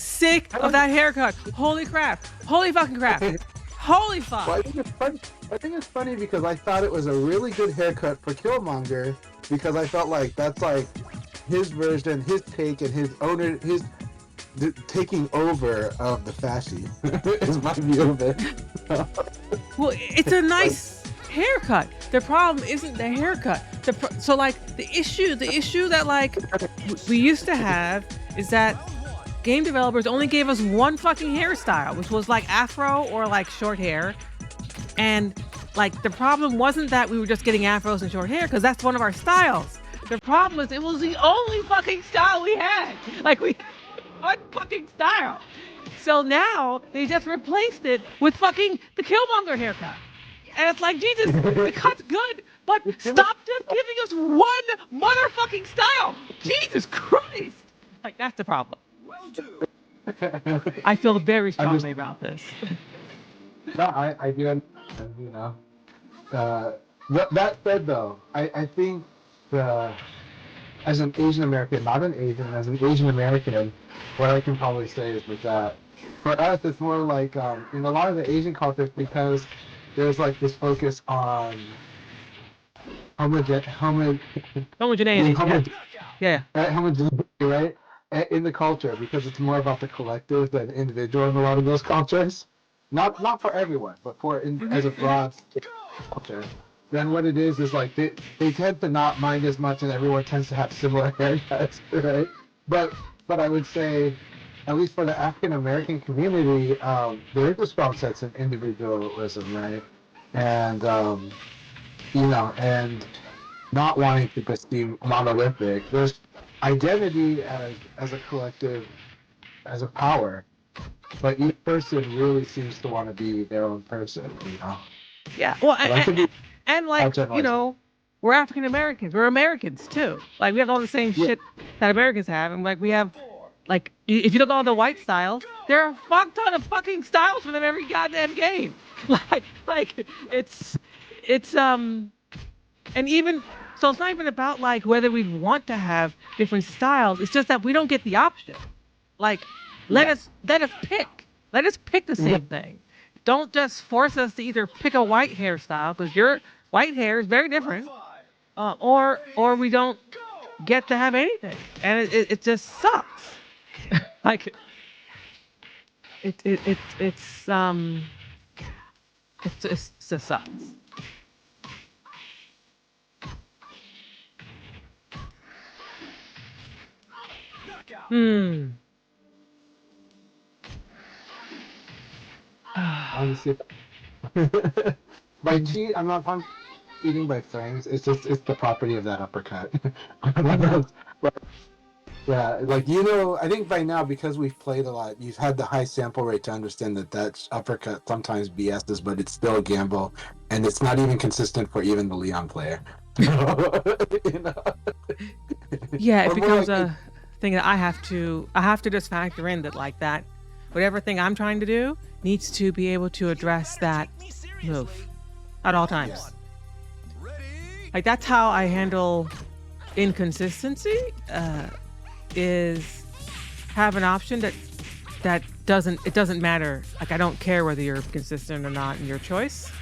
sick of that haircut. Holy crap. Holy fucking crap. Holy fuck. Well, I think it's funny because I thought it was a really good haircut for Killmonger because I felt like that's like his version, his take, and his taking over of the fasci is my view of it. Well, it's a nice haircut. The problem isn't the haircut. So like the issue that like we used to have is that game developers only gave us one fucking hairstyle, which was like afro or like short hair. And like the problem wasn't that we were just getting afros and short hair, because that's one of our styles. The problem is it was the only fucking style we had. Like one fucking style. So now they just replaced it with fucking the Killmonger haircut. And it's like, Jesus, the cut's good, but stop just giving us one motherfucking style. Jesus Christ. Like, that's the problem. I feel very strongly about this. No, I do understand, you know. That said, though, I think as an Asian American, not an Asian, as an Asian American, what I can probably say is with that, for us, it's more like in a lot of the Asian cultures, because there's like this focus on homogeneity. Yeah. Homogeneity, right? In the culture, because it's more about the collective than individual in a lot of those cultures. Not for everyone, but as a broad culture. Then what it is like they tend to not mind as much, and everyone tends to have similar haircuts, right? But I would say, at least for the African American community, there is a strong sense of individualism, right? And you know, and not wanting to just be monolithic. There's identity as a collective, as a power, but each person really seems to want to be their own person, you know. Yeah. Well, and like, you know, we're African Americans. We're Americans too. Like, we have all the same shit that Americans have, and like we have, like, if you look at all the white styles, there are a fuck ton of fucking styles for them every goddamn game. like it's and even so, it's not even about like whether we want to have different styles. It's just that we don't get the option. Like, let us pick. Let us pick the same thing. Don't just force us to either pick a white hairstyle, because your white hair is very different, or we don't get to have anything, and it just sucks. Like it just sucks. Honestly, by cheat, I'm not eating by frames. It's the property of that uppercut. But, yeah, like, you know, I think by now, because we've played a lot, you've had the high sample rate to understand that uppercut sometimes BS's, but it's still a gamble, and it's not even consistent for even the Leon player. You know? Yeah, it becomes a thing that I have to just factor in that, like, that whatever thing I'm trying to do needs to be able to address that move at all times. Like, that's how I handle inconsistency, is have an option that doesn't matter. Like, I don't care whether you're consistent or not in your choice.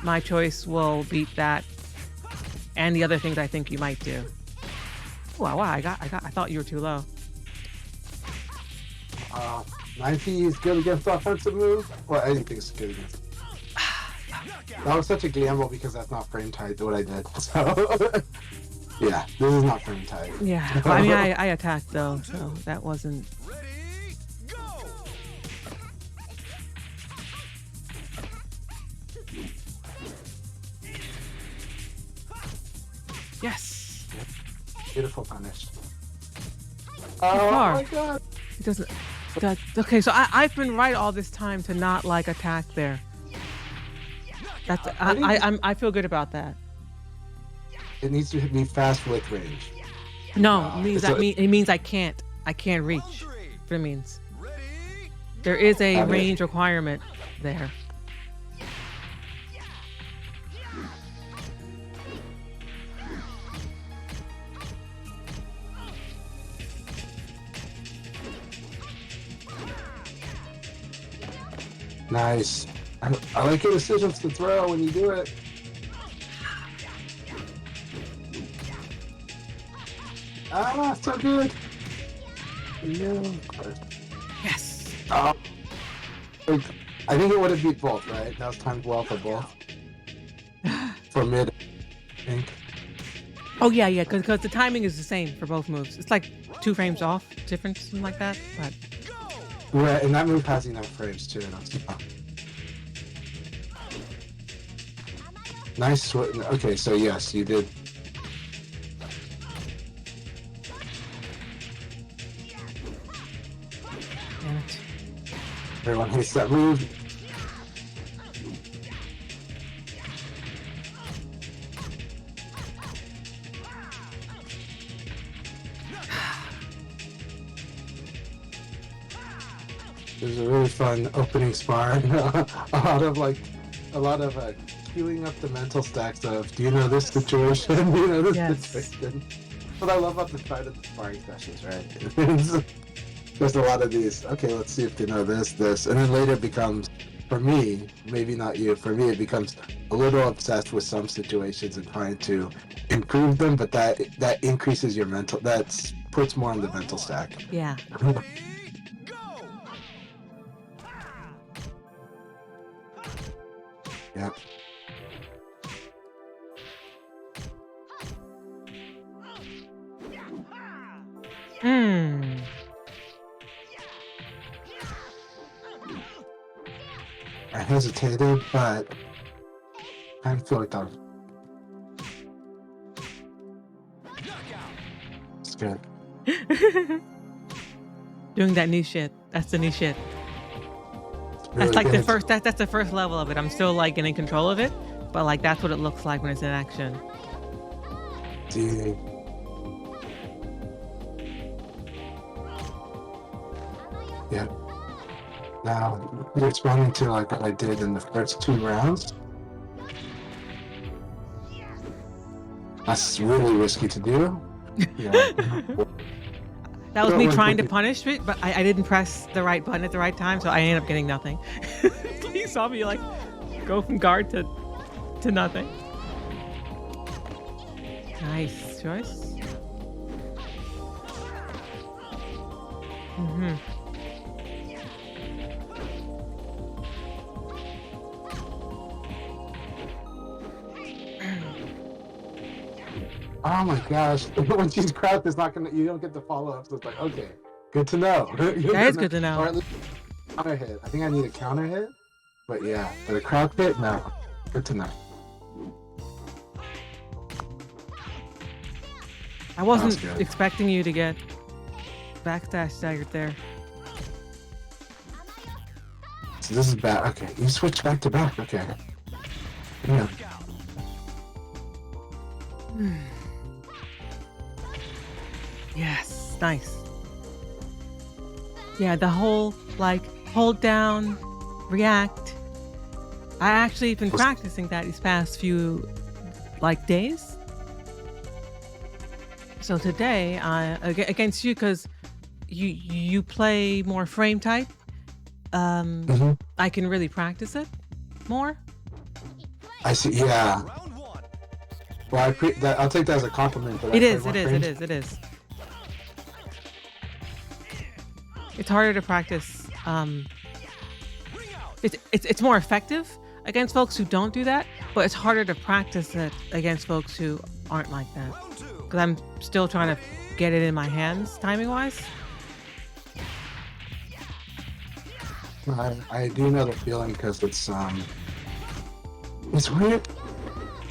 My choice will beat that and the other things I think you might do. Wow, I thought you were too low. 90 is good against offensive move? Well, anything's good against. That was such a gamble because that's not frame tight, what I did. So, yeah, this is not frame tight. Yeah, well, I mean, I attacked though, so that wasn't. Yes. Beautiful punish. Oh my god. It doesn't. Okay, so I've been right all this time to not like attack there. That's I feel good about that. It needs to be fast with range. No, it means I can't reach. That's what it means. There is a range requirement there. Nice. I like your decisions to throw when you do it. Ah, so good. Yeah. Yes. Oh, I think it would have beat both, right? That was timed well for both. For mid, I think. Oh yeah, yeah, because the timing is the same for both moves. It's like 2 frames off, difference, something like that. But Right, and that move has enough frames too. Nice. Okay, so yes, you did. damn it. Everyone hates that move. It was a really fun opening spar. a lot of queuing up the mental stacks of, do you know this situation? Do you know this Yes. situation? What I love about the start of the sparring sessions, right? There's a lot of these. Okay, let's see if they know this, and then later it becomes, for me, maybe not you, for me it becomes a little obsessed with some situations and trying to improve them, but that increases your mental. That puts more on the mental stack. Yeah. Yeah. Hmm. I hesitated, but I feel like that. It's good. Doing that new shit. That's the new shit. Really That's like the good. first. That's the first level of it. I'm still like getting control of it, but like that's what it looks like when it's in action. See. Yeah. Now you're responding to like what I did in the first 2 rounds. That's really risky to do. Yeah. That was me trying to punish it, but I didn't press the right button at the right time, so I ended up getting nothing. You saw me like go from guard to nothing. Nice choice. Mm-hmm. Oh my gosh! When she's crouched, it's not gonna. You don't get the follow up. So it's like, okay, good to know. That is good to know. Or at least counter hit. I think I need a counter hit. But yeah, for the crouch hit, no. Good to know. I wasn't expecting you to get backdash staggered there. So this is bad. Okay, you switch back to back. Okay. Yeah. Yes, nice. Yeah, the whole like hold down, react. I actually been practicing that these past few like days. So today, against you, because you play more frame type, I can really practice it more. I see. Yeah. Well, I'll take that as a compliment. But It is. It's harder to practice. It's more effective against folks who don't do that, but it's harder to practice it against folks who aren't like that. Because I'm still trying to get it in my hands, timing wise. I do know the feeling because it's weird.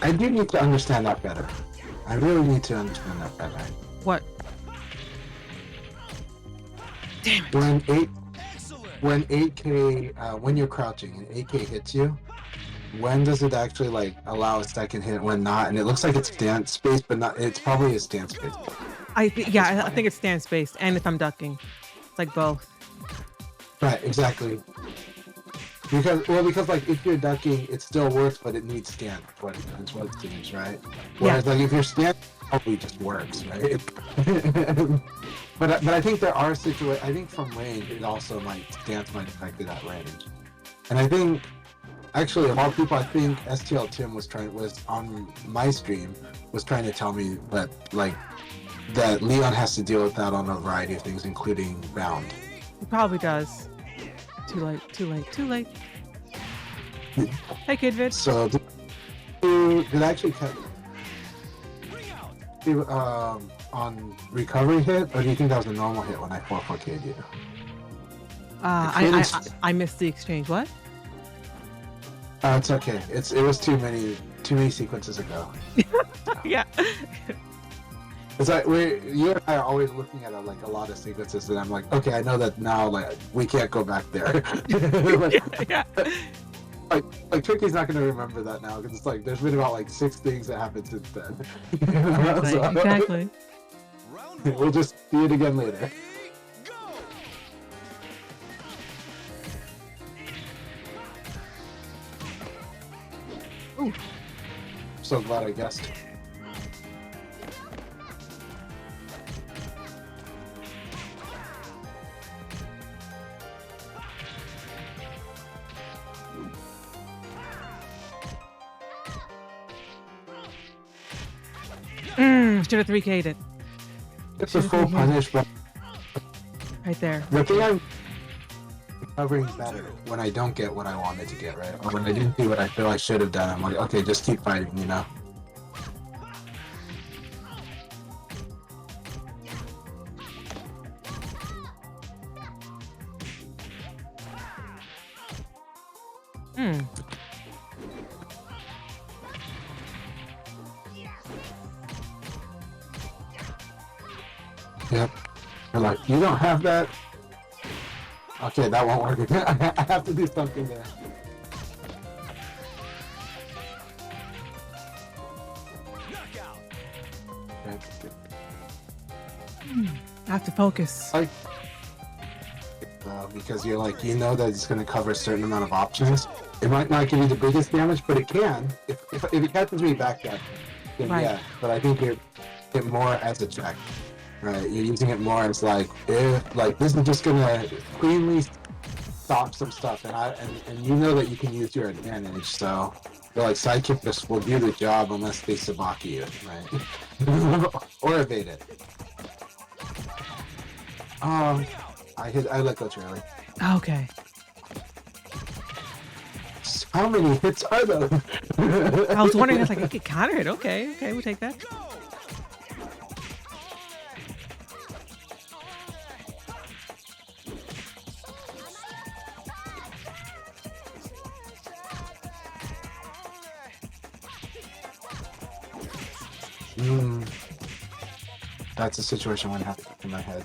I do need to understand that better. I really need to understand that better. What? Damn it. When 8K when you're crouching and 8K hits you, when does it actually like allow a second hit? When not? And it looks like it's stance space, but not. It's probably a stance space. I think it's stance based, and if I'm ducking, it's like both. Right, exactly. Because like if you're ducking, it still works, but it needs stand. What it seems, right? Whereas like if you're stand, it probably just works, right? But I think there are situations. I think from range, it also might stance might affect it at range. And I think actually a lot of people, I think STL Tim was on my stream was trying to tell me that that Leon has to deal with that on a variety of things, including bound. He probably does. Too late. Too late. Too late. Hey, Kidvid. So did I actually catch on recovery hit, or do you think that was a normal hit when I 4-4K'd you? I missed the exchange. What? It's okay. It was too many sequences ago. Yeah. It's like you and I are always looking at a lot of sequences, and I'm like, okay, I know that now. Like, we can't go back there. Yeah. Like Tricky's not going to remember that now because it's like there's been about 6 things that happened since then. Exactly. We'll just see it again later. Ooh. So glad I guessed. Should have 3K'd it. It's a full punish, but right there. the thing I'm recovering better when I don't get what I wanted to get, right? Or when I didn't do what I feel I should have done, I'm like, okay, just keep fighting, you know? Yep. You're like, you don't have that? Okay, that won't work again. I have to do something there. Okay. I have to focus. Because you're like, you know that it's going to cover a certain amount of options. It might not give you the biggest damage, but it can. If it catches me back then Right. yeah. But I think you're it more as a check. Right, you're using it more as if this is just gonna cleanly stop some stuff, and you know that you can use your advantage. So you're like, sidekick this will do the job unless they sabaki you, right? Or evade it. I let go too early. Okay. How many hits are those? I was wondering. I was like, I could counter it. Okay, we'll take that. That's a situation when I have in my head.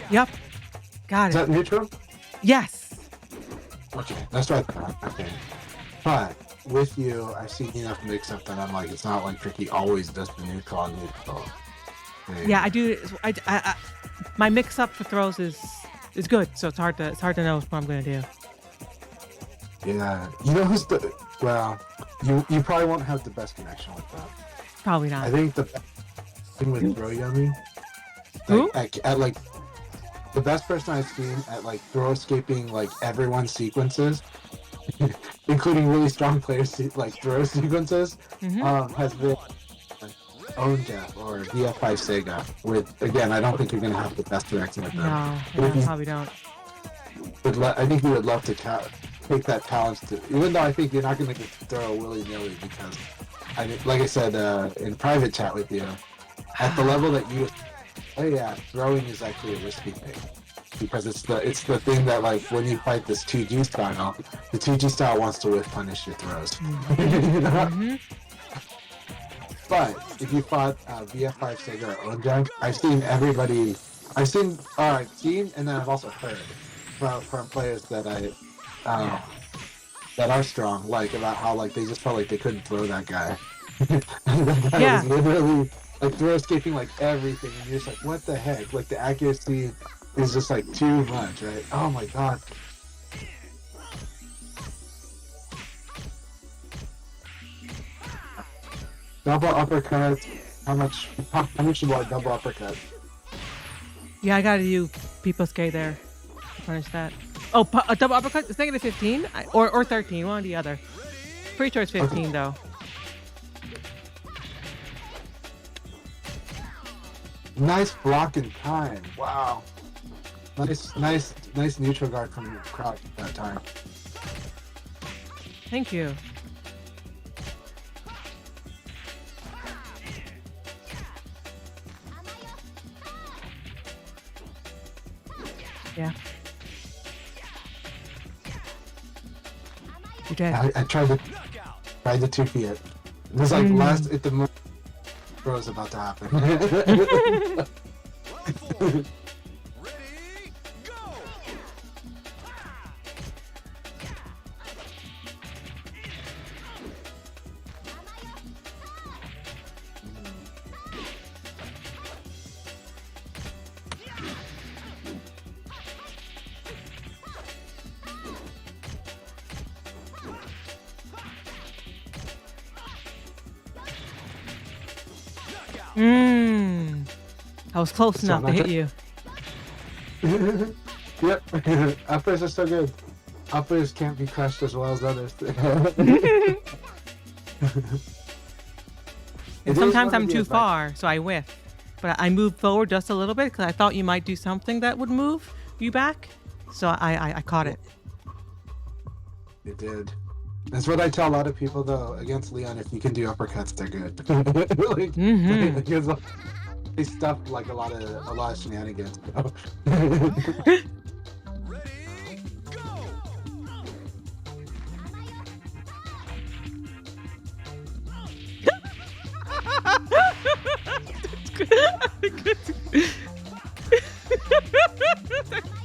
Yep. Got Is it. that neutral? Yes. Okay, that's right. Okay. But with you, I've seen enough mix-up that I'm like, it's not like Tricky always does the neutral on neutral. Yeah, I do. I my mix-up for throws is good, so it's hard to know what I'm gonna do. Yeah, you know who's well, you probably won't have the best connection with that. Probably not. I think the best thing with Throw Yummy, Who? at the best person I've seen at throw escaping everyone's sequences, including really strong players throw sequences, has been Own Death or VF5 Sega. With again, I don't think you're gonna have the best direction with them. No, probably don't. I think you would love to take that challenge to, even though I think you're not gonna get to throw willy-nilly because, like I said in private chat with you, at the level that you, throwing is actually a risky thing because it's the thing that when you fight this 2G style, the 2G style wants to whiff punish your throws. You know? But if you fought VF5 Sega or Onjang, I've seen and then I've also heard from players that that are strong, about how they just felt like they couldn't throw that guy. That guy was literally throw escaping everything, and you're just like, what the heck? The accuracy is just too much, right? Oh my god. Double uppercut. How much do I double uppercut? Yeah, I gotta do people skate there. Punish that. Oh, a double uppercut? It's negative 15? Or 13, one or the other. Pretty sure it's 15, though. Nice block in time. Wow. Nice neutral guard from Kraut that time. Thank you. Yeah. You're dead. I tried to 2-feet it. It was like last at the moment throw is about to happen. I was close enough to hit you. Yep. Uppers are so good. Uppers can't be crushed as well as others. And sometimes I'm too far, so I whiff. But I moved forward just a little bit because I thought you might do something that would move you back. So I caught it. It did. That's what I tell a lot of people though. Against Leon, if you can do uppercuts, they're good. They stuff like a lot of shenanigans. Ready, go!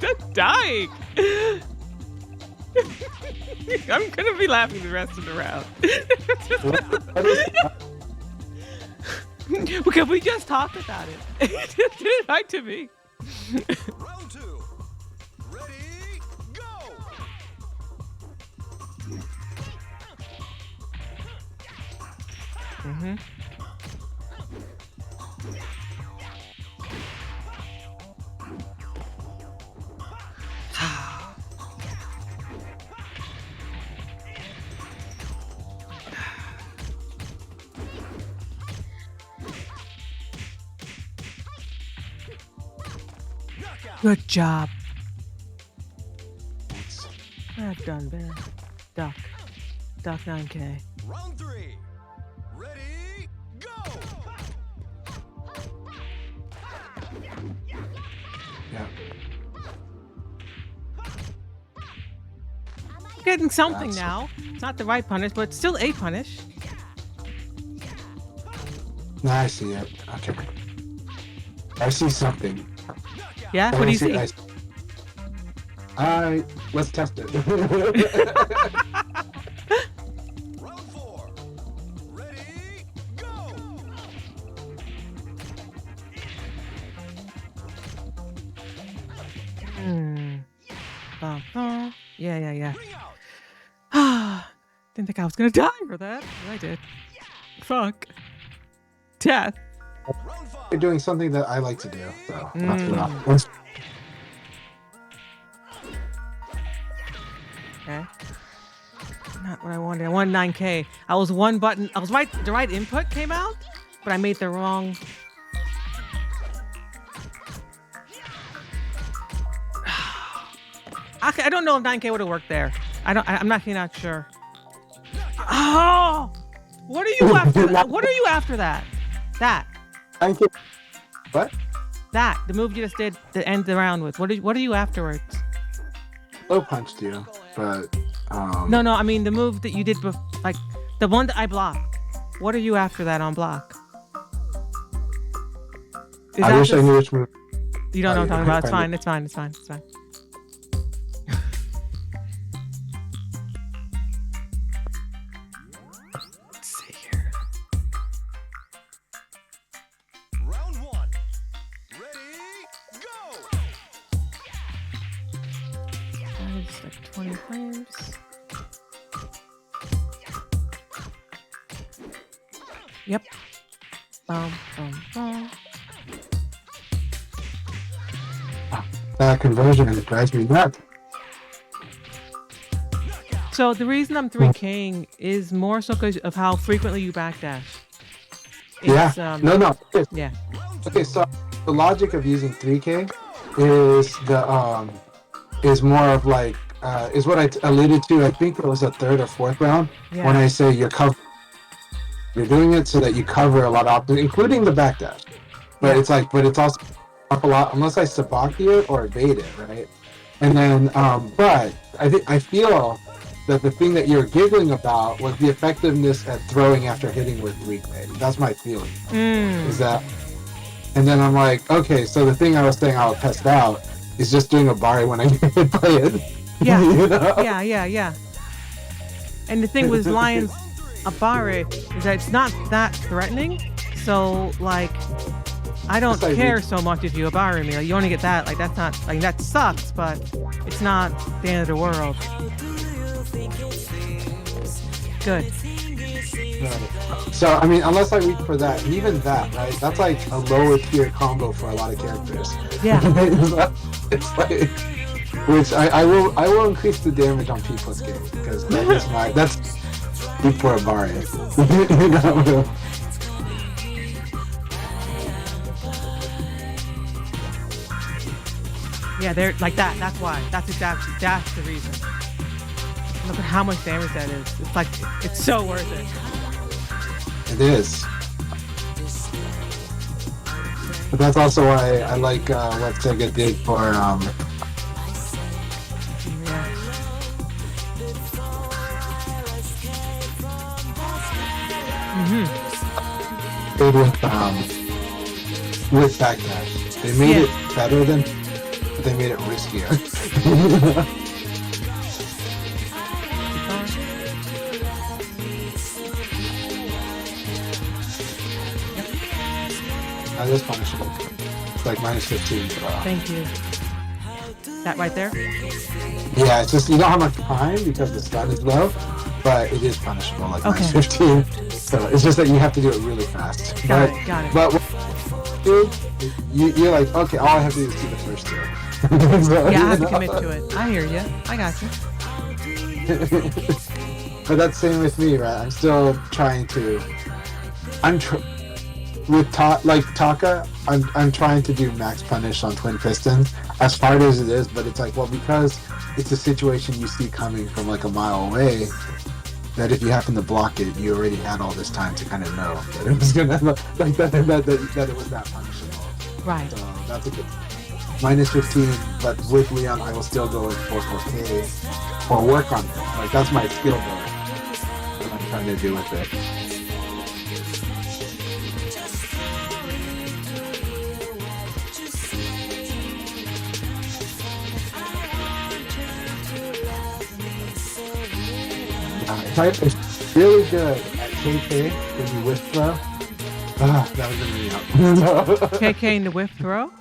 That's dying. I'm gonna be laughing the rest of the round. Because we just talked about it. It did it right to me. Round 2. Ready, go! Good job. I've done better. Duck 9K. Round 3. Ready, go! Yeah. I'm getting something now. It's not the right punish, but it's still a punish. No, I see it. Okay. I see something. Yeah? What do you see? Alright, let's test it. Round 4. Ready, go! Yeah. Bring out. Didn't think I was gonna die for that, but I did. Fuck. Death. Round 5. You're doing something that I like to do, so not too often. Okay. Not what I wanted. I wanted 9K. I was one button. I was right. The right input came out, but I made the wrong. Okay, I don't know if 9K would have worked there. I'm actually not sure. Oh, what are you after? What are you after that? That. Thank you. What? That. The move you just did to end the round with. What are you afterwards? Low punched you, but No. I mean the move that you did, like the one that I blocked. What are you after that on block? I wish I knew which move. You don't know what I'm talking about. It's fine. Let's see here. Round 1. Ready, go! That is like 20 frames. Yep. Boom. that conversion and it drives me nuts. So the reason I'm 3King is more so because of how frequently you backdash. Yeah. It's, No. Yeah. Okay, so the logic of using 3K is is more of like is what I alluded to. I think it was a third or fourth round Yeah. when I say you're doing it so that you cover a lot of options, including the backdash. But Yeah. it's also up a lot unless I sabaki it or evade it, right? And then but I feel that the thing that you're giggling about was the effectiveness at throwing after hitting with 3K. That's my feeling. Is that, and then I'm like, okay, so the thing I was saying I'll test out is just doing a bari when I get hit by it. Yeah. You know? Yeah. And the thing with Lion's Abare is that it's not that threatening. So like, I don't Yes, I care mean- so much if you Abare me. Like, you only get that. Like that's not like that sucks, but it's not the end of the world. Good. So I mean, unless I reach for that, and even that, right? That's like a lower tier combo for a lot of characters. Yeah. It's like, which I will increase the damage on P plus K because that's deep for a bar. You know? Yeah, they're like that. That's why. That's the reason. Look at how much damage that is. It's like it's so worth it. It is. But that's also why I like what Sega did for Yeah. with backdash. They made it better than, but they made it riskier. That is punishable. It's like minus 15 for Thank you. That right there. Yeah, it's just you don't have much time because the stun is low, but it is punishable, like minus 15. So it's just that you have to do it really fast. Got it. But what you do, you're like, okay, all I have to do is do the first two. So, Yeah, I have to you know? commit to it. I hear you. I got you. But that's same with me, right? I'm still trying to. With Taka, I'm trying to do max punish on twin pistons as hard as it is, but it's like, well, because it's a situation you see coming from like a mile away, that if you happen to block it, you already had all this time to kind of know that it was gonna like that it was that punishable. Right. So that's a good minus 15, but with Leon, I will still go with 4K or work on it. Like that's my skill builder. What I'm trying to do with it. It's really good at KK when you whiff throw. That was gonna be out. KK in the whip throw.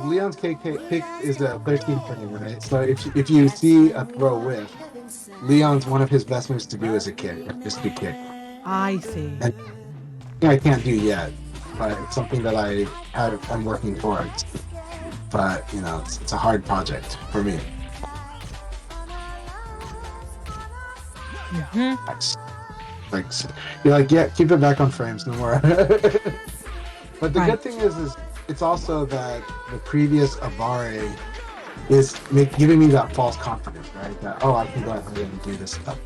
Leon's KK pick is a 13 frame, right? So if you see a throw whiff, Leon's one of his best moves to do is a kick, just a kick. I see. And I can't do yet, but it's something that I'm working towards. But you know, it's a hard project for me. Like you're like, yeah, keep it back on frames, no more. But the good thing is it's also that the previous Avare is giving me that false confidence, right? That I can go ahead and do this stuff,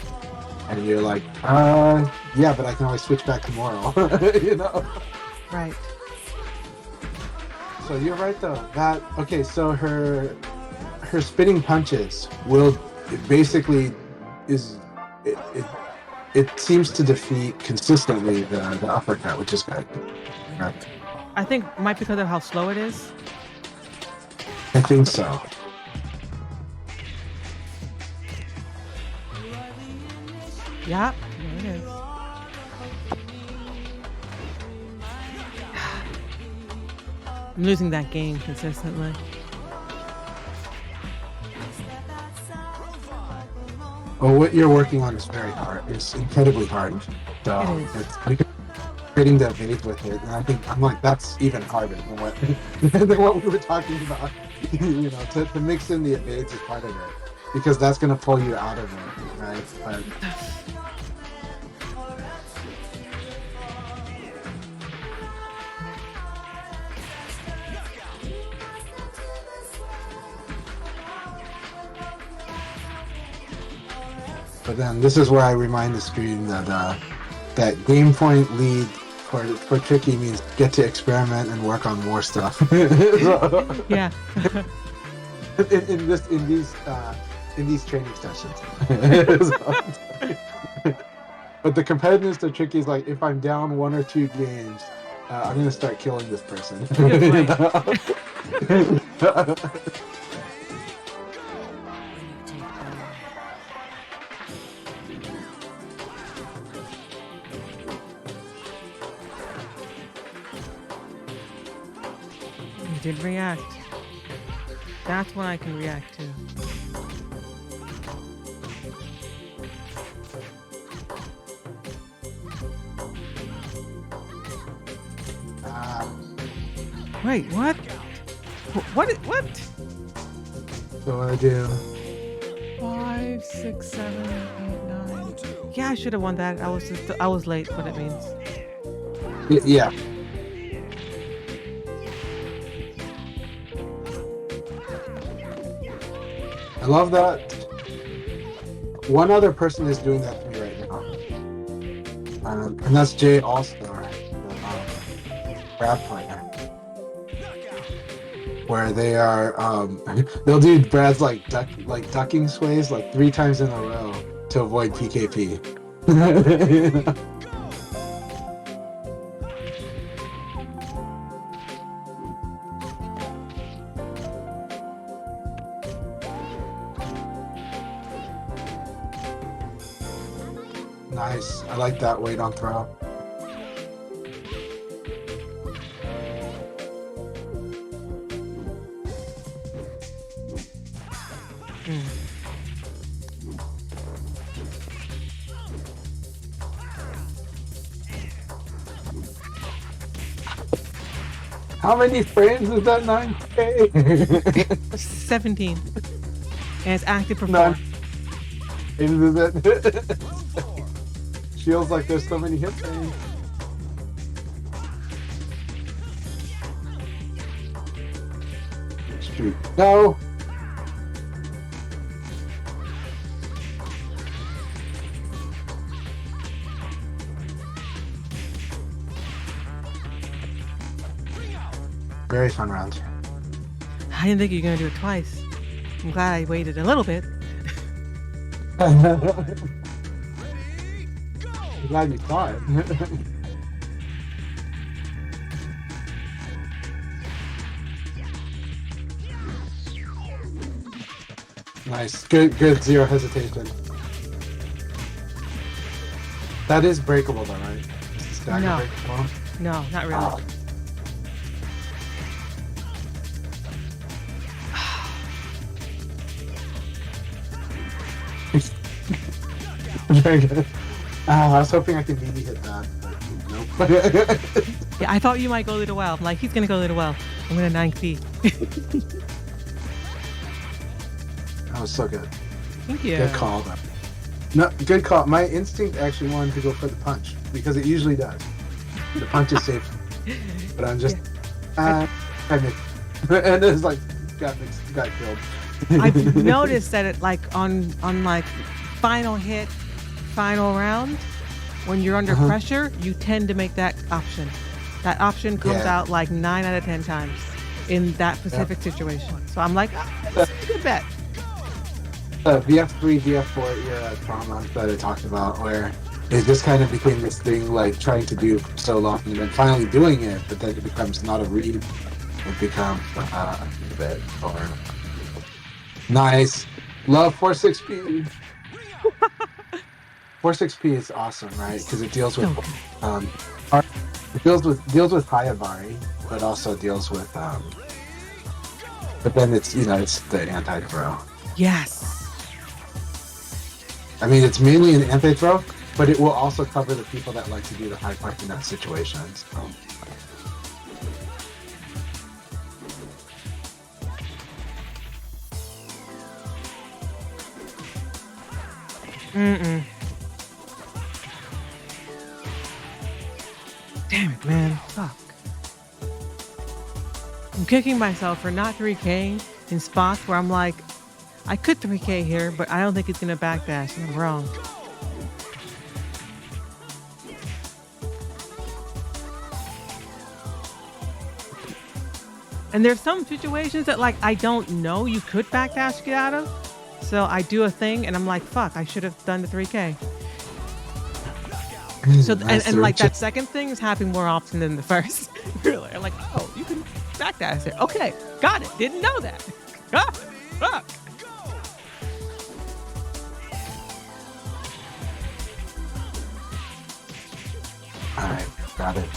and you're like, yeah, but I can always switch back tomorrow, you know? Right. So you're right though. So her spinning punches basically it seems to defeat consistently the uppercut, which is good. Right. I think it might be because of how slow it is. I think so. Yeah, there it is. I'm losing that game consistently. Well, what you're working on is very hard. It's incredibly hard. So It is. it's pretty good. creating the evade with it, and I think I'm like that's even harder than what than what we were talking about. You know, to mix in the evades is part of it because that's gonna pull you out of it, right? But then this is where I remind the stream that that game point lead for Tricky means get to experiment and work on more stuff. Yeah. in these training sessions. But the competitiveness to Tricky is like if I'm down 1 or 2 games, I'm gonna start killing this person. You did react. That's what I can react to. Wait, what? What? So what I do? 5, 6, 7, 8, 9. Yeah, I should have won that. I was late. What it means? Yeah. I love that. One other person is doing that to me right now, and that's Jay All-Star, Brad Fighter, where they are they'll do Brad's like ducking sways like 3 times in a row to avoid PKP. Nice. I like that weight on throw. How many frames is that 9K? 17. And it's active for 4. None. Is it? Feels like there's so many hit frames. Shoot. No! Very fun round. I didn't think you were going to do it twice. I'm glad I waited a little bit. I'm glad you saw it. Nice. Good zero hesitation. That is breakable though, right? Is the stagger No. breakable? No, not really. Very good. I was hoping I could maybe hit that, but nope. Yeah, I thought you might go a little well. I'm like, he's going to go a little well. I'm going to 9 feet. That was so good. Thank you. Good call, though. No, good call. My instinct actually wanted to go for the punch because it usually does. The punch is safe, but I'm just, I missed. And it's like got killed. I've noticed that it like on like final hit, final round, when you're under pressure, you tend to make that option. That option comes out like 9 out of 10 times in that specific situation. So I'm like, that's a good bet. VF3, VF4 era trauma that I talked about, where it just kind of became this thing like trying to do so long and then finally doing it, but then it becomes not a read. It becomes a bit or nice. Love 4-6P. 4-6P is awesome, right? Because it deals with deals with Hayabari, but also deals with but then it's it's the anti-throw. Yes. I mean, it's mainly an anti-throw, but it will also cover the people that like to do the high punch in that situation. So. Damn it, man. Fuck. I'm kicking myself for not 3K in spots where I'm like, I could 3K here, but I don't think it's gonna backdash, and I'm wrong. And there's some situations that like I don't know you could backdash to get out of. So I do a thing and I'm like, fuck, I should have done the 3K. So and like that second thing is happening more often than the first. Really, I'm like, oh, you can backdash it. Okay, got it. Didn't know that. Ah, fuck. All right, got it.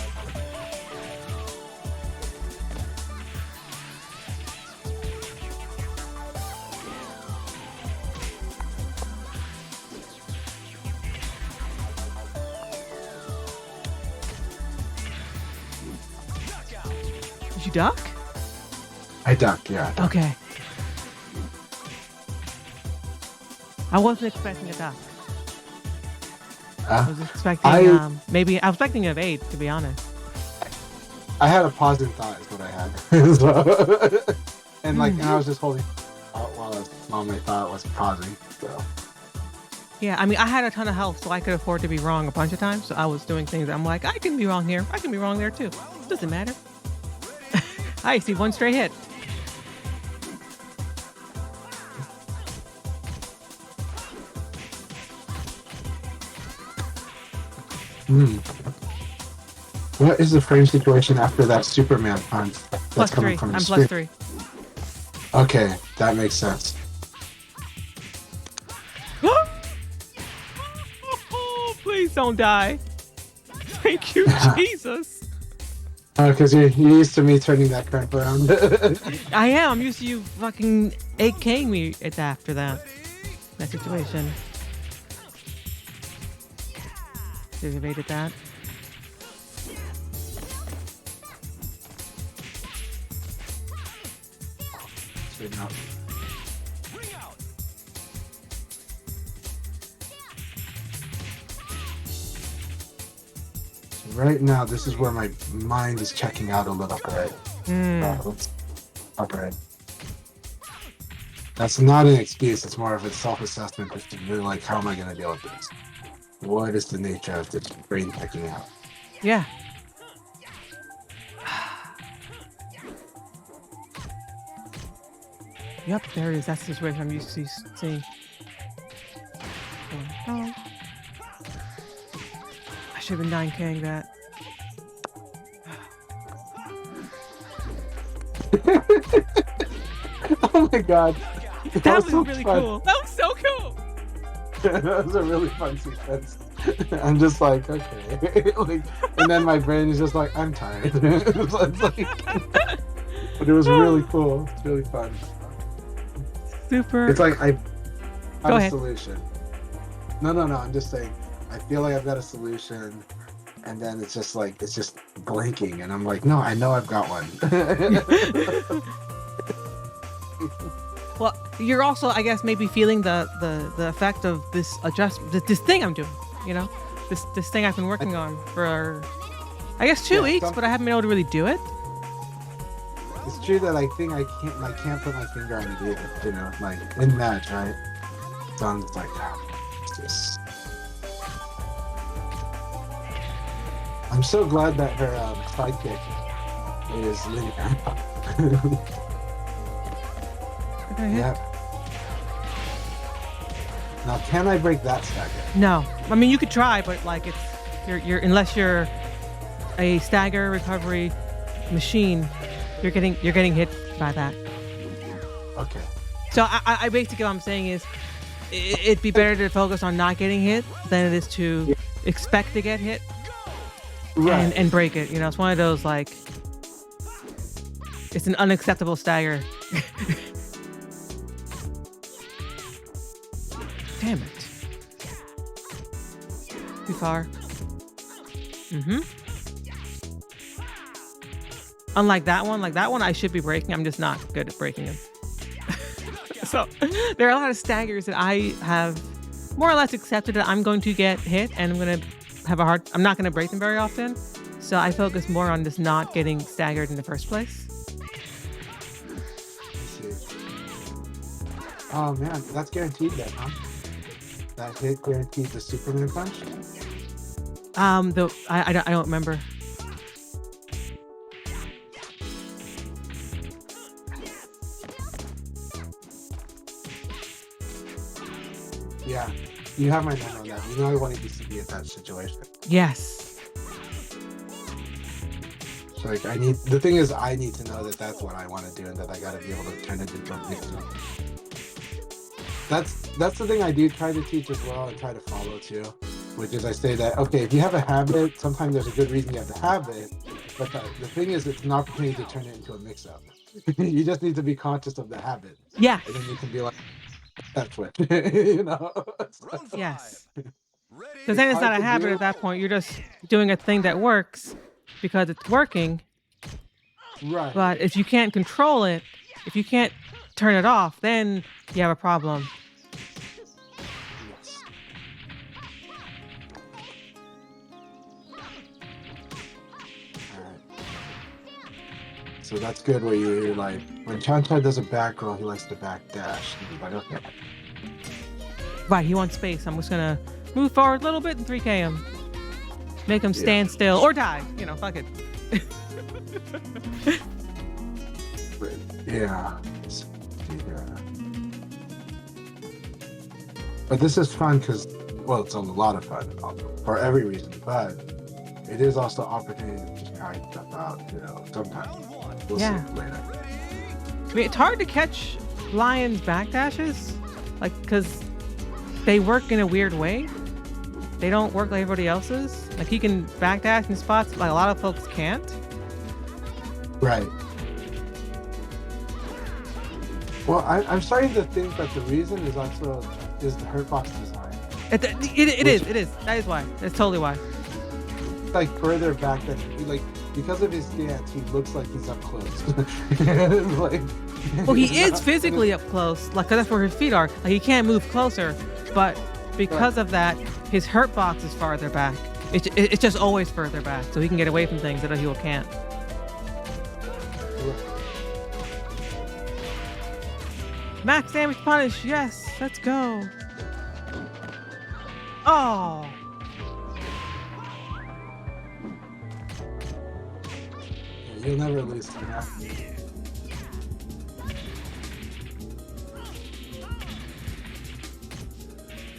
Did you duck? I ducked, yeah. Okay. I wasn't expecting a duck. I was expecting maybe I was expecting an 8, to be honest. I had a pause in thought is what I had. So, and like and I was just holding while my thought was pausing. So Yeah, I mean I had a ton of health, so I could afford to be wrong a bunch of times. So I was doing things that I'm like, I can be wrong here. I can be wrong there too. Doesn't matter. I see one straight hit. What is the frame situation after that Superman punch? Plus 3. I'm plus 3. Okay, that makes sense. Please don't die. Thank you, Jesus. Because you're used to me turning that crap around. I am. I'm used to you fucking 8K'ing me after that situation. Just evaded that. Straighten out. Right now, this is where my mind is checking out a little bit. Okay. That's not an excuse. It's more of a self-assessment. Just to really like, how am I going to deal with this? What is the nature of this brain checking out? Yeah. Yep, there it is. That's the situation I'm used to seeing. Oh. I should have been 9K'ing that. Oh my god. That was so really fun. cool. That was so cool. That was a really fun sequence. I'm just like, okay. Like, and then my brain is just like, I'm tired. It's like, but it was really cool. It's really fun. Super. It's like I Go have a ahead. solution. No. I'm just saying. I feel like I've got a solution, and then it's just like it's just blinking, and I'm like, no, I know I've got one. Well, you're also, I guess, maybe feeling the effect of this adjustment, this thing I'm doing. You know, this thing I've been working on for, I guess, 2 weeks, but I haven't been able to really do it. It's true that I think I can't put my finger on it either. You know, like in match, right? So I'm just like, it's just. I'm so glad that her sidekick is linear. Yeah. Now, can I break that stagger? No, I mean you could try, but like it's you're unless you're a stagger recovery machine, you're getting hit by that. Okay. So I basically what I'm saying is it'd be better to focus on not getting hit than it is to expect to get hit and break it. You know, it's one of those like it's an unacceptable stagger. Damn it. Too far. Mm-hmm. Unlike that one, I should be breaking. I'm just not good at breaking them. So there are a lot of staggers that I have more or less accepted that I'm going to get hit and I'm going to have I'm not going to break them very often. So I focus more on just not getting staggered in the first place. Let's see. Oh man, that's guaranteed then, huh? That hit guaranteed the Superman punch? I don't remember. Yeah, you have my note on that. You know I wanted you to be in that situation. Yes. So like the thing is I need to know that that's what I want to do and that I gotta be able to turn it into a mix-up. That's the thing I do try to teach as well and try to follow too, which is I say that, okay, if you have a habit, sometimes there's a good reason you have to have it, but the thing is it's an opportunity to turn it into a mix-up. You just need to be conscious of the habit. Yeah. And then you can be like, that's what, you know? Round 5. Yes. Ready? Because then it's hard not a to habit do. at that point. You're just doing a thing that works because it's working. Right. But if you can't control it, if you can't turn it off, then you have a problem. Yes. Alright. So that's good where you're like, when Chanchai does a back roll, he likes to back dash. And you're like, okay. Right, he wants space. I'm just gonna move forward a little bit and 3K him. Make him stand still or die. You know, fuck it. But, yeah. But this is fun because, well, it's a lot of fun for every reason, but it is also an opportunity to just try stuff out, you know, sometimes. We'll Yeah. see later. I mean, it's hard to catch Lion's backdashes, like, because they work in a weird way. They don't work like everybody else's. Like, he can backdash in spots like a lot of folks can't. Right. Well, I'm starting to think that the reason is also the hurtbox design. It is. That is why. That's totally why. Like further back than like because of his stance, he looks like he's up close. Like, Well, he is physically up close, like 'cause that's where his feet are. Like, he can't move closer, but because of that, his hurt box is farther back. It's just always further back, so he can get away from things that a heel can't. Max damage punish, yes, let's go. Oh, Yeah, you'll never lose to that.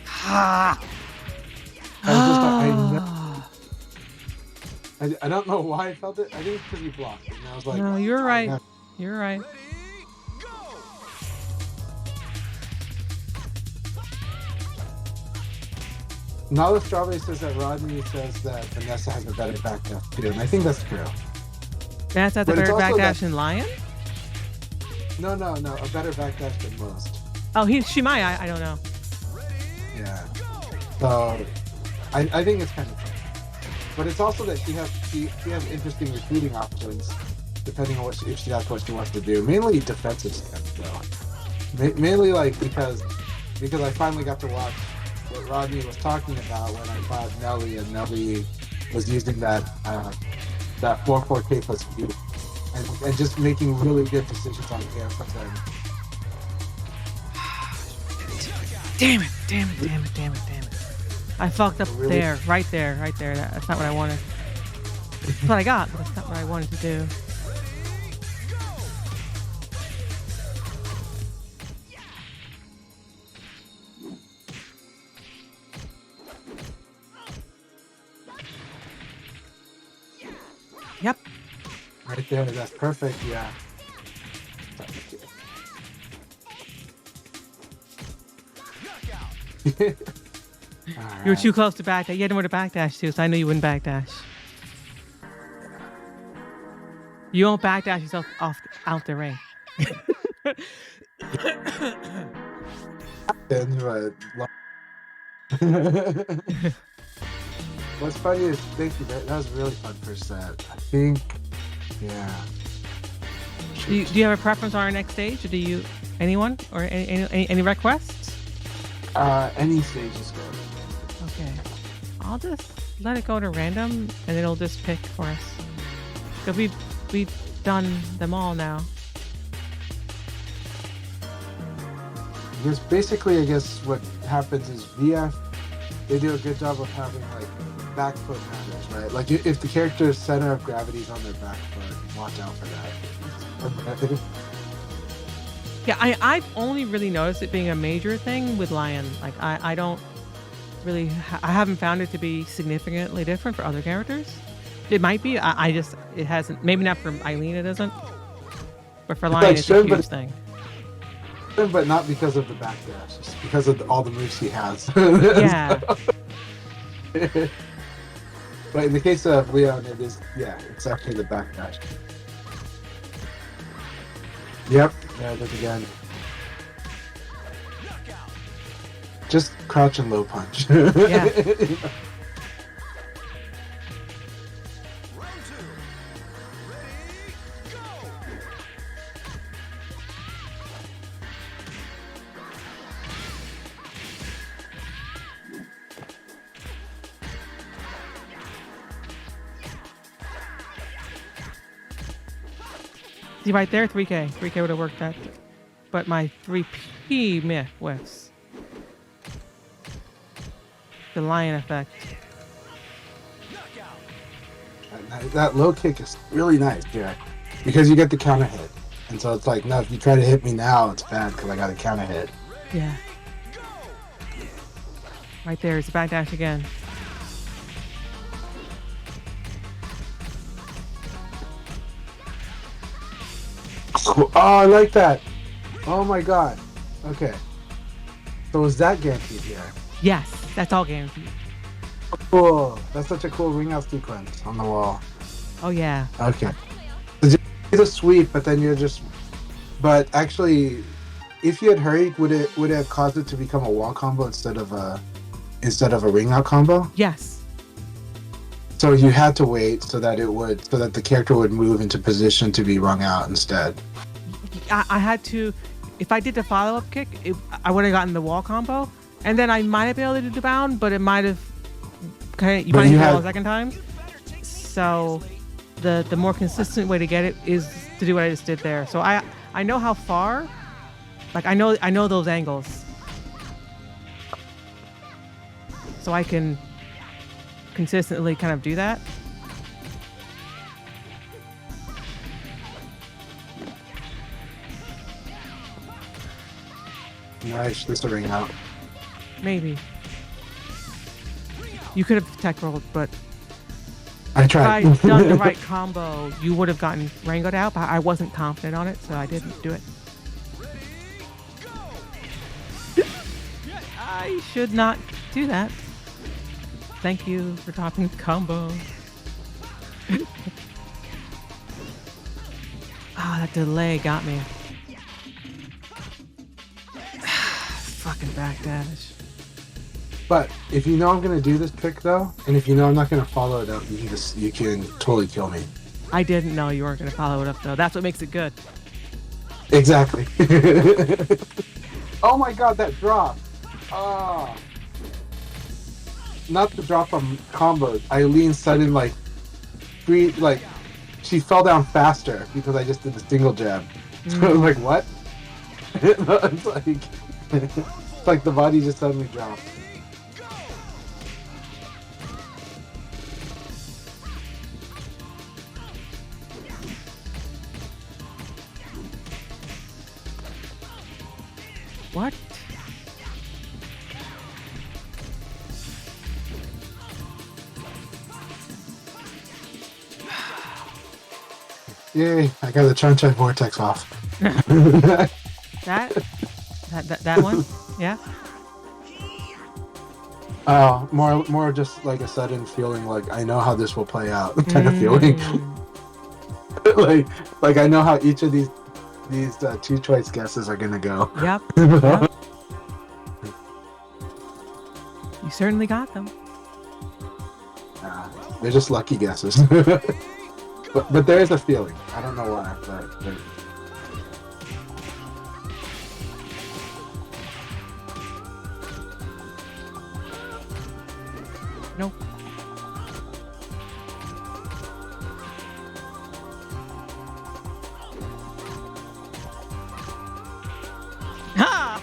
ha! I don't know why I felt it. I think it's because you blocked. And I was like, No, you're right. You're right. Ready? Go! Nala Strawberry says that Rodney says that Vanessa has a better backdash too, and I think that's true. That's at the But it's better also backdash that- in Lion? No, a better backdash than most. Oh, she might. I don't know. Yeah. So, I think it's kind of fun. But it's also that she has interesting recruiting options, depending on if she has what she wants to do. Mainly defensive stuff, though. Mainly like because I finally got to watch what Rodney was talking about when I fought Nelly, and Nelly was using that 4-4K plus speed, and just making really good decisions on air from them. Damn it. I fucked up Really? there, right there. That's not what I wanted. That's what I got, but that's not what I wanted to do. Yep. Right there, that's perfect. Yeah. You were too close to backdash. You had nowhere to backdash too, so I knew you wouldn't backdash. You won't backdash yourself out the ring. What's funny is, thank you. That was a really fun first set. I think, yeah. Do you have a preference on our next stage? Or do you anyone or any requests? Any stage is good. Okay, I'll just let it go to random, and it'll just pick for us. Cause we've done them all now. Because basically, I guess what happens is VF, they do a good job of having like back foot matters, right? Like if the character's center of gravity is on their back foot, watch out for that. Yeah, I've only really noticed it being a major thing with Lion. Like I don't really I haven't found it to be significantly different for other characters. It might be. I just it hasn't. Maybe not for Eileen it isn't, but for Lion it's a huge thing. But not because of the backdash, just because of all the moves he has. Yeah. But in the case of Leon, it is, yeah, it's actually the backdash. Yep, there it is again. Just crouch and low punch. Yeah. See right there, 3K. 3K would have worked that. But my 3P meh whiffs. The Lion effect. That low kick is really nice, yeah. Because you get the counter hit. And so it's like, no, if you try to hit me now, it's bad because I got a counter hit. Yeah. Right there, it's a backdash again. Oh, I like that. Oh my god. Okay. So is that guaranteed here? Yes, that's all guaranteed. Cool. That's such a cool ring out sequence on the wall. Oh yeah. Okay. So just do the sweep, but then you're just. But actually, if you had hurried, would it have caused it to become a wall combo instead of a ring out combo? Yes. So you had to wait so that the character would move into position to be rung out instead. I had to, if I did the follow-up kick, I would have gotten the wall combo, and then I might have been able to do the bound, but it might have, you might have a second time. So the more consistent way to get it is to do what I just did there. So I know how far, like I know those angles, so I can consistently kind of do that. Nice, just a ring out. Maybe. You could have tech rolled, but I if tried. I'd done the right combo, you would have gotten Rangoed out, but I wasn't confident on it, so I didn't do it. I should not do that. Thank you for topping the combo. Ah, that delay got me. Fucking backdash. But if you know I'm gonna do this trick though, and if you know I'm not gonna follow it up, you can totally kill me. I didn't know you weren't gonna follow it up though. That's what makes it good. Exactly. Oh my god, that drop! Ah. Not the drop from combos. Eileen sudden she fell down faster because I just did the single jab. So I was like, what? It's like the body just suddenly dropped. What? Yay, I got the Chanchai vortex off. That one? Yeah? Oh, more just like a sudden feeling like I know how this will play out kind of feeling. like I know how each of these two choice guesses are gonna go. Yep. Yep. You certainly got them. They're just lucky guesses. but there is a feeling. I don't know why, but Nope. Ha!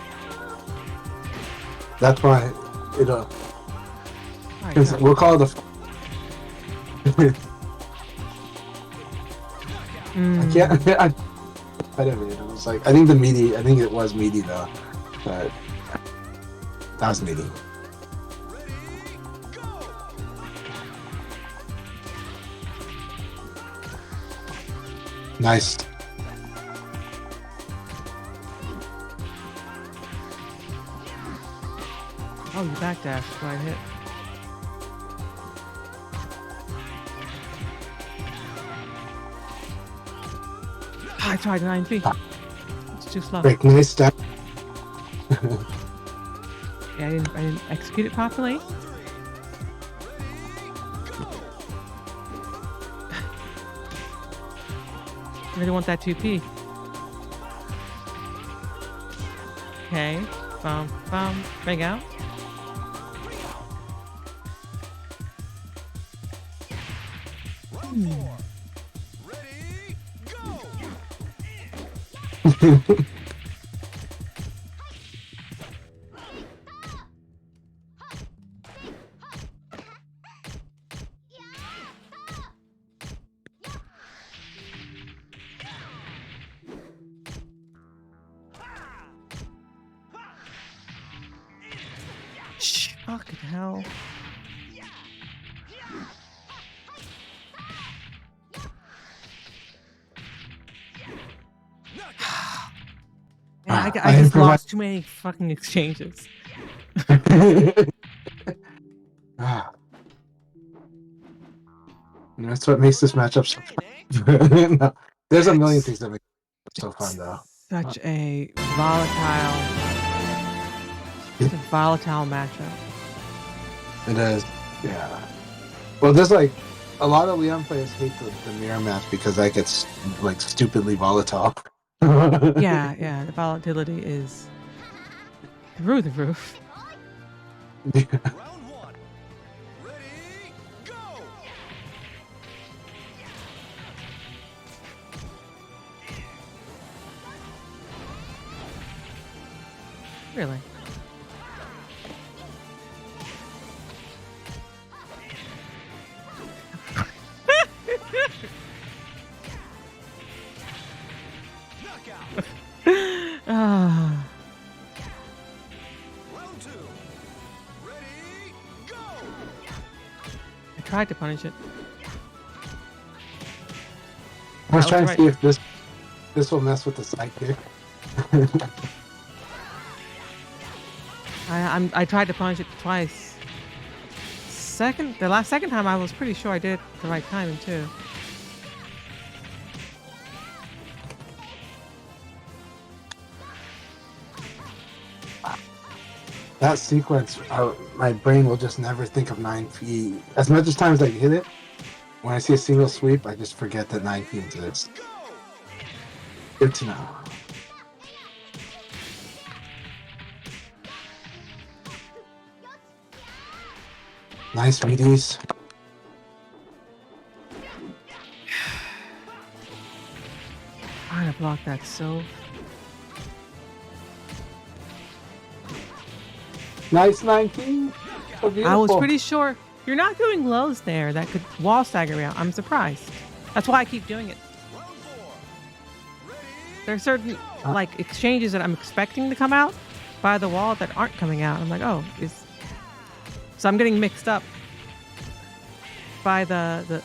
that's why it Alright, because go. we'll call it the. I can't. I don't know. It was like I think the meaty. I think it was meaty though, but that was meaty. Nice. Oh, you backdash before I hit. I tried 9 feet. It's too slow. Break. Nice step. Yeah, I didn't execute it properly. I really want that 2P. Okay. Bang out. Round 4. Ready, go! Shh. Fucking hell. Man, I just lost too many fucking exchanges. Ah. And that's what makes this matchup so fun. No, there's a million things that make it so fun though. Such a volatile matchup. It is. Yeah. Well, there's like a lot of Leon players hate the mirror match because that gets like stupidly volatile. Yeah, the volatility is through the roof. Round 1. Ready, go! Really. Knockout. Ah. Round 2. Ready, go! I tried to punish it. I was That trying was to see if this will mess with the sidekick. I tried to punish it twice. The last second time I was pretty sure I did the right timing too. That sequence, my brain will just never think of 9 feet. As much as times I hit it, when I see a single sweep, I just forget that 9 feet exists. Good to know. Nice meaties. Trying to block that so. Nice 19. So I was beautiful. pretty sure you're not doing lows there that could wall stagger me out. I'm surprised. That's why I keep doing it. Round 4. Ready, There are certain like exchanges that I'm expecting to come out by the wall that aren't coming out. I'm like, oh, so I'm getting mixed up by the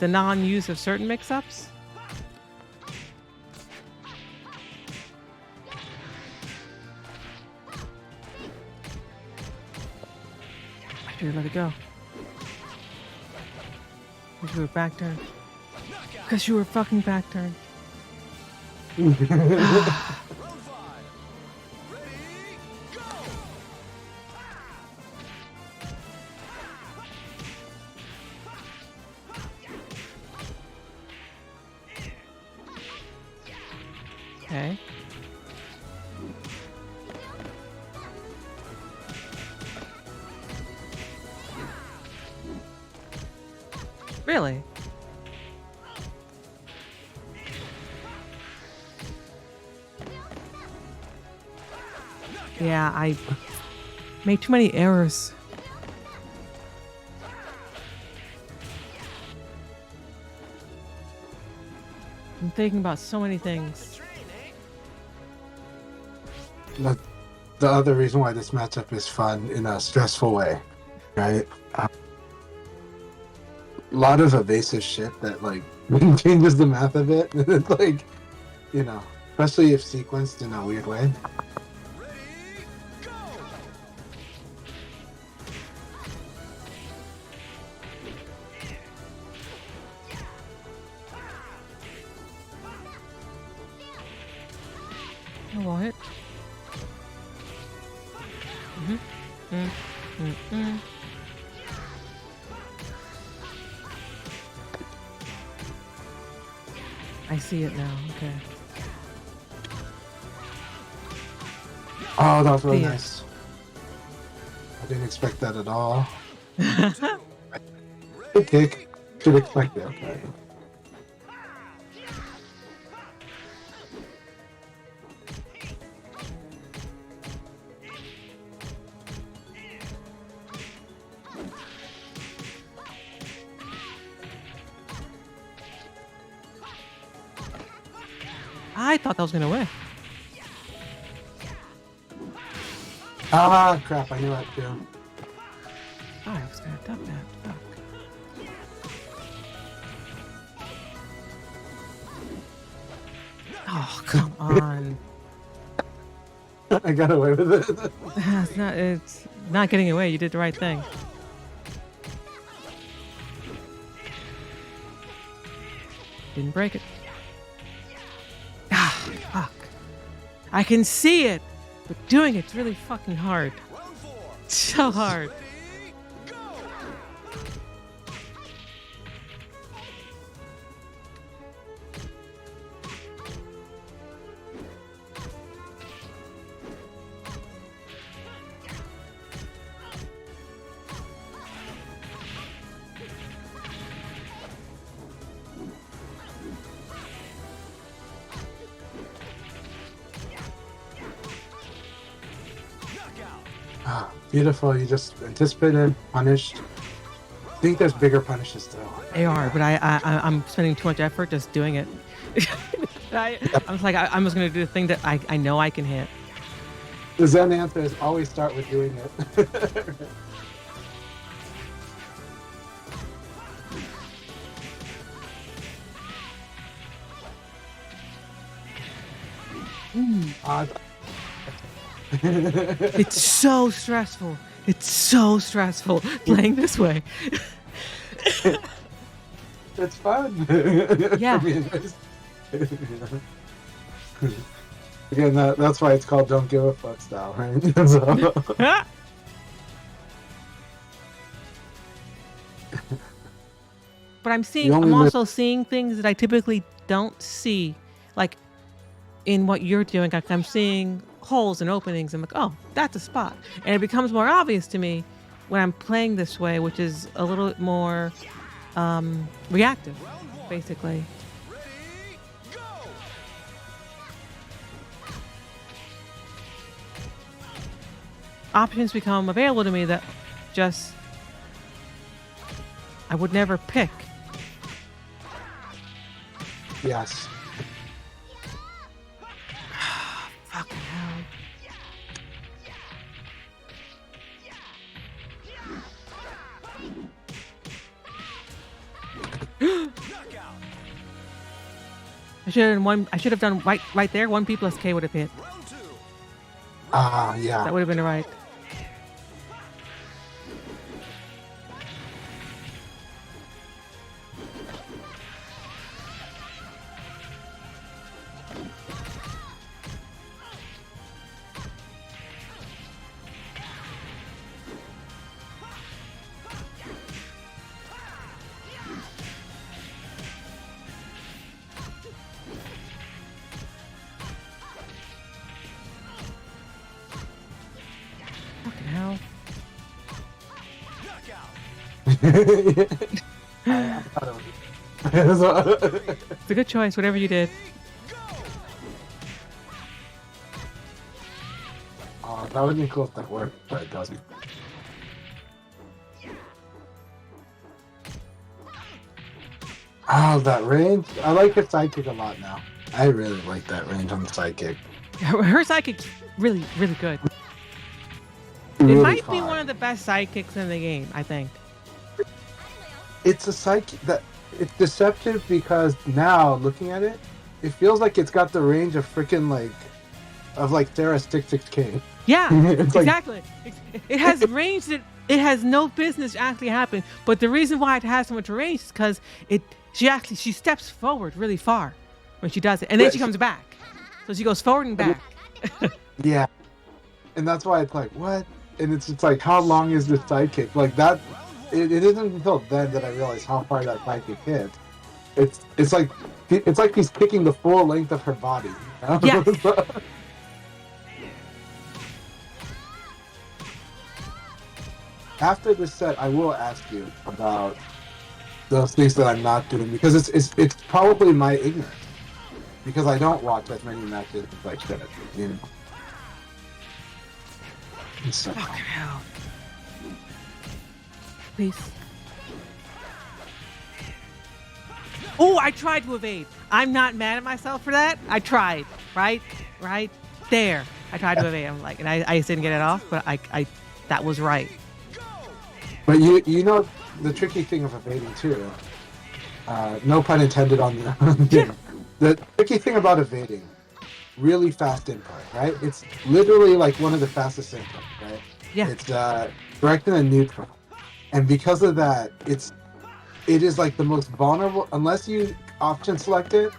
non-use of certain mix-ups. I should have let it go. Because you were back turned. Because you were fucking back turned. round 5. Ready, go! Okay. Really? Yeah, I made too many errors. I'm thinking about so many things. The other reason why this matchup is fun in a stressful way, right? A lot of evasive shit that like changes the math of it. It's like, you know, especially if sequenced in a weird way. Ready, go! I want it. I see it now. Okay. Oh, that was really Yeah. nice. I didn't expect that at all. Good kick. Should expect it. Okay. I thought that was gonna win. Ah, crap! I knew that too. Oh, I was gonna duck that. Fuck. Oh, come on. I got away with it. It's not getting away. You did the right thing. Didn't break it. Ah, fuck. I can see it, but doing it's really fucking hard. Round 4. So hard. Ready, go! Knockout. Ah, beautiful. You just anticipated, punished. I think there's bigger punishes still. They are, but I'm spending too much effort just doing it. I'm just like, I'm just gonna do the thing that I know I can hit. The Zen answer is always start with doing it. Ah, It's so stressful. It's so stressful playing this way. it's fun. Yeah. I mean, again, that's why it's called "Don't Give a Fuck" style, right? So, But I'm You only I'm live- also seeing things that I typically don't see, like in what you're doing. Like I'm seeing holes and openings. I'm like, oh, that's a spot, and it becomes more obvious to me when I'm playing this way, which is a little bit more reactive, Round 1. basically. Ready, go! Options become available to me that just I would never pick. yes. Fucking hell. Knockout. I should have done right there. 1P plus K would have hit. Round 2. Ah, yeah. That would have been right. I thought it was. It's a good choice, whatever you did. Oh, that would be cool if that worked, but it doesn't. Oh, that range. I like her sidekick a lot now. I really like that range on the sidekick. Her sidekick's really, really good. It Really might be far. one of the best sidekicks in the game, I think. It's a sidekick that it's deceptive because now looking at it, it feels like it's got the range of freaking like Sarah's 6'6" Yeah, It's like- exactly. It has range that it has no business actually happening. But the reason why it has so much range is because she steps forward really far when she does it, and then she comes back. So she goes forward and back. Yeah, and that's why it's like what, and it's just like how long is this sidekick? Like that, it isn't until then that I realized how far that sidekick hits. It's like he's kicking the full length of her body. You know? Yes. After this set, I will ask you about those things that I'm not doing because it's probably my ignorance because I don't watch as many matches as I should. You know. So, Fucking hell. Please. Oh, I tried to evade. I'm not mad at myself for that. I tried. Right there. I tried to evade. I'm like, and I just didn't get it off, but I that was right. but you know the tricky thing of evading too. No pun intended on the. Yeah. The tricky thing about evading, really fast input, right? It's literally like one of the fastest input, right? Yeah. It's direct and neutral, and because of that, it is like the most vulnerable. Unless you option select it,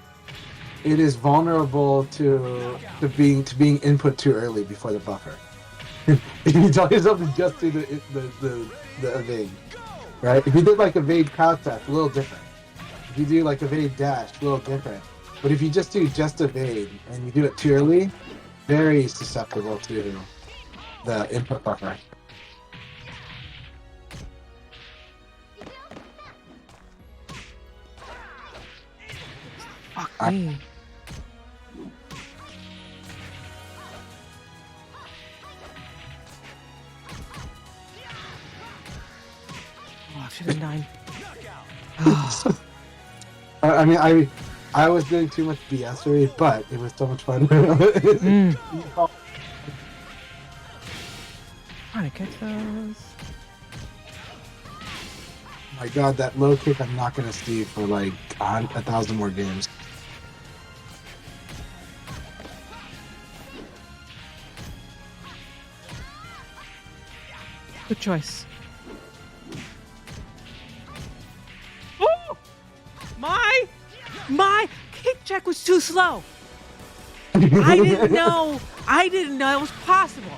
it is vulnerable to being input too early before the buffer. If you tell yourself to just do the evade, right? If you did like evade crouch dash, a little different. If you do like evade dash, a little different. But if you just do evade and you do it too early, very susceptible to the input buffer. Fuck me. Oh, I should have done. I mean, I was doing too much BS-ery, but it was so much fun. Trying to catch those. My God, that low kick I'm not gonna see for like 1,000 more games. Good choice. Oh! My kick check was too slow. I didn't know it was possible.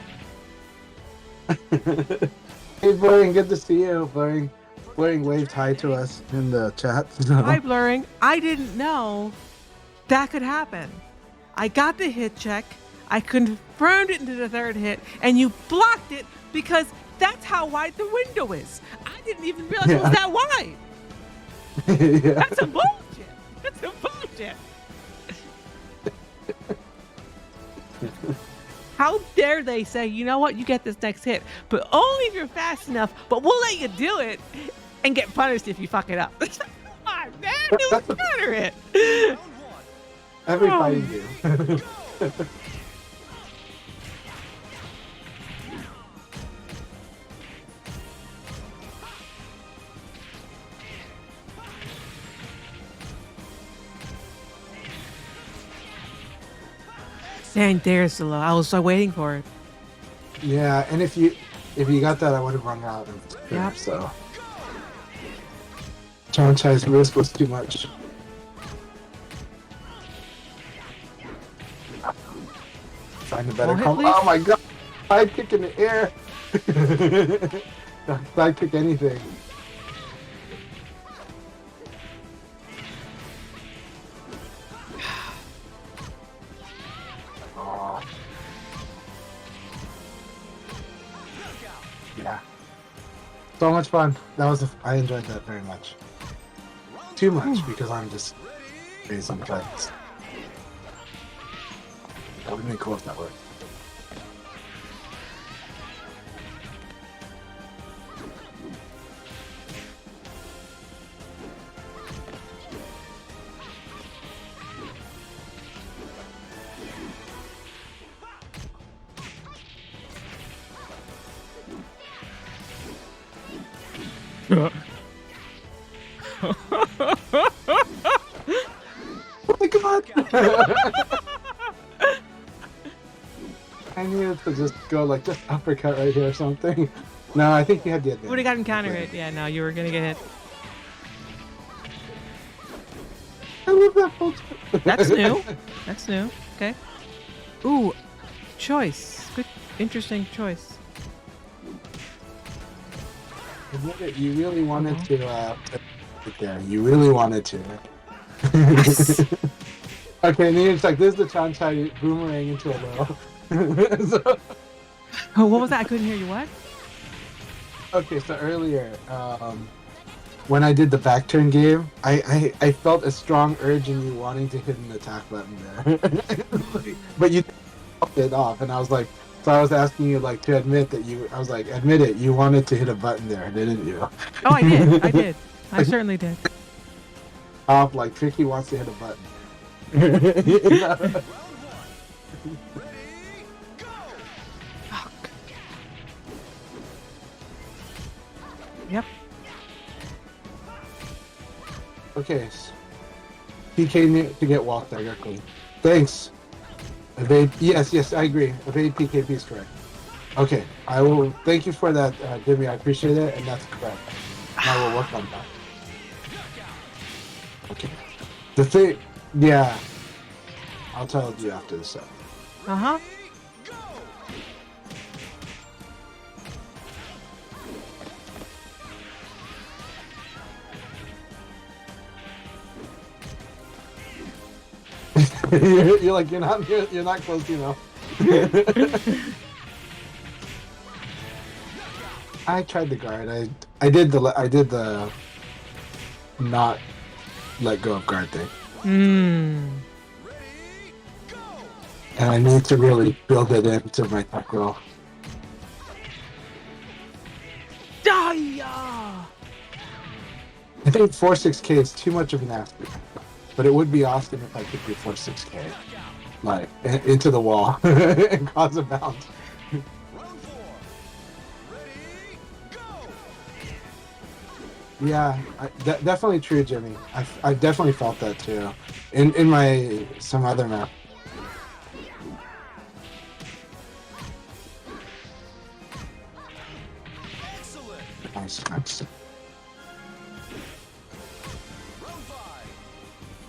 Hey, Blurring, good to see you. Blurring waved hi to us in the chat. Hi, Blurring. I didn't know that could happen. I got the hit check. I confirmed it into the third hit, and you blocked it because that's how wide the window is. I didn't even realize it was that wide. Yeah. That's a bullshit. That's a bullshit. How dare they say, you know what, you get this next hit, but only if you're fast enough, but we'll let you do it and get punished if you fuck it up. Come on, man, do a counter hit. Every Oh. fighting game. Dang, there's the low. I was waiting for it. Yeah, and if you got that, I would have run out of Yep. yep. So Chanchai's risk was too much. Find a better More hit, combo. please. Oh my God! Side kick in the air. Side kick anything. Oh. Yeah. So much fun. I enjoyed that very much. Too much because I'm just crazy, but that would be cool if that worked. Oh my god! I needed to just go like just uppercut right here or something. No, I think you had the advantage. Would have gotten counter hit. Yeah, no, you were gonna get hit. I love that full That's new. That's new. Okay. Ooh, choice. Good, interesting choice. You really wanted to right there. You really wanted to. Yes. Okay, and then it's like this is the Chanchai boomerang into a low. So, Oh, what was that? I couldn't hear you. What? okay, so earlier, when I did the back turn game, I felt a strong urge in you wanting to hit an attack button there. But you popped it off, and I was like, so I was asking you like to admit that I was like, admit it, you wanted to hit a button there, didn't you? Oh, I did. I did. I certainly did. Off like Tricky wants to hit a button. Fuck. Yep. Okay. PK need to get walked directly. Thanks. Evade. Yes, I agree. Evade PKP is correct. Okay, I will. Thank you for that, Jimmy. I appreciate it, and that's correct. And I will work on that. Okay. The thing, yeah. I'll tell you after the set. Uh huh. you're like you're not close enough. I tried the guard. I did the not let go of guard thing. Hmm. And I need to really build it into my tech roll. Die! I think 4-6K is too much of an ask, but it would be awesome if I could do 4-6K, like into the wall and cause a bounce. Round 4. Ready, go! Yeah, definitely true, Jimmy. I definitely felt that too. In my some other map. Excellent. Nice. Round 5.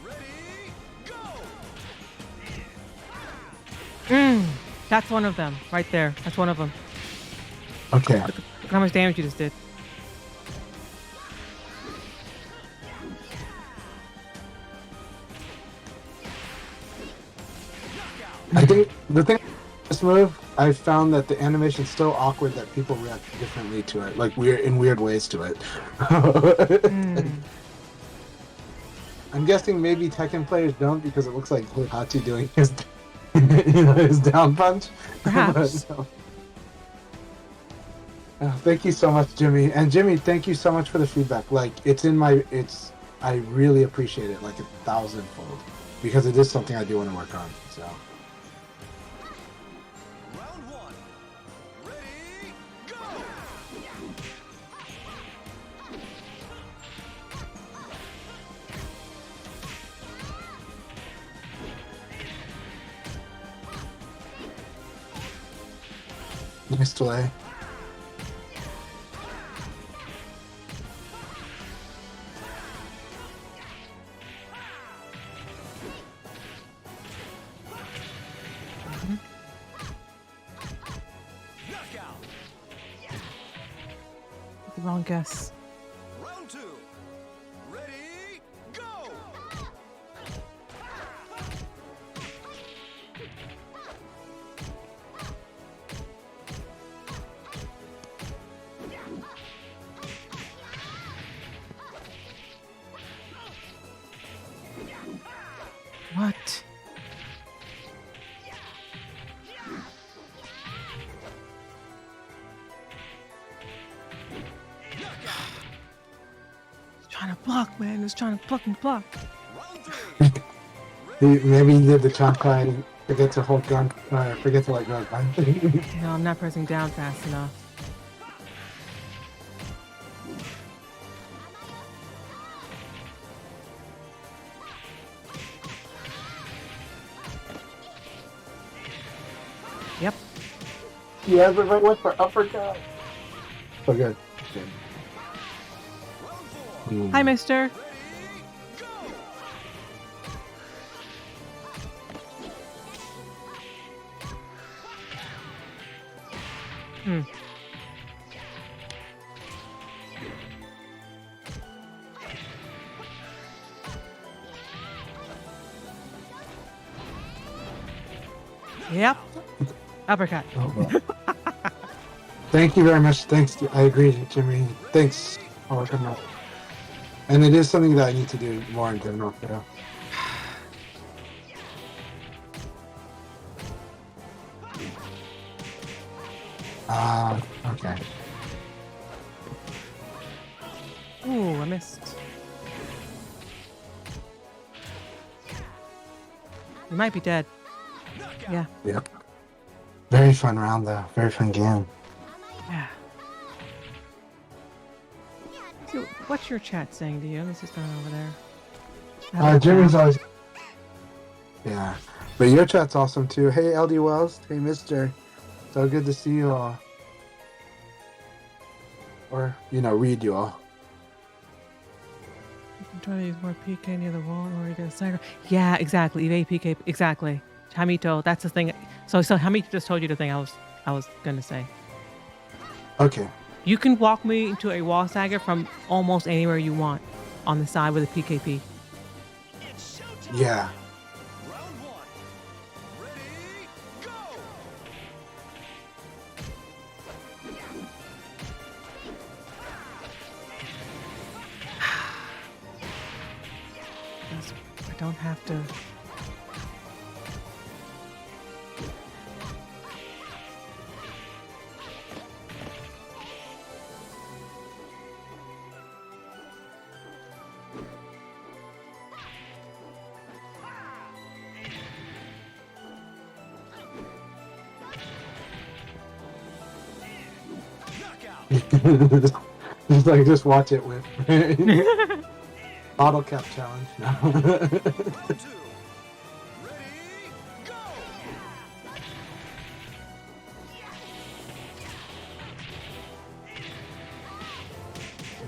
Ready, go! That's one of them, right there. That's one of them. Okay. Look how much damage you just did. I think the thing with this move, I found that the animation's so awkward that people react differently to it, like weird ways to it. I'm guessing maybe Tekken players don't because it looks like Hachi doing his, his down punch. Perhaps. But, no. Thank you so much, Jimmy. And Jimmy, thank you so much for the feedback. Like, I really appreciate it, like 1,000-fold, because it is something I do want to work on. So. Round 1. Ready, go! Nice delay. Knockout. Wrong guess. Round 2. Ready, go! block, man. It's trying to fucking block. Round three. Maybe he did the Chanchai, forget to hold gun, forget to let go of gun. No, I'm not pressing down fast enough. Yep. Yeah, everybody went for uppercut. So good. Round four. Hi, mister. Hmm. Yep. Uppercut. Oh, well. Thank you very much. Thanks. I agree, Jimmy. Thanks. I'll work on that. And it is something that I need to do more in general. Yeah. Okay. Ooh, I missed. You might be dead. Yeah. Yep. Very fun round, though. Very fun game. Yeah. So, what's your chat saying to you? This is going over there. Jimmy's always. Yeah. But your chat's awesome, too. Hey, LD Wells. Hey, Mister. So good to see you all. Or, read you all. You can try to use more PK near the wall or you get a cider. Yeah, exactly. Evade PK. Exactly. Hamito, that's the thing. So Hamito just told you the thing I was gonna say. Okay. You can walk me into a wall stagger from almost anywhere you want on the side with a PKP. It's showtime. Yeah. Round one. Ready, go. I don't have to. Knockout. just watch it with bottle cap challenge. Round two. Ready, go.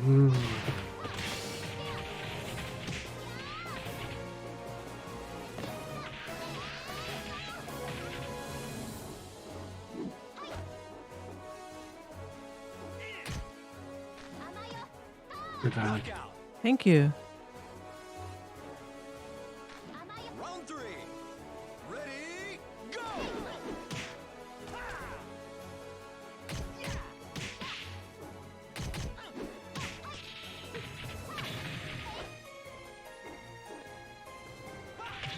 Mm. Good job. Knockout. Thank you. Round three. Ready, go.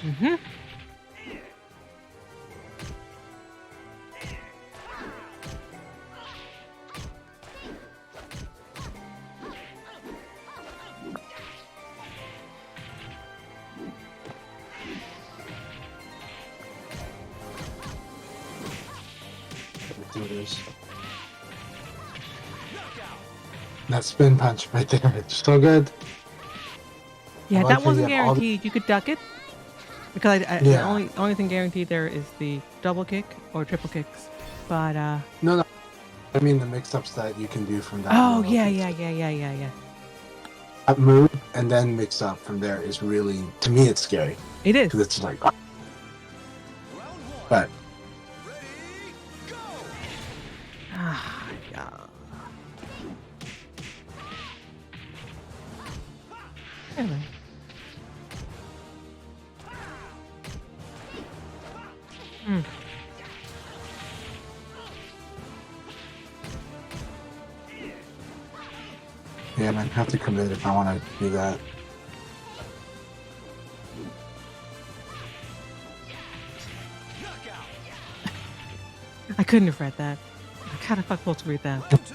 Mm-hmm. Do this. Knockout. That spin punch right there. It's so good. Yeah, I like that how you wasn't have all the- guaranteed. You could duck it because the Yeah. only thing guaranteed there is the double kick or triple kicks. But No. I mean the mix-ups that you can do from that. oh move. yeah. That move and then mix up from there is really, to me, it's scary It is. because it's like, Round one. but Ready, go. Ah, yeah. Anyway. Hmm. yeah, man, I have to commit if I want to do that. Knockout. I couldn't have read that. How the fuck supposed to read that? Round two.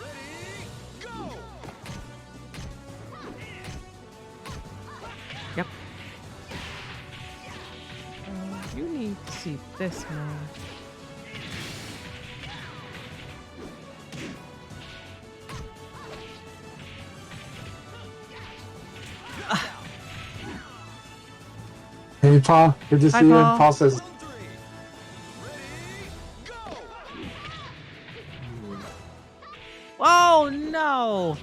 Ready, go. this move. Hey, Paul. Good to Hi, see you. Paul. Paul says, Round 3. Ready, go! Oh no!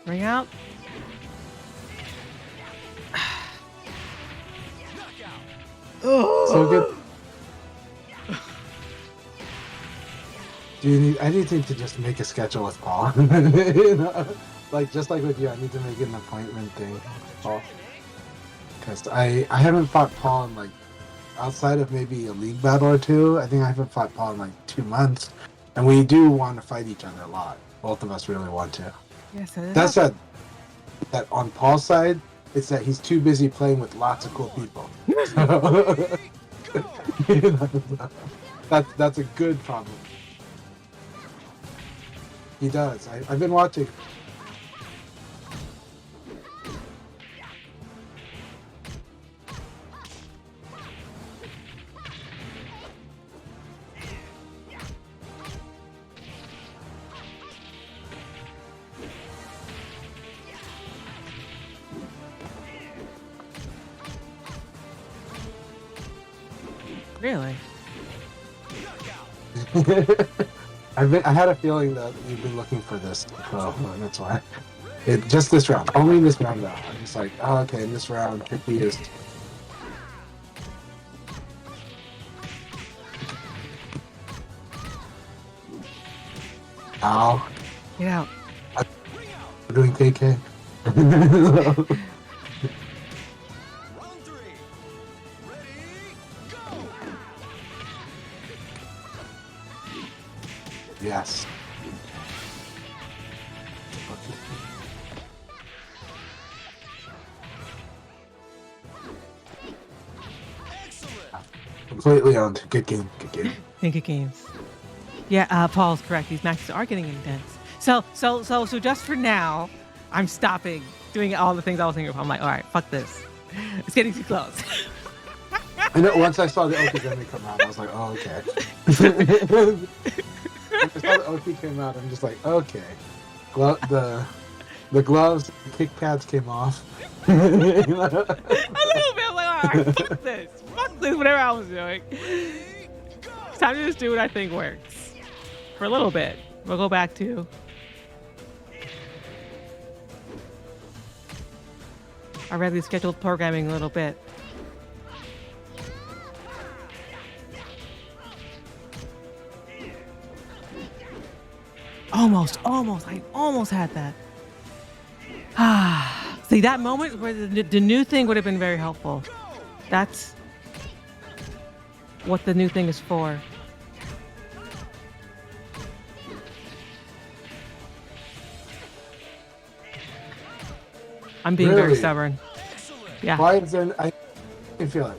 Ring out. Knockout! so good. Do you need? I need to just make a schedule with Paul. You know? Like just like with you, I need to make an appointment thing with Paul. Because I haven't fought Paul in like outside of maybe a league battle or two. I think I haven't fought Paul in like 2 months, and we do want to fight each other a lot. Both of us really want to. Yes, That's that. That on Paul's side, it's that he's too busy playing with lots of cool people. You know, that's a good problem. He does. I've been watching. Really? I had a feeling that you've been looking for this, so that's why. Just this round, only in this round though. I'm just like, oh, okay, in this round, he is. Ow! Get out. We're doing KK. Round 3. Ready, go! Yes. Excellent! Completely owned. Good game. Good game. Think of games. Yeah, Paul's correct. These matches are getting intense. So just for now, I'm stopping doing all the things I was thinking of. I'm like, all right, fuck this. It's getting too close. I know. Once I saw the Okizeme come out, I was like, oh, okay. When I saw the Oki came out, I'm just like, okay. The gloves, the kick pads came off. A little bit. I'm like, all right, fuck this. Fuck this, whatever I was doing. It's time to just do what I think works. For a little bit. We'll go back to... our regularly scheduled programming a little bit. Almost. I almost had that. See, that moment where the new thing would have been very helpful. That's what the new thing is for. I'm being very Really? stubborn. Yeah. Why is there? I can feel it.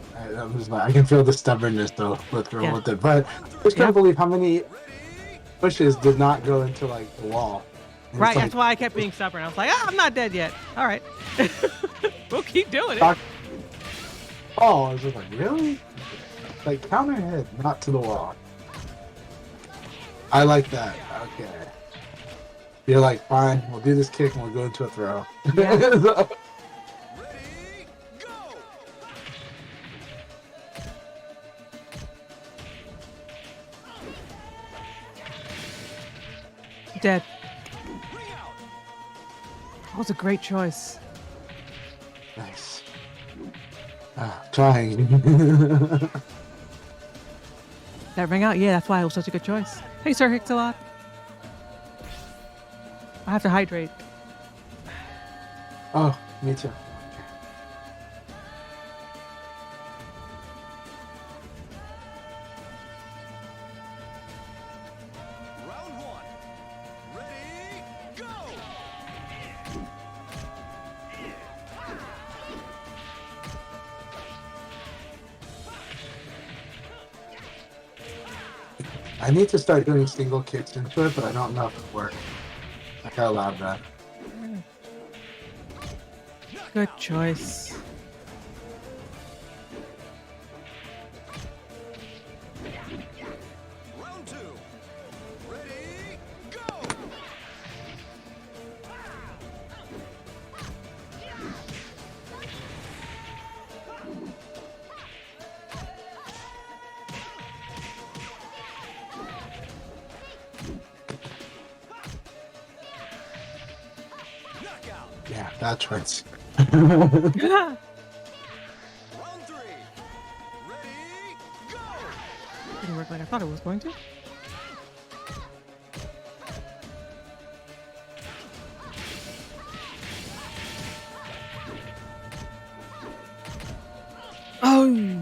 I can feel the stubbornness though. Let's roll Yeah. with it. But I just can't believe how many pushes did not go into like the wall. And Right, it's that's why I kept being stubborn. I was like, I'm not dead yet. All right. We'll keep doing it. Oh, I was just like, really? Like counter hit, not to the wall. I like that. Okay. You're like, fine, we'll do this kick and we'll go into a throw. Yeah. Ready, go! Dead. Ring out! That was a great choice. Nice. Trying. That ring out? Yeah, that's why it was such a good choice. Hey, Sir Hicks-a-lot. I have to hydrate. Oh, me too. Round 1. Ready, go! I need to start doing single kicks into it, but I don't know if it works. I gotta allow that. Good choice. That's right. Round 3. Ready, go! Didn't work like I thought it was going to. Oh!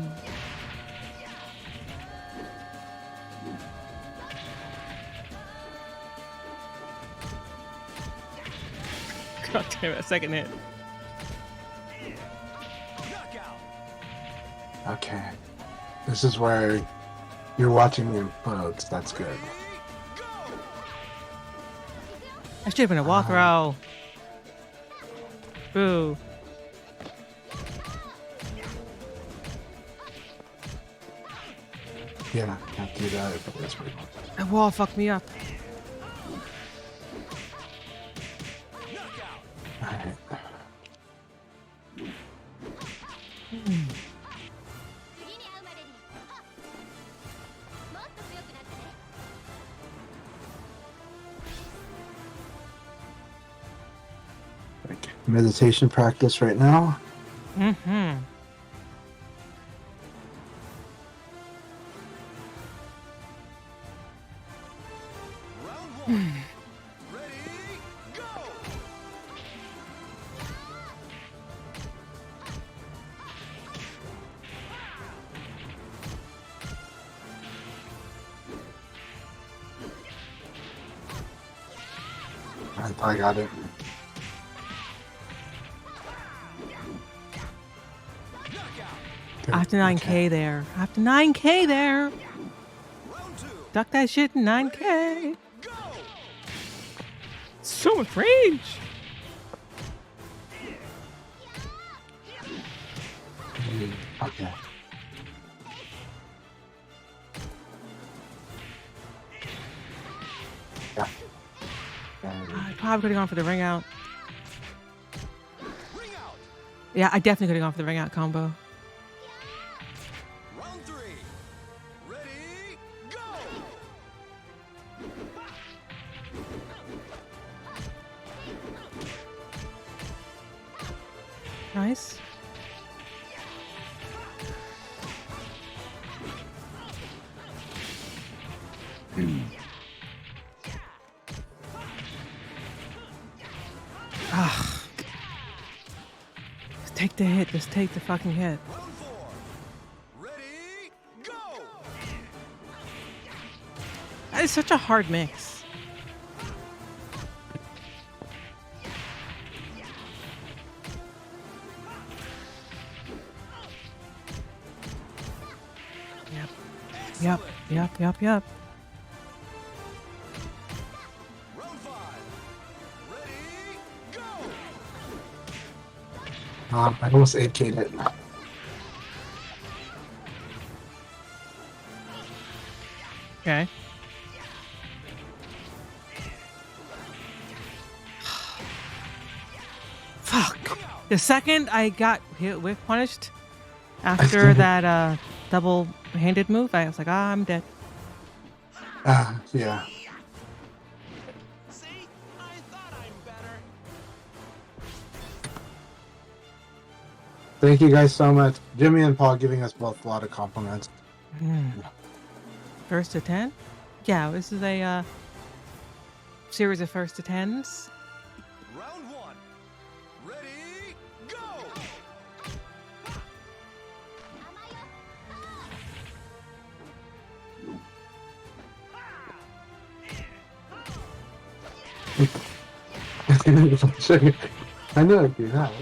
God damn it, second hit. Knockout. Okay. This is where you're watching the inputs. That's good. Ready, go! I should have been a wall throw. Boo. Yeah, can't do that. But that's pretty much. That wall fucked me up. Knockout. Alright. Like meditation practice right now. Mm-hmm. Round 1. Ready, go! I got it. Knockout. After 9K there. After 9K there. Round 2. Duck that shit in 9K. Go! So much range. Okay. Yeah. I probably could have gone for the ring out. Ring out. Yeah, I definitely could have gone for the ring out combo. Round 3. Ready, go! Nice. Ah. Just take the hit. Just take the fucking hit. Round 4. Ready, go! That is such a hard mix. Yep. Yep. Round 5. Ready, go! I almost 8K'd it. Okay. Fuck. The second I got hit with punished after that double-handed move, I was like, ah, I'm dead. Yeah. See? I thought I'm better. Thank you guys so much. Jimmy and Paul giving us both a lot of compliments. First to 10? Yeah, this is a series of first to 10s. Round 1. Ready, go! I knew I'd do that.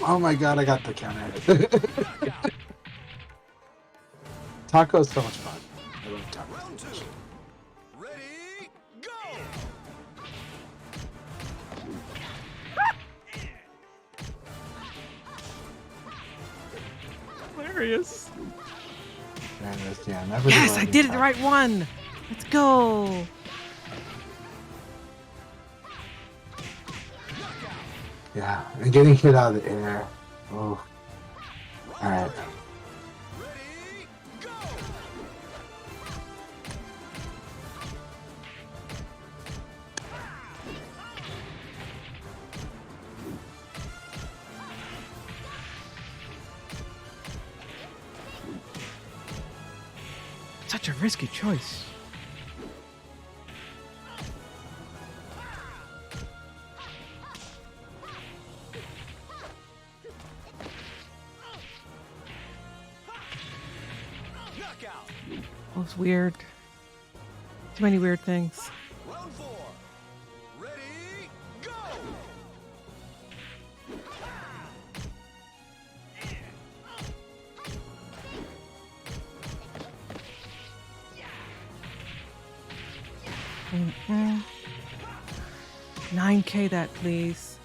Oh my god, I got the counter. Taco's so much fun. I love tacos. Round 2. Ready, go! Hilarious. Yeah, never Yes, do I any did it the taco. right one. Let's go. Yeah, and getting hit out of the air. Oh. Alright. Ready, go! Such a risky choice. Knockout. Oh, it's weird. Too many weird things. Round 4. Ready, go! Mm-mm. 9K that, please.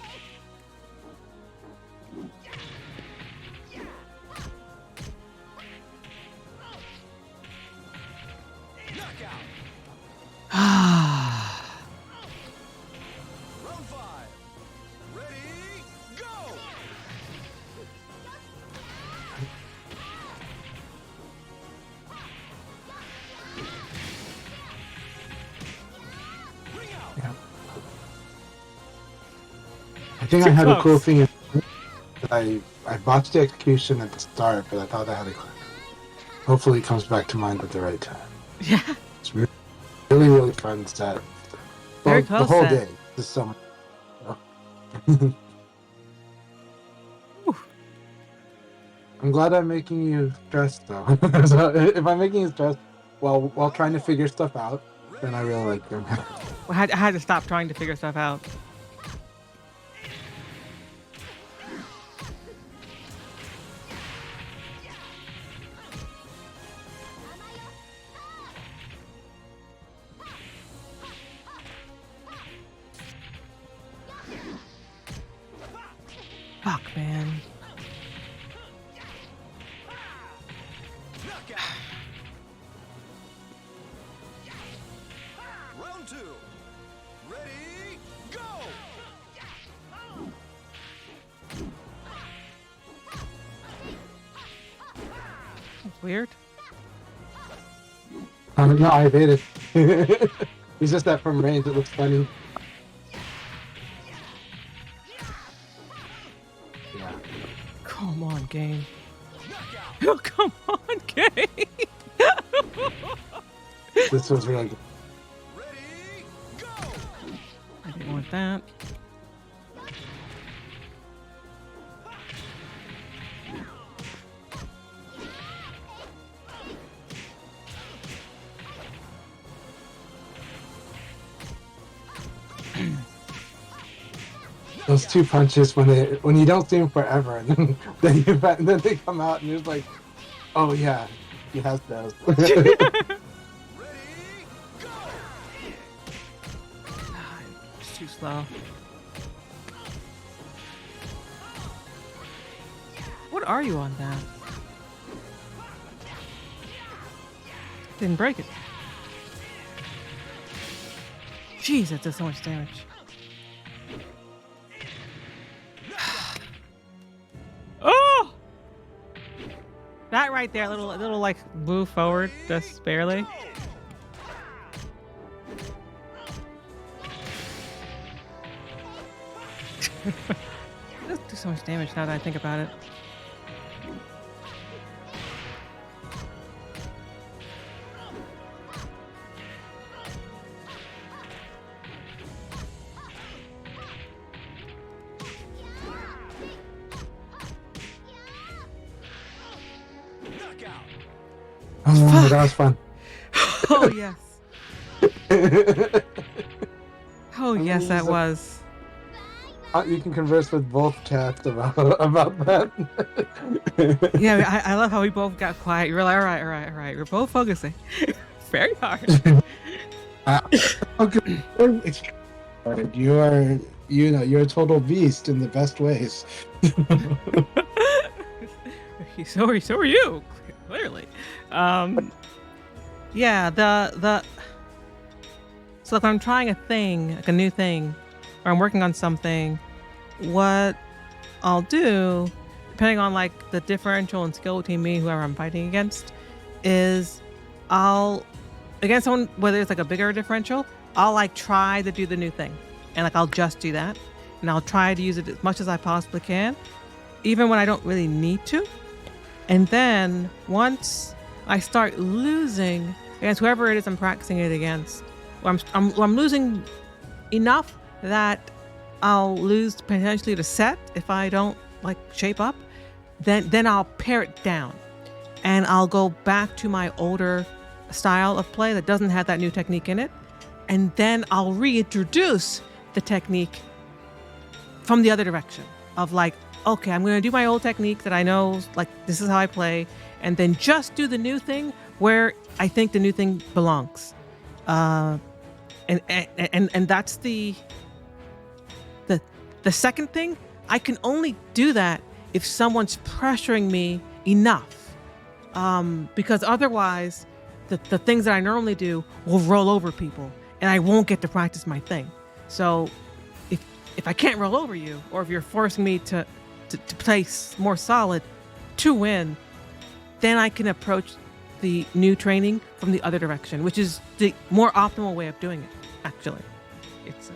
Knockout. Ah. Round 5. Ready, go! Ring out. Yeah. I think I had a cool thing. I botched the execution at the start, but I thought I had a. Hopefully, it comes back to mind at the right time. Yeah. It's really, really, really fun set. Very The close whole set. day. This summer. I'm glad I'm making you stressed though. So if I'm making you stressed while trying to figure stuff out, then I really like them. I had to stop trying to figure stuff out. Fuck, man. Knockout. Round 2. Ready, go! That's weird. No, I evaded. It's just that from range it looks funny. Yeah. Come on, game. Knockout. Oh, come on, game. This was really good. Ready, go! I didn't want that. Those two punches when you don't see them forever, and then they come out and it's like, oh yeah, he has those. Ready, go! It's too slow. What are you on that? Didn't break it. Jeez, that does so much damage. Oh! That right there, a little like move forward, just barely. It does do so much damage now that I think about it. Knockout. Oh, that was fun. Oh yes. Oh yes, that was. You can converse with both cats about that. Yeah, I love how we both got quiet. You were like, all right. We're both focusing. Very hard. Okay. You're a total beast in the best ways. So are you, clearly. Yeah, so if I'm trying a thing, like a new thing, or I'm working on something, what I'll do, depending on like the differential and skill between me and whoever I'm fighting against, is against someone, whether it's like a bigger differential, I'll like try to do the new thing. And like I'll just do that. And I'll try to use it as much as I possibly can, even when I don't really need to. And then once I start losing against whoever it is I'm practicing it against. Or I'm losing enough that I'll lose potentially the set if I don't like shape up. Then I'll pare it down, and I'll go back to my older style of play that doesn't have that new technique in it, and then I'll reintroduce the technique from the other direction of like, okay, I'm going to do my old technique that I know, like this is how I play, and then just do the new thing where I think the new thing belongs. And that's the second thing. I can only do that if someone's pressuring me enough, because otherwise the things that I normally do will roll over people and I won't get to practice my thing. So if I can't roll over you, or if you're forcing me to play more solid to win, then I can approach the new training from the other direction, which is the more optimal way of doing it, actually. It's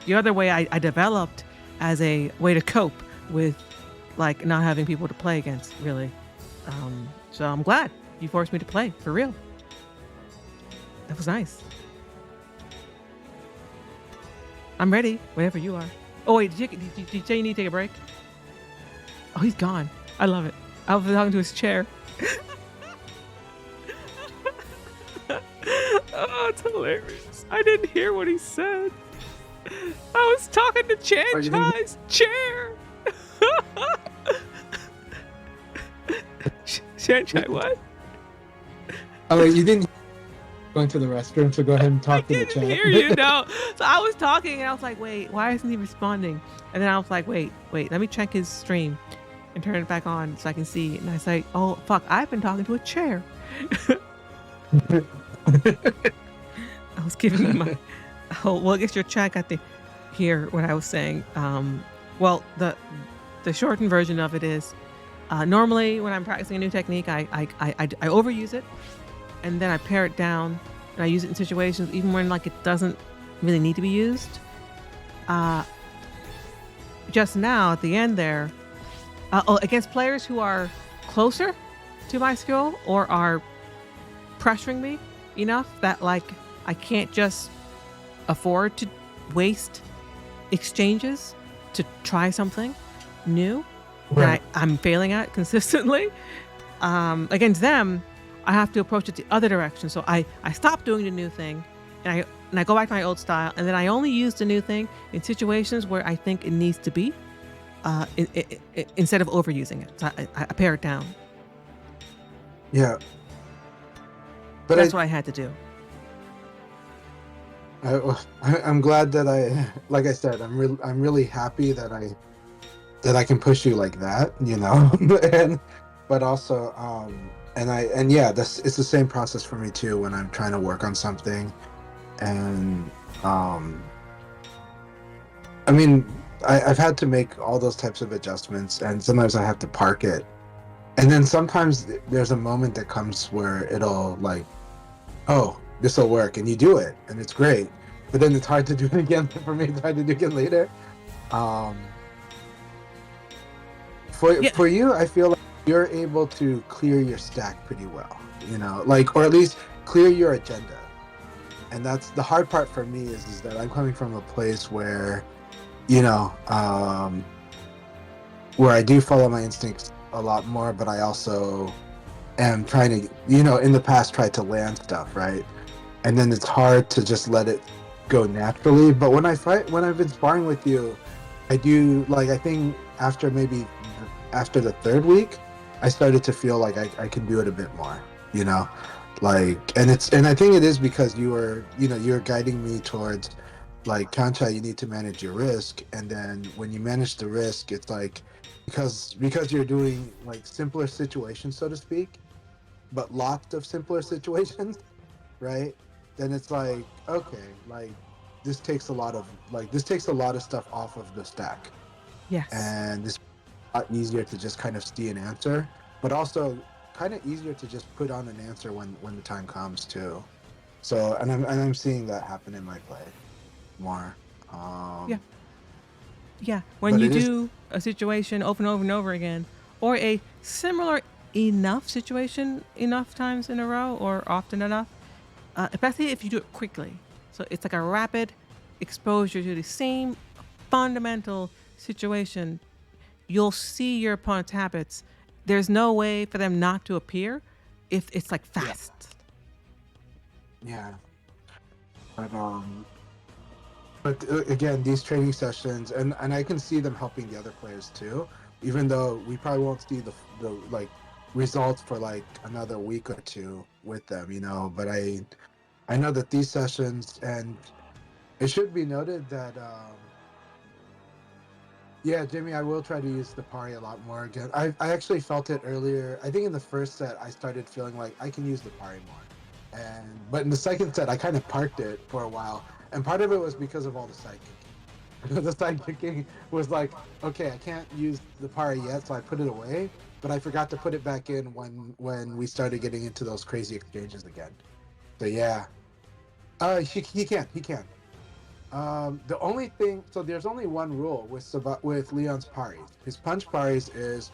the other way I developed as a way to cope with like not having people to play against, really. So I'm glad you forced me to play, for real. That was nice. I'm ready, whenever you are. Oh wait, did you say you need to take a break? Oh, he's gone. I love it. I was talking to his chair. Oh, it's hilarious. I didn't hear what he said. I was talking to Chanchai's chair. Chanchai, what? Oh, you didn't going to the restroom, so go ahead and talk to the I chat. didn't hear you, no. So I was talking and I was like, wait, why isn't he responding? And then I was like, wait, let me check his stream and turn it back on so I can see. And I say, oh, fuck, I've been talking to a chair. I was giving you my... Oh, well, I guess your chat got to hear what I was saying. Well, the shortened version of it is, normally when I'm practicing a new technique, I overuse it, and then I pare it down, and I use it in situations even when like it doesn't really need to be used. Just now at the end there, against players who are closer to my skill or are pressuring me enough that like I can't just afford to waste exchanges to try something new that I'm failing at consistently. Against them, I have to approach it the other direction. So I stop doing the new thing, and I go back to my old style, and then I only use the new thing in situations where I think it needs to be, instead of overusing it. So I pare it down. Yeah. But that's what I had to do. I'm glad that like I said, I'm really happy that I can push you like that, you know, but also, it's the same process for me too when I'm trying to work on something, and I mean, I've had to make all those types of adjustments, and sometimes I have to park it, and then sometimes there's a moment that comes where it'll like, oh, this will work, and you do it, and it's great, but then it's hard to do it again. For me, it's hard to do it again later. For you, I feel like you're able to clear your stack pretty well, you know, like, or at least clear your agenda. And that's the hard part for me is that I'm coming from a place where, you know, where I do follow my instincts a lot more, but I also am trying to, you know, in the past tried to land stuff, right? And then it's hard to just let it go naturally. But when I've been sparring with you, I do, like, I think after the third week, I started to feel like I can do it a bit more, you know, like, and I think it is because you're guiding me towards like, Chanchai, you need to manage your risk. And then when you manage the risk, it's like, because you're doing like simpler situations, so to speak, but lots of simpler situations, right? Then it's like, okay, like this takes a lot of stuff off of the stack. Yes. And this lot easier to just kind of see an answer, but also kind of easier to just put on an answer when the time comes too. So, and I'm seeing that happen in my play more. Yeah. When you do a situation over and over and over again, or a similar enough situation enough times in a row or often enough, especially if you do it quickly. So it's like a rapid exposure to the same fundamental situation. You'll see your opponent's habits. There's no way for them not to appear if it's like Yeah. fast. Yeah. But again, these training sessions, and I can see them helping the other players too, even though we probably won't see the like results for like another week or two with them, you know. But I know that these sessions, and it should be noted that yeah, Jimmy, I will try to use the pari a lot more again. I actually felt it earlier. I think in the first set I started feeling like I can use the pari more, but in the second set I kind of parked it for a while, and part of it was because of all the side kicking. The side kicking was like, okay, I can't use the pari yet, so I put it away, but I forgot to put it back in when we started getting into those crazy exchanges again. So yeah, he can. The only thing, so there's only one rule with Leon's paris. His punch paris is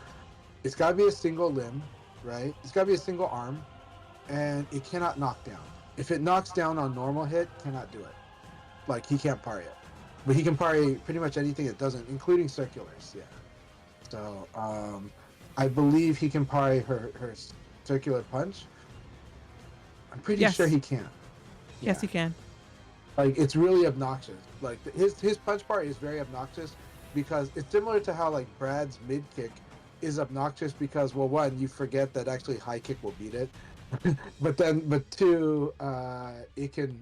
it's got to be a single limb, right? It's got to be a single arm, and it cannot knock down. If it knocks down on normal hit, cannot do it. Like he can't parry it, but he can parry pretty much anything it doesn't, including circulars. Yeah. So I believe he can parry her circular punch. I'm pretty Yes. sure he can. Yes, you can. Like it's really obnoxious. Like his punch part is very obnoxious because it's similar to how like Brad's mid kick is obnoxious because, well, one, you forget that actually high kick will beat it, but two, it can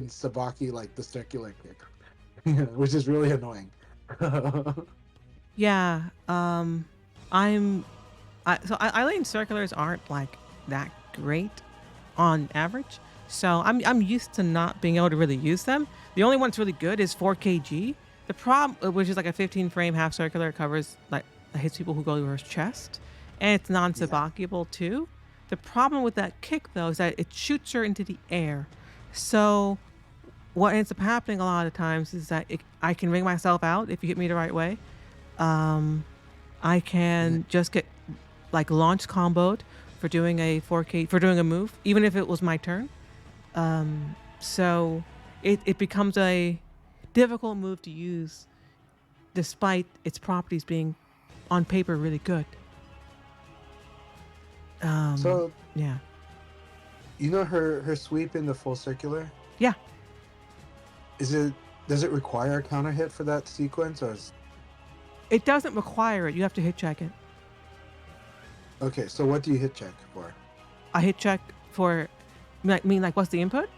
sabaki like the circular kick, which is really annoying. Yeah. Eileen circulars aren't like that great on average. So I'm used to not being able to really use them. The only one that's really good is 4kg. The problem, which is like a 15 frame half circular, covers like hits people who go to her chest, and it's non-sabakiable too. The problem with that kick though is that it shoots her into the air. So what ends up happening a lot of times is that I can ring myself out if you hit me the right way. I can just get like launch comboed for doing a 4K for doing a move, even if it was my turn. So it becomes a difficult move to use despite its properties being on paper really good. So Yeah. you know her sweep in the full circular? Yeah. Does it require a counter hit for that sequence, or It doesn't require it. You have to hit check it. okay? So what do you hit check for? I hit check for, like what's the input?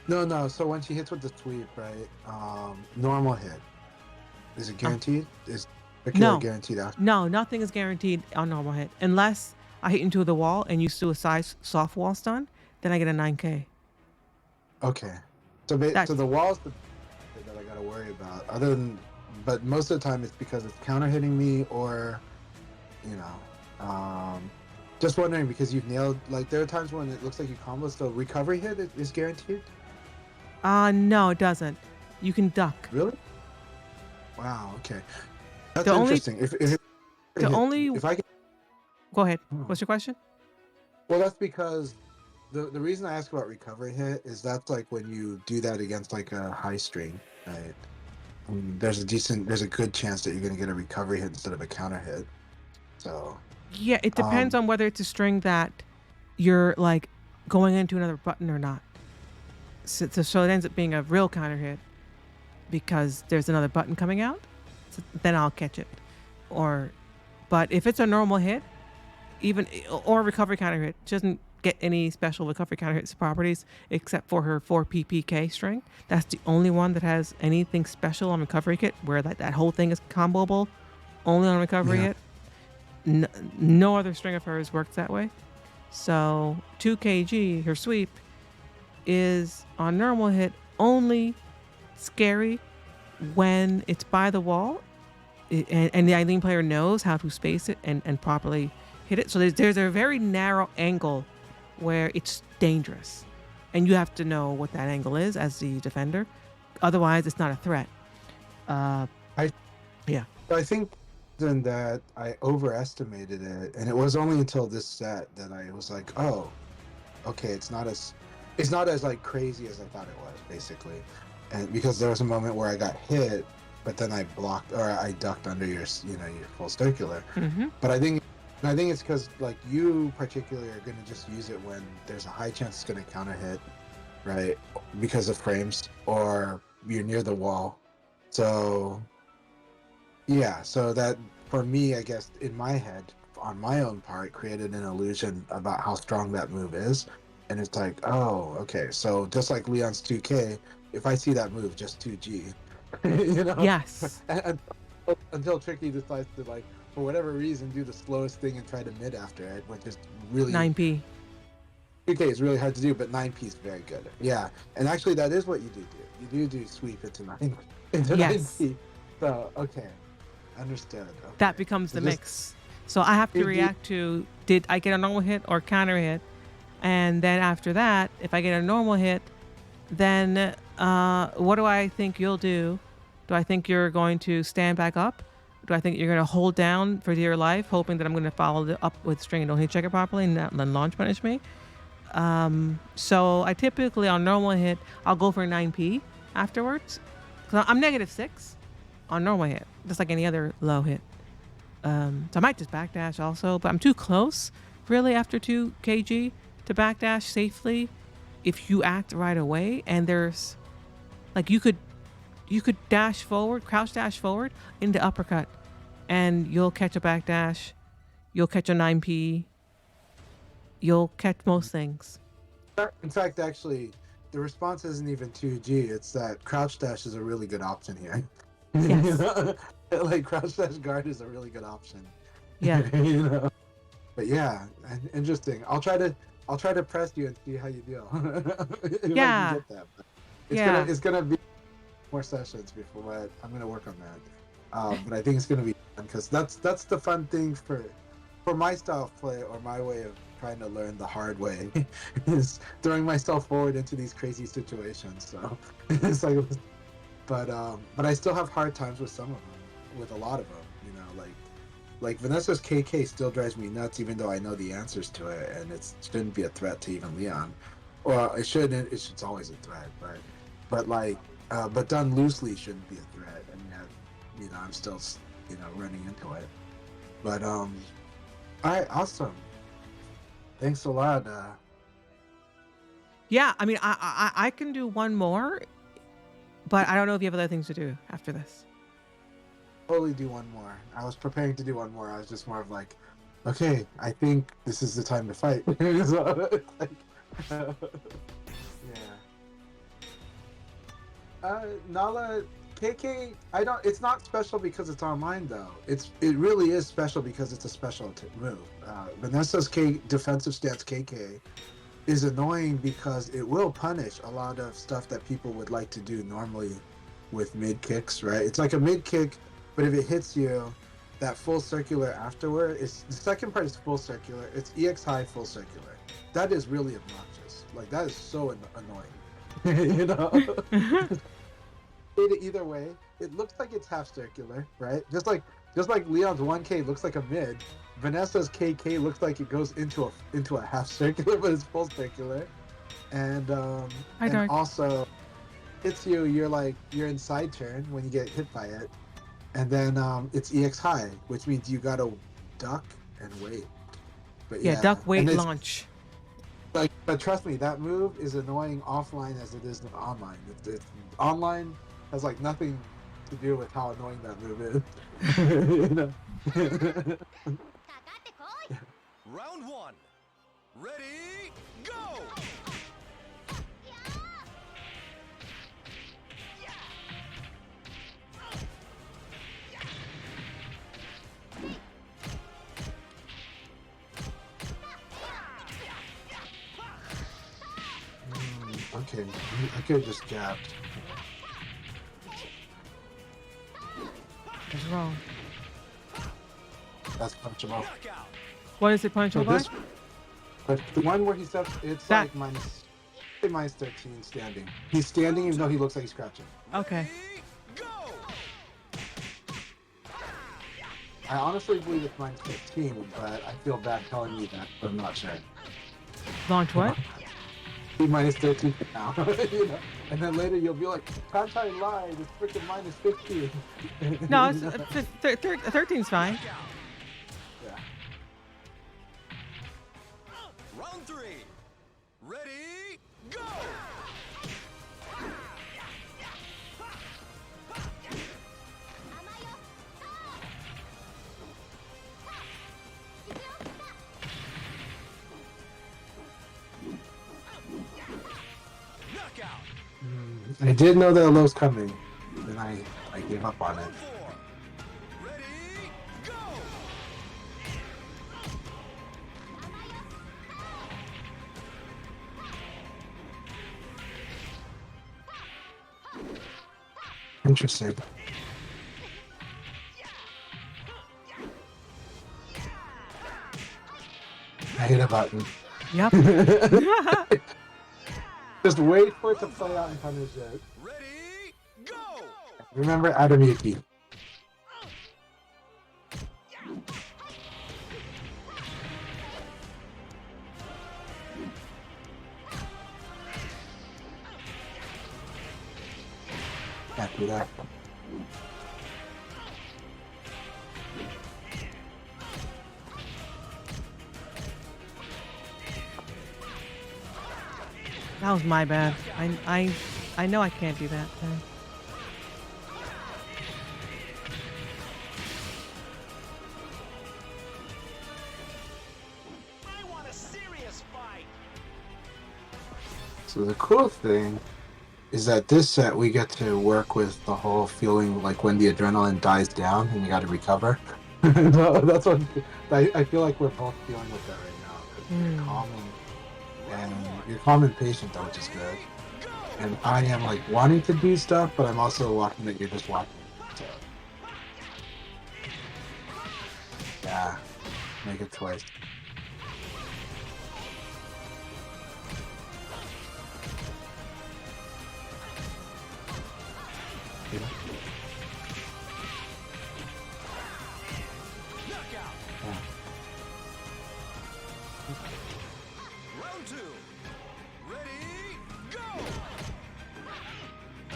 No. So when she hits with the sweep, right? Normal hit. Is it guaranteed? Is circular No. guaranteed after? No, nothing is guaranteed on normal hit unless I hit into the wall and you do a size soft wall stun. Then I get a 9K. Okay. So the walls that I gotta worry about. But most of the time it's because it's counter hitting me, or just wondering because you've nailed. Like there are times when it looks like you combo, so recovery hit is guaranteed. No, it doesn't. You can duck. Really? Wow. Okay. That's The only- interesting. If I can. Go ahead. Hmm. What's your question? Well, that's because the reason I ask about recovery hit is that's like when you do that against like a high string, right? There's a good chance that you're gonna get a recovery hit instead of a counter hit. So Yeah, it depends on whether it's a string that you're like going into another button or not. So it ends up being a real counter hit because there's another button coming out. So then I'll catch it. But if it's a normal hit, or recovery counter hit, she doesn't get any special recovery counter hits properties except for her 4PPK string. That's the only one that has anything special on recovery kit where that whole thing is comboable only on recovery hit. No other string of hers works that way. So 2kg, her sweep, is on normal hit only scary when it's by the wall and the Eileen player knows how to space it and properly hit it. So there's a very narrow angle where it's dangerous, and you have to know what that angle is as the defender. Otherwise, it's not a threat. I think then that I overestimated it, and it was only until this set that I was like, oh, okay, it's not as like crazy as I thought it was, basically. And because there was a moment where I got hit, but then I blocked or I ducked under your full circular. Mm-hmm. But I think it's because like you particularly are gonna just use it when there's a high chance it's gonna counter hit, right? Because of frames or you're near the wall. So yeah, so that for me, I guess in my head, on my own part, created an illusion about how strong that move is. And it's like, oh, okay. So just like Leon's 2K, if I see that move, just 2G, you know, Yes. and, until Tricky decides to like, for whatever reason, do the slowest thing and try to mid after it, which is really 9p. 2K is really hard to do, but 9P is very good. Yeah, and actually that is what you do. You do sweep into 9P. So okay. Understood. Okay. That becomes the So just- mix. So I have to Did you- react to, did I get a normal hit or counter hit? And then after that, if I get a normal hit, then what do I think you'll do? Do I think you're going to stand back up? Do I think you're going to hold down for dear life, hoping that I'm going to follow it up with string and don't hit check it properly and then launch punish me? So I typically, on normal hit, I'll go for 9p afterwards. Because I'm -6 on normal hit, just like any other low hit. So I might just backdash also, but I'm too close, really, after 2 kg to backdash safely if you act right away. And there's, like, you could dash forward, crouch dash forward into uppercut, and you'll catch a backdash, you'll catch a 9p, you'll catch most things. In fact, actually, the response isn't even 2G. It's that crouch dash is a really good option here. Yes. You know? Like crouch dash guard is a really good option. Yeah. You know. But yeah, interesting. I'll try to press you and see how you deal. If I Yeah. can get that. But it's gonna be more sessions before I'm gonna work on that. But I think it's gonna be fun because that's the fun thing for my style of play or my way of trying to learn the hard way is throwing myself forward into these crazy situations. So it's like, but I still have hard times with some of them, with a lot of them. You know, like Vanessa's KK still drives me nuts, even though I know the answers to it, and it shouldn't be a threat to even Leon. Well, it shouldn't. It's always a threat, but done loosely shouldn't be a threat, and yet, I'm still, running into it. But all right, awesome. Thanks a lot. Yeah, I mean, I can do one more, but I don't know if you have other things to do after this. Totally do one more. I was preparing to do one more. I was just more of like, okay, I think this is the time to fight. So, it's like, yeah. Nala, KK, it's not special because it's online though. It really is special because it's a special move. Vanessa's defensive stance KK is annoying because it will punish a lot of stuff that people would like to do normally with mid kicks, right? It's like a mid kick, but if it hits you, that full circular afterward, the second part is full circular. It's EX high full circular. That is really obnoxious. Like, that is so annoying. You know? Either way, it looks like it's half circular, right? Just like Leon's 1K looks like a mid, Vanessa's KK looks like it goes into a half circular, but it's full circular. And also hits you, you're in side turn when you get hit by it. And then it's EX high, which means you gotta duck and wait. But Yeah, duck, wait, launch. But trust me, that move is annoying offline as it is online. It's online has like nothing to do with how annoying that move is. You know? Round one. Ready, go! Okay, I could have just jabbed. What's wrong? That's punchable. Knockout. What is it punchable by? But the one where he steps, it's That- like minus 13 standing. He's standing even though he looks like he's crouching. Okay. Ready, go! I honestly believe it's minus 15, but I feel bad telling you that, but I'm not sure. Launch what? minus 13 now. You know? And then later you'll be like, Chanchai lied, it's freaking minus 15. No, You know? 13's fine. Yeah. Round 3. Ready, go! Knockout. I did know that was coming, and I gave up on it. Round 4. Ready, go! Interesting. I hit a button. Yep. Just wait for it to play out and punish it. Ready, go! Remember Adam Yuki. Can't do that. That was my bad. I know I can't do that then. I want a serious fight. So the cool thing is that this set we get to work with the whole feeling like when the adrenaline dies down and you got to recover. So that's what I feel like we're both feeling with that right now. 'Cause you're calm and you're calm and patient, though, which is good. And I am like wanting to do stuff, but I'm also watching that you're just watching. So yeah, make it twice. Yeah. Knockout. Yeah. Round 2. Ready, go!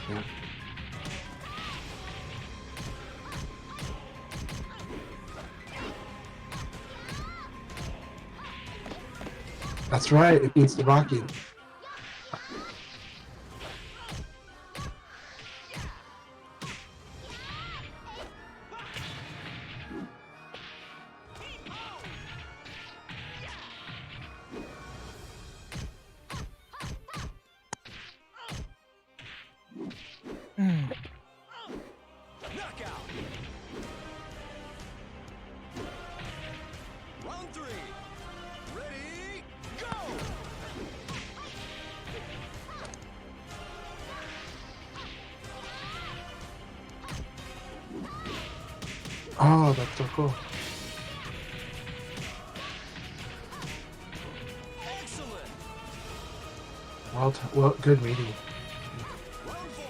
Yeah. That's right, it beats the Rocky. Knockout. Round 3. Ready, go! Oh, that's so cool. Excellent. Well, good meeting. Round 4.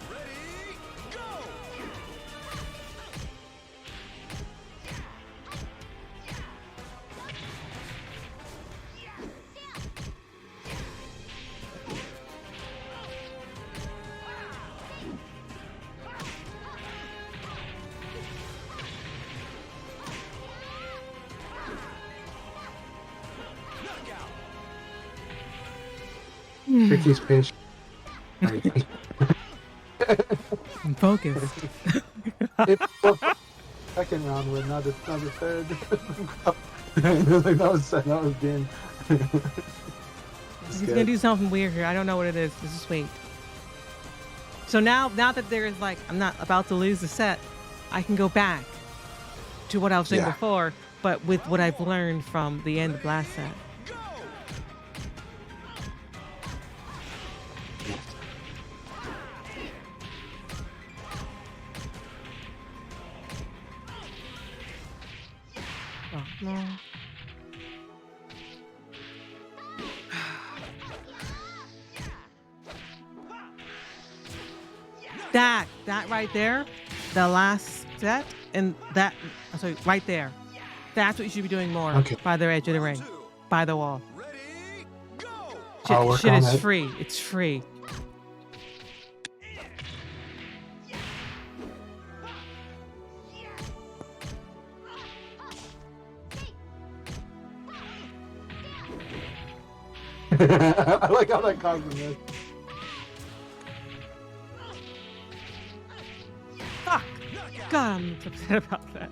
Ready, go! Knockout. Ricky's patient. I'm focused. Second round win, not the third. Like that was game. He's gonna do something weird here. I don't know what it is. Just wait. So now that there is like I'm not about to lose the set, I can go back to what I was saying Yeah. before, but with what I've learned from the end of last set. Go! Oh, no. That right there, the last set, and that, sorry, right there. That's what you should be doing more Okay. by the edge of the ring, by the wall. Ready, go! I'll work Shit on is it. free. It's free. I like how that caused a miss. Fuck. God, I'm upset about that.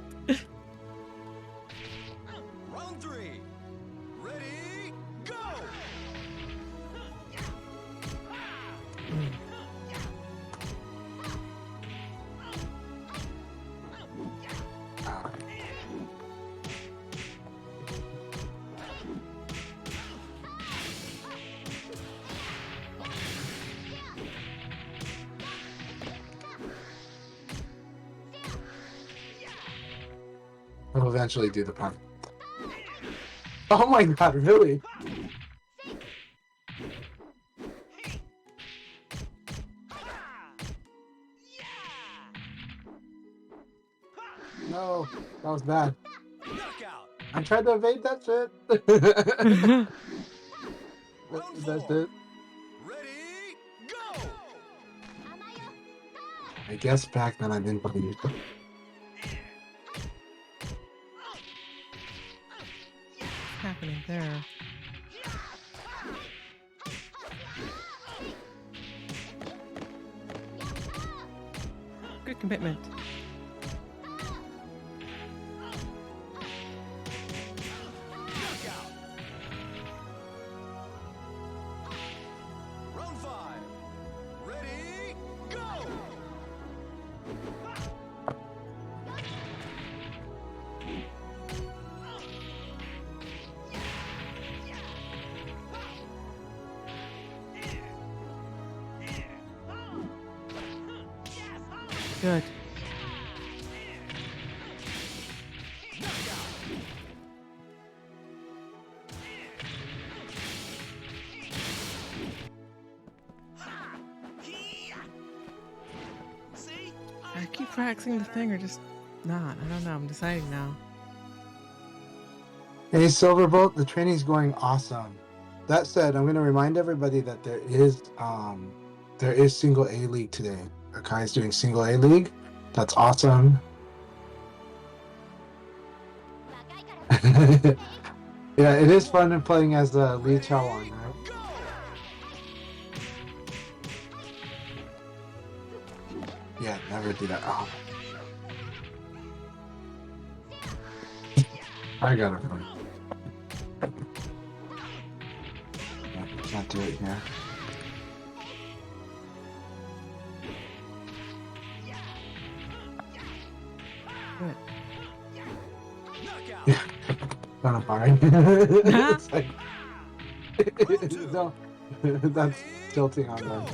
Round 3. Ready, go! I'll eventually do the pun. Oh my god, really? No, that was bad. Knockout. I tried to evade that shit. That's it. Ready, go! I guess back then I didn't believe it. What's happening there? Good commitment. Knockout. Round 5. Ready, go! Good. I keep practicing the thing or just not. I don't know. I'm deciding now. Hey Silverbolt, the training's going awesome. That said, I'm gonna remind everybody that there is single A League today. Akai's doing single A League. That's awesome. Yeah, it is fun in playing as Lee Chaoan, right? Yeah, never do that. Oh. I got it. Can't do it here. Good. Knockout. Yeah, kind of fine. It's like, no, that's tilting on them.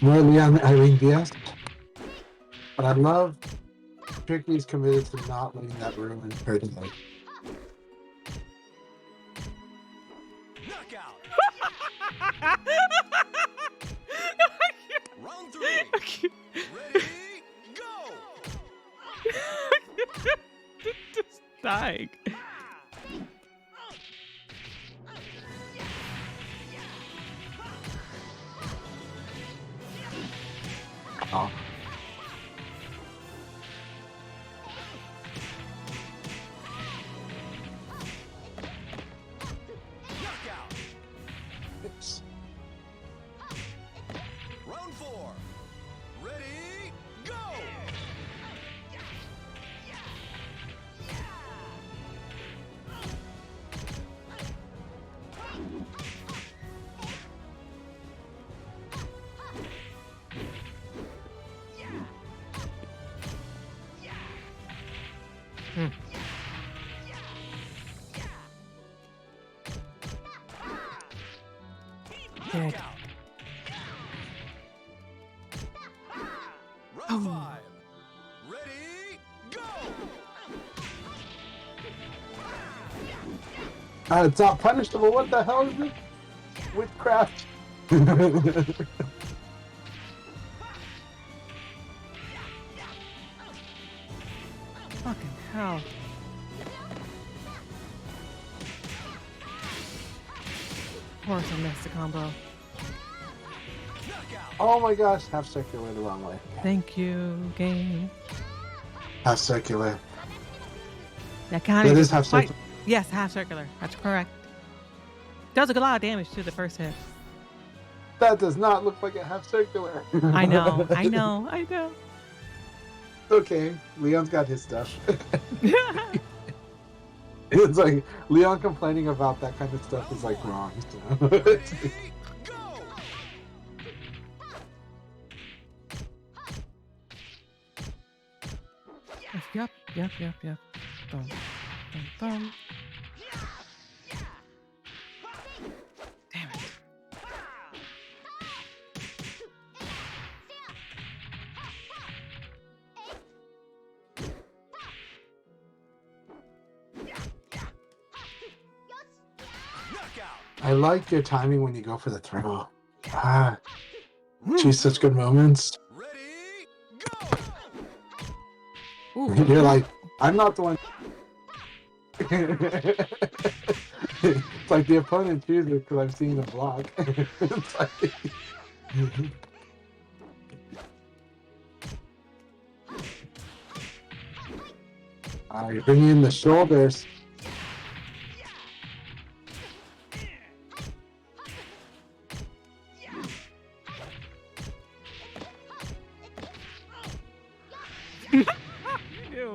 More Leon Irene Diaz. But I love Tricky's committed to not letting that ruin her today. Knockout. Round 3. Ready, go! Just dying. Oh. Knockout. Oops. Round 4. Ready, go! Dead. Round 5. Ready, go! It's not punishable. What the hell is this? Witchcraft. Fucking hell. Of course I missed the combo. Oh my gosh, half circular the wrong way. Thank you, game. Half circular. That counted. It is half circular. Yes, half circular. That's correct. Does a lot of damage to the first hit. That does not look like a half circular. I know, I know, I know. Okay, Leon's got his stuff. It's like Leon complaining about that kind of stuff is like wrong. Ready, go! Yep. Boom, boom. Damn it. Knockout! I like your timing when you go for the throw. She's such good moments. Ready, go! Ooh. You're like, I'm not the one. It's like the opponent chooses because I'm seeing the block. It's like... You're bringing in the shoulders.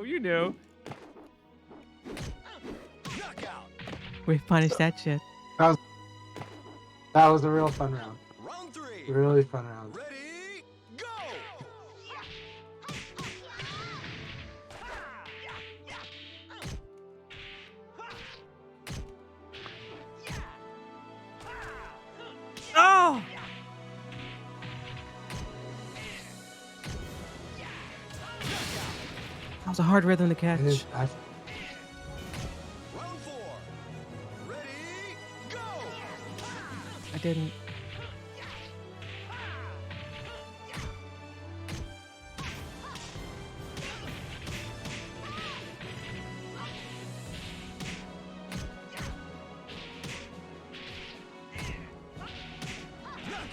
You knew. Knockout! We punished that shit. That was a real fun round. Round 3. Really fun round. Ready, go! Oh! That was a hard rhythm to catch. Round 4. Ready, go! I didn't.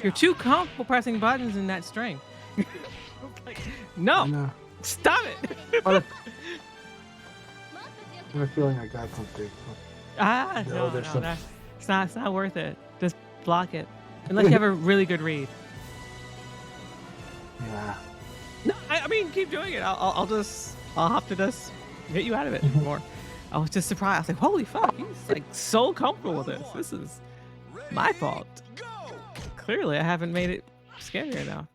You're too comfortable pressing buttons in that string. No, No. stop it. But I have a feeling I got something. No, there's no, some- it's not worth it. Just block it. Unless you have a really good read. Yeah. No, I mean, keep doing it. I'll have to just get you out of it more. I was just surprised. I was like, holy fuck, he's like so comfortable with this. This is my fault. Go! Clearly, I haven't made it scary enough.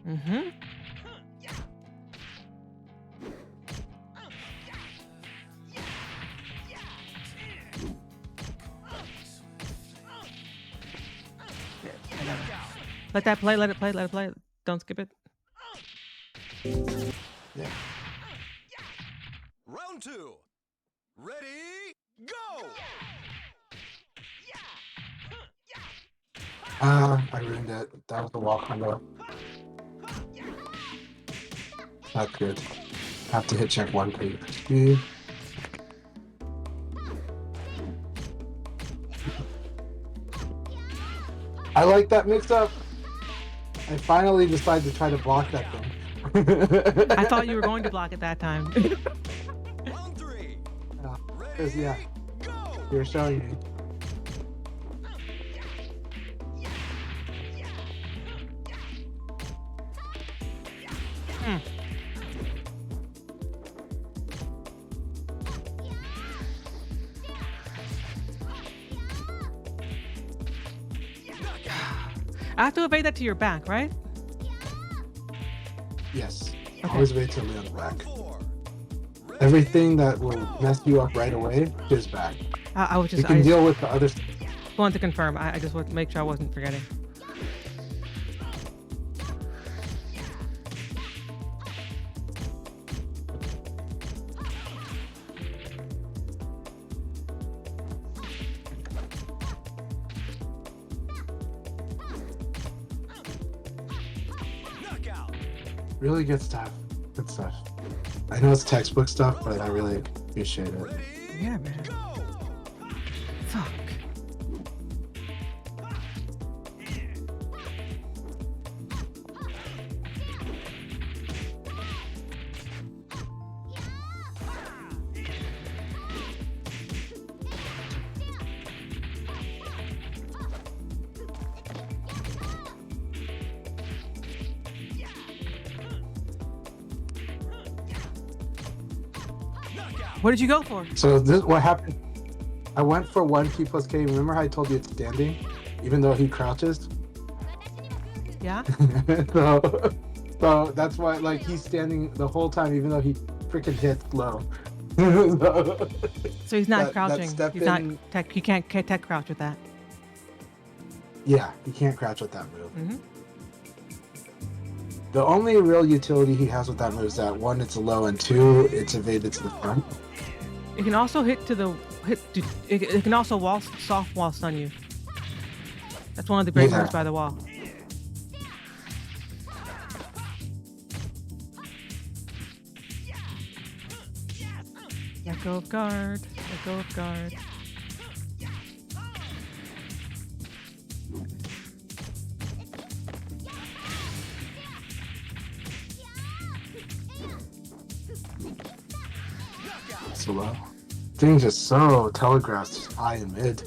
Mm-hmm. Let that play, let it play, let it play. Don't skip it. Yeah. Round 2. Ready, go! I ruined it. That was the wall combo. Not good. Have to hit check 1 for speed. I like that mix up. I finally decided to try to block that thing. I thought you were going to block it that time. Round 3. Because, yeah, Go! you're showing me. I have to evade that to your back, right? Yes. Okay. Always wait till on the back. Round 4. Everything that will mess you up right away is back. I was You just can I deal with the other. wanted to confirm. I just wanted to make sure I wasn't forgetting. Really good stuff. Good stuff. I know it's textbook stuff, but I really appreciate it. Yeah, man. Fuck. What did you go for? So this what happened. I went for 1P plus K. Remember how I told you it's standing, even though he crouches. Yeah. so that's why like he's standing the whole time, even though he freaking hits low. so, So he's not that crouching. step He's not in- tech. He can't tech crouch with that. Yeah, he can't crouch with that move. Mm-hmm. The only real utility he has with that move is that one, it's low, and two, it's evaded to the front. It can also hit to the it can also soft wall stun you. That's one of the great Yeah. moves by the wall. Let go of guard. Let go of guard. So low. Things just so telegraphed, just high and mid.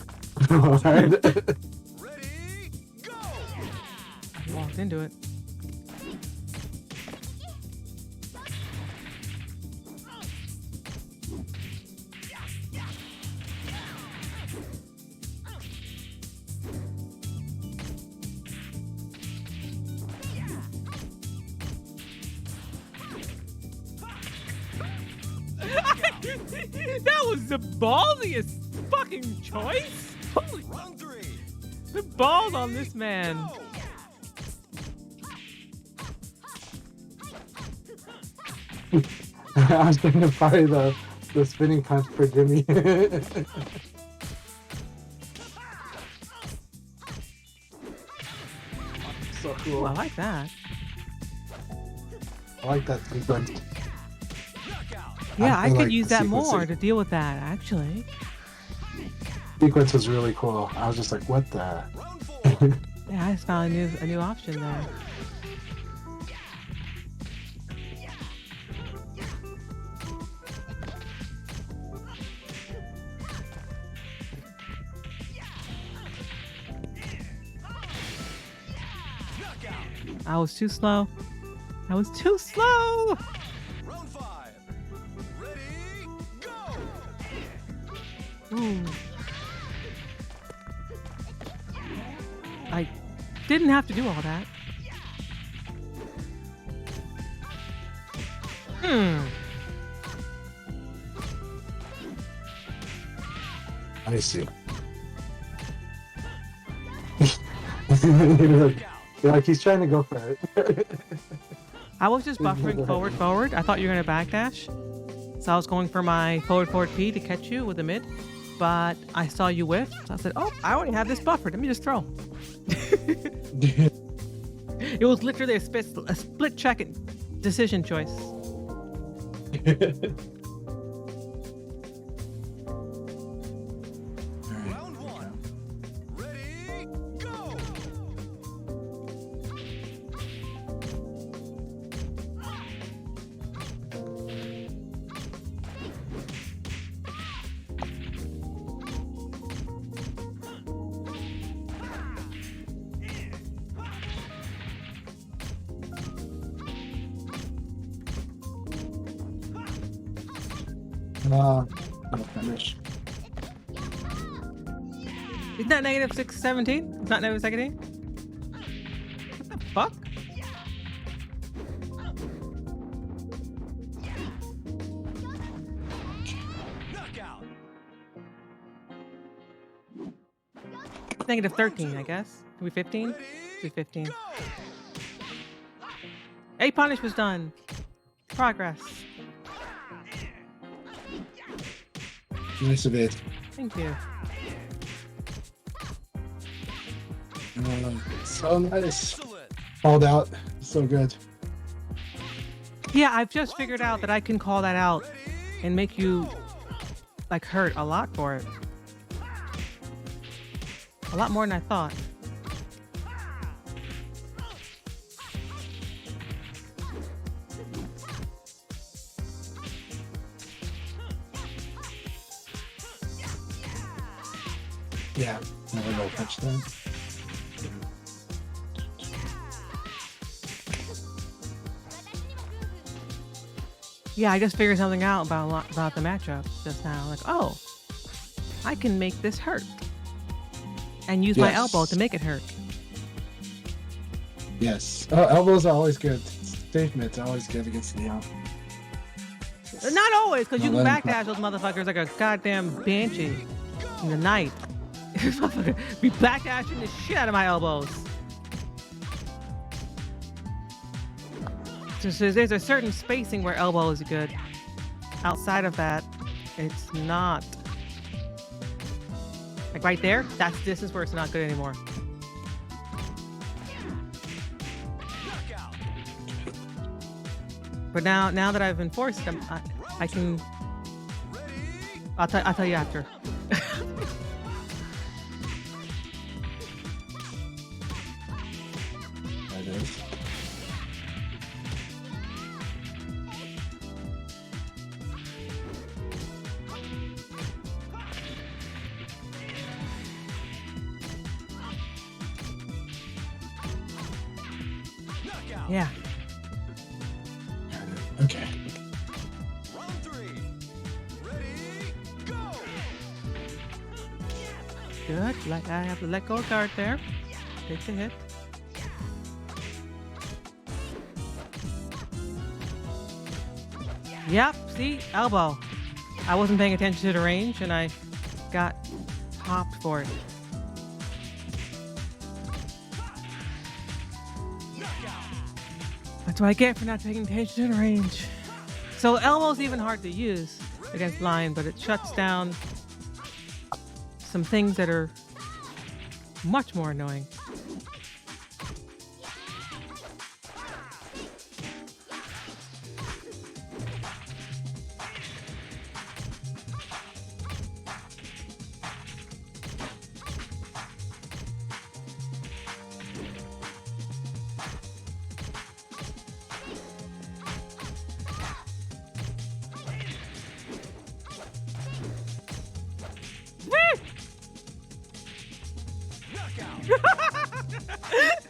Alright. Ready, go! I walked into it. That was the ballsiest fucking choice. Holy, Round 3. the balls on this man. Go! I was thinking probably the spinning punch for Jimmy. So Ooh, cool. I like that. I like that sequence. Knockout! Yeah, I feel could like use the that more sequencing- to deal with that, actually. Sequence was really cool. I was just like, what the? Round 4. Yeah, I just found a new option there. Knockout! I was too slow. I was too slow. Round 5. Ready, go! Ooh. I didn't have to do all that. I see. You're like, he's trying to go for it. I was just buffering forward. I thought you were gonna backdash. So I was going for my forward P to catch you with the mid. But I saw you whiff. So I said, oh, I already have this buffered. Let me just throw. It was literally a split second decision choice. Round 1. Ready, go! I'll finish. Isn't that negative 617? It's not negative 17? What the fuck? Knockout! Negative 13, I guess. Can we 15? Ready, Do 15. go! A punish was done. Progress. Nice of it. Thank you. So nice. Excellent! Called out. So good. Yeah, I've just figured out that I can call that out and make you like hurt a lot for it. A lot more than I thought. Yeah, never go touch that. Yeah, I just figured something out about the matchup just now. Like, oh, I can make this hurt. And use my elbow to make it hurt. Yes. Oh, elbows are always good. Safe mitts are always good against Leon. Not always, because you No, can let him backdash those motherfuckers like a goddamn banshee in the night. Be backdashing the shit out of my elbows. So there's a certain spacing where elbow is good. Outside of that, it's not. Like right there, that's distance where it's not good anymore. But now that I've enforced them, I can. I'll tell you after. That is. Yeah. Okay. Round 3. Ready, go! Good. Like I have to let go of guard there. Take the hit. Yep. See, elbow. I wasn't paying attention to the range, and I got popped for it. That's what I get for not paying attention to the range. So elbow's even hard to use against Lion, but it shuts down some things that are much more annoying.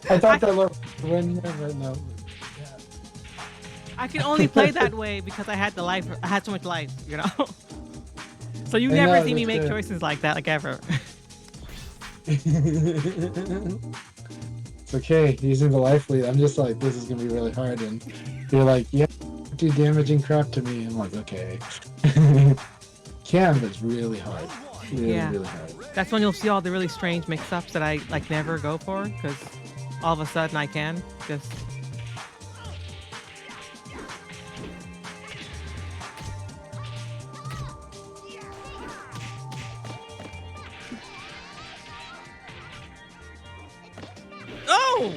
I thought that looked win there, but no. Yeah. I can only play that way because I had the life. I had so much life, you know. So you I never know, see me that's make good. choices like that, like ever. It's okay, using the life lead. I'm just like, this is gonna be really hard, and you're like, yeah, do damaging crap to me. I'm like, okay. Can, but it's really hard. Really, Yeah. really hard. That's when you'll see all the really strange mix-ups that I like never go for because all of a sudden I can just. Oh!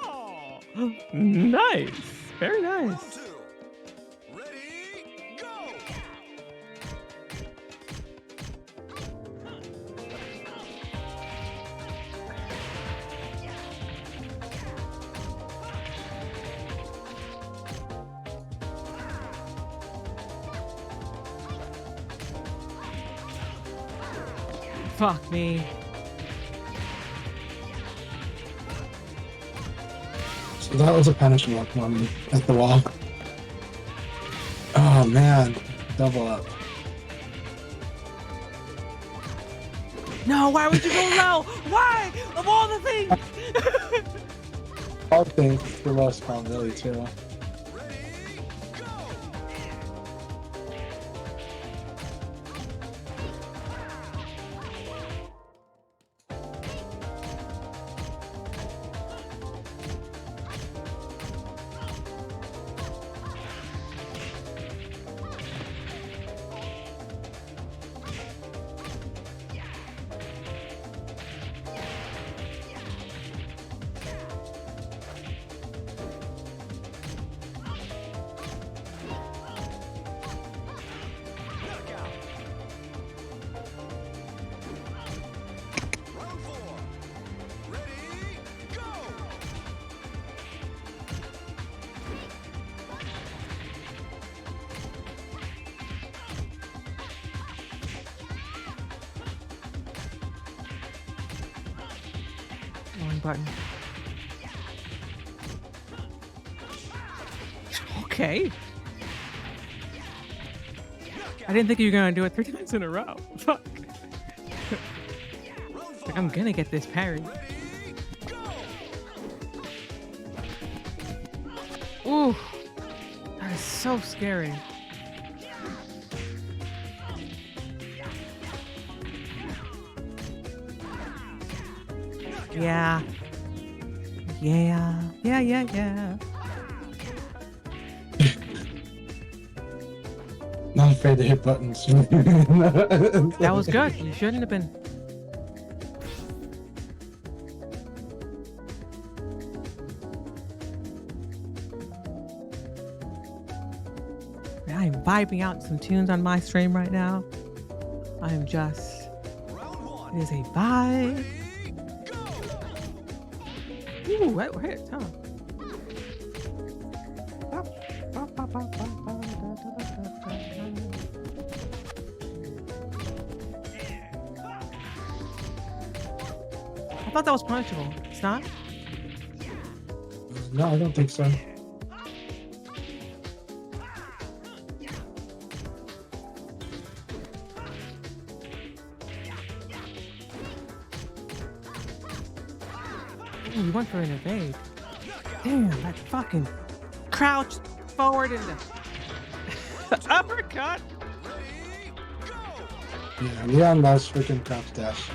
Oh! Nice. Very nice. Round 2. Ready, go! Fuck me. So that was a punishment one at the wall. Oh man, double up. No, why would you go low? Why? Of all the things. I think it's the most fun really too. wrong button. Okay. I didn't think you were gonna do it 3 times in a row. Fuck. Like, I'm gonna get this parry. Ooh. That is so scary. Yeah. Yeah. Not afraid to hit buttons. That was good. You shouldn't have been. I'm vibing out some tunes on my stream right now. I am just. It is a vibe. Ooh, what hit, huh? I thought that was punishable. It's not? No, I don't think so. Ooh, you went for an evade. Damn, that fucking crouch forward in the uppercut. Yeah, Leon loves freaking crouch dash.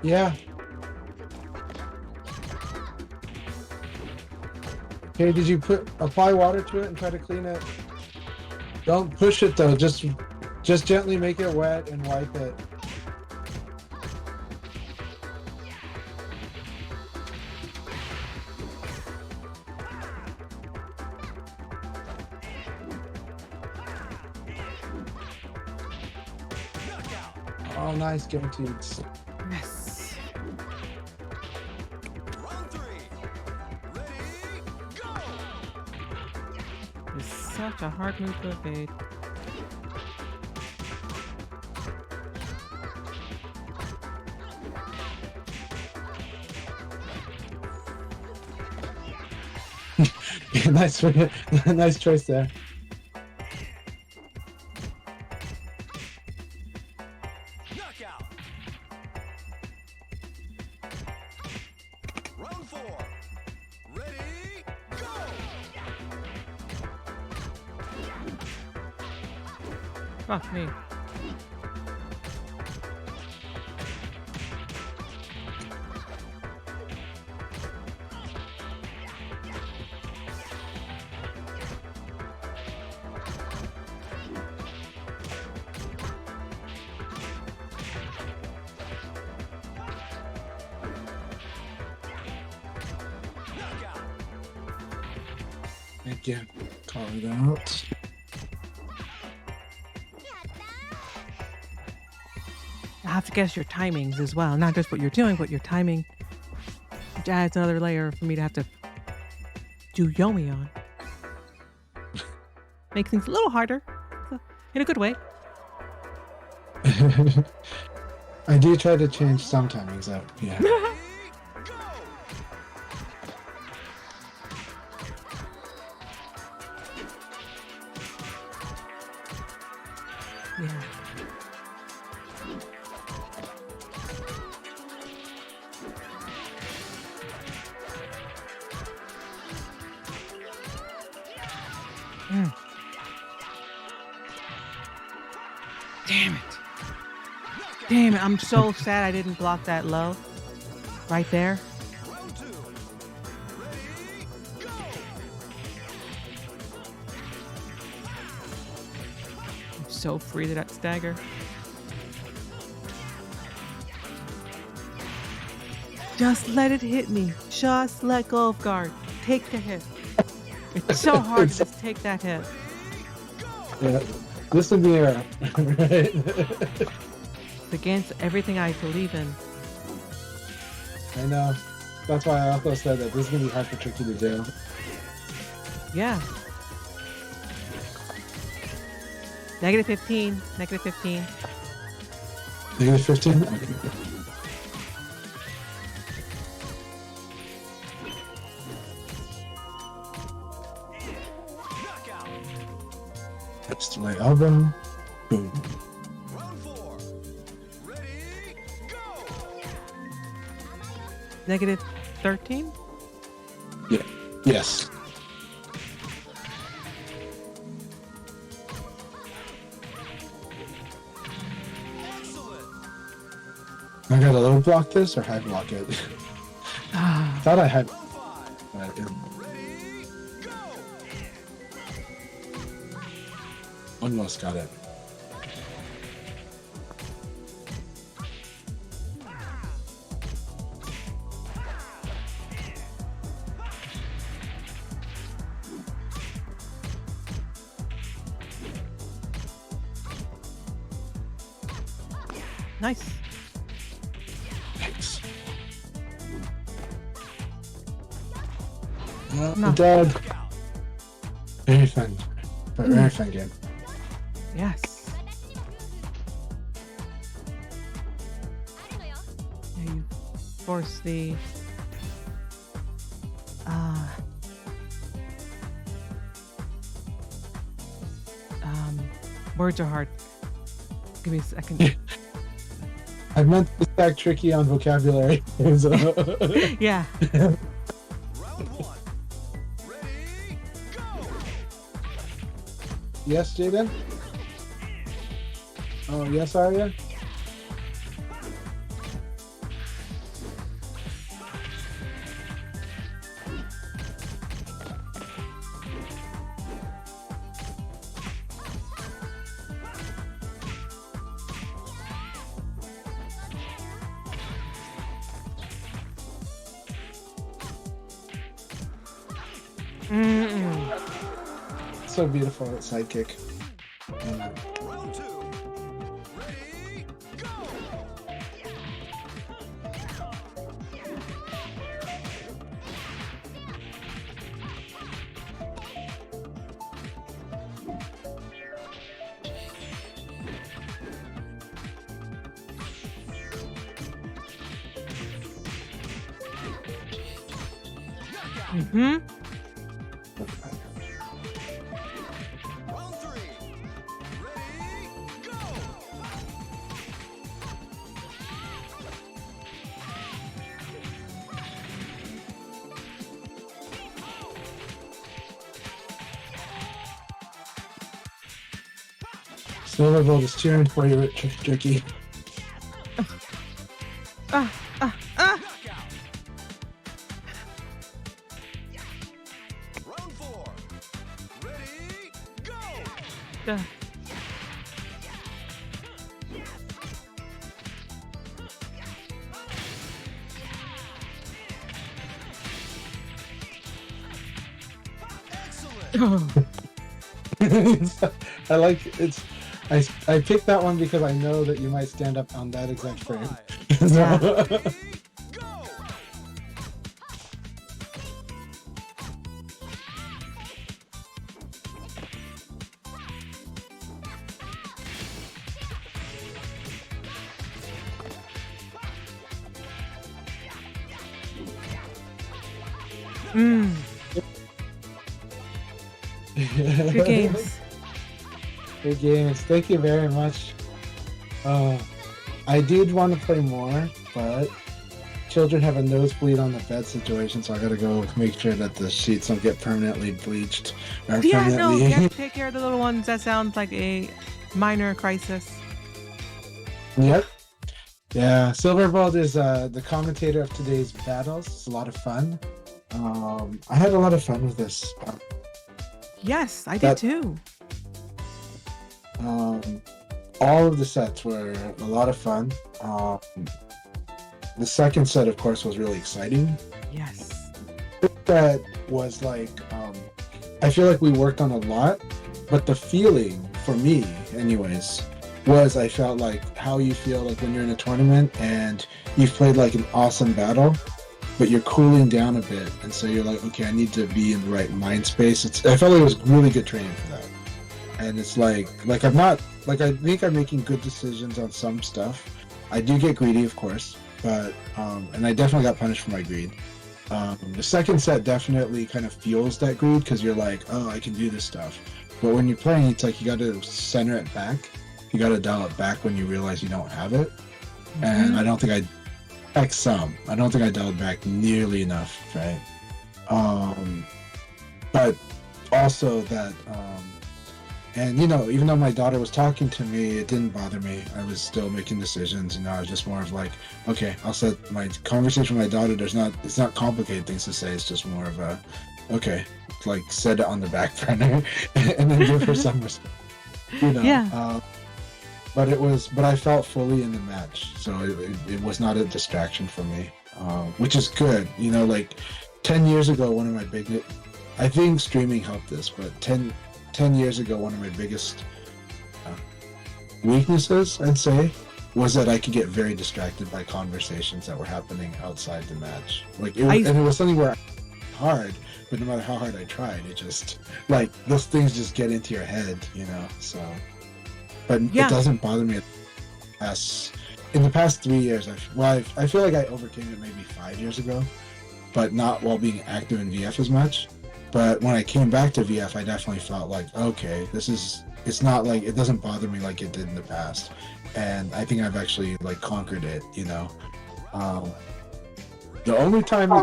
Yeah. Okay, did you apply water to it and try to clean it? Don't push it though, just gently make it wet and wipe it. Oh, nice guaranteed. Yes. Round 3. Ready, go! It's such a hard move to evade. Nice, nice choice there. Knockout. Round 4. Ready, go! Fuck me. Knockout. Thank you. Call it out. I have to guess your timings as well. Not just what you're doing, but your timing. Which adds another layer for me to have to do Yomi on. Make things a little harder. In a good way. I do try to change some timings up, yeah. Go! Yeah. Mm. Damn it. Damn it. I'm so sad I didn't block that low. Right there. Round 2. Ready, go! I'm so free to that stagger. Just let it hit me. Just let go of guard. Take the hit. It's so hard to just take that hit. Yeah. Listen to the era. Right? It's against everything I believe in. I know. That's why I also said that this is gonna be hard for Tricky to do. Yeah. Negative 15. Negative 15. Negative 15? delay album. Boom. Round 4. Ready, go! Negative 13? Yeah. Yes. Excellent! I gotta low block this or high block it. Ah, Thought I had. Round 5. Ready, go! Almost got it. nice. Thanks. No. Dead. Knockout! Very fun. But very fun game. Yes. Yeah, you force the. Words are hard. Give me a second. I meant to stack tricky on vocabulary. So- Yeah. Round 1. Ready, go! Yes, Jaden? Oh, yes, Arya? Mm-mm. So beautiful, that sidekick. Round 2. Ready, go! Mm-hmm. Round 3. Ready, go! Silverbolt is cheering for you, Tricky. Ah, ah, ah. Knockout! Round 4. Ready, go! Uh, Excellent! I like it's. I picked that one because I know that you might stand up on that exact frame. Yeah. Ready, go! mm. Good games. Good games. Thank you very much. I did want to play more, but children have a nosebleed on the bed situation, so I gotta go make sure that the sheets don't get permanently bleached. Or Yeah, no, permanently... you have to take care of the little ones. That sounds like a minor crisis. Yep. Yeah, Silverbolt is the commentator of today's battles. It's a lot of fun. I had a lot of fun with this. Yes, I did That- too. All of the sets were a lot of fun. The second set, of course, was really exciting. Yes. That was like, I feel like we worked on a lot, but the feeling for me, anyways, was I felt like how you feel like when you're in a tournament and you've played like an awesome battle, but you're cooling down a bit, and so you're like, okay, I need to be in the right mind space. I felt like it was really good training for that. And it's like I'm not like, I think I'm making good decisions on some stuff. I do get greedy, of course, but and I definitely got punished for my greed. The second set definitely kind of fuels that greed because you're like, oh, I can do this stuff. But when you're playing, it's like you got to center it back. You got to dial it back when you realize you don't have it. And I don't think I don't think I dialed back nearly enough, right? But also that, and you know, even though my daughter was talking to me, it didn't bother me. I was still making decisions. You know, I was just more of like, okay, I'll set my conversation with my daughter. It's not complicated things to say. It's just more of a, okay, like set it on the back burner and then give her some respect. You know. Yeah. But I felt fully in the match, so it was not a distraction for me, which is good. You know, like 10 years ago, one of my biggest, I think streaming helped this, but 10 years ago, one of my biggest weaknesses, I'd say, was that I could get very distracted by conversations that were happening outside the match. Like, and it was something where hard, but no matter how hard I tried, it just, like, those things just get into your head, you know, so. But it doesn't bother me as in the past 3 years. I feel like I overcame it maybe 5 years ago, but not while being active in VF as much. But when I came back to VF, I definitely felt like, okay, it's not like, it doesn't bother me like it did in the past. And I think I've actually like conquered it, you know. The only time where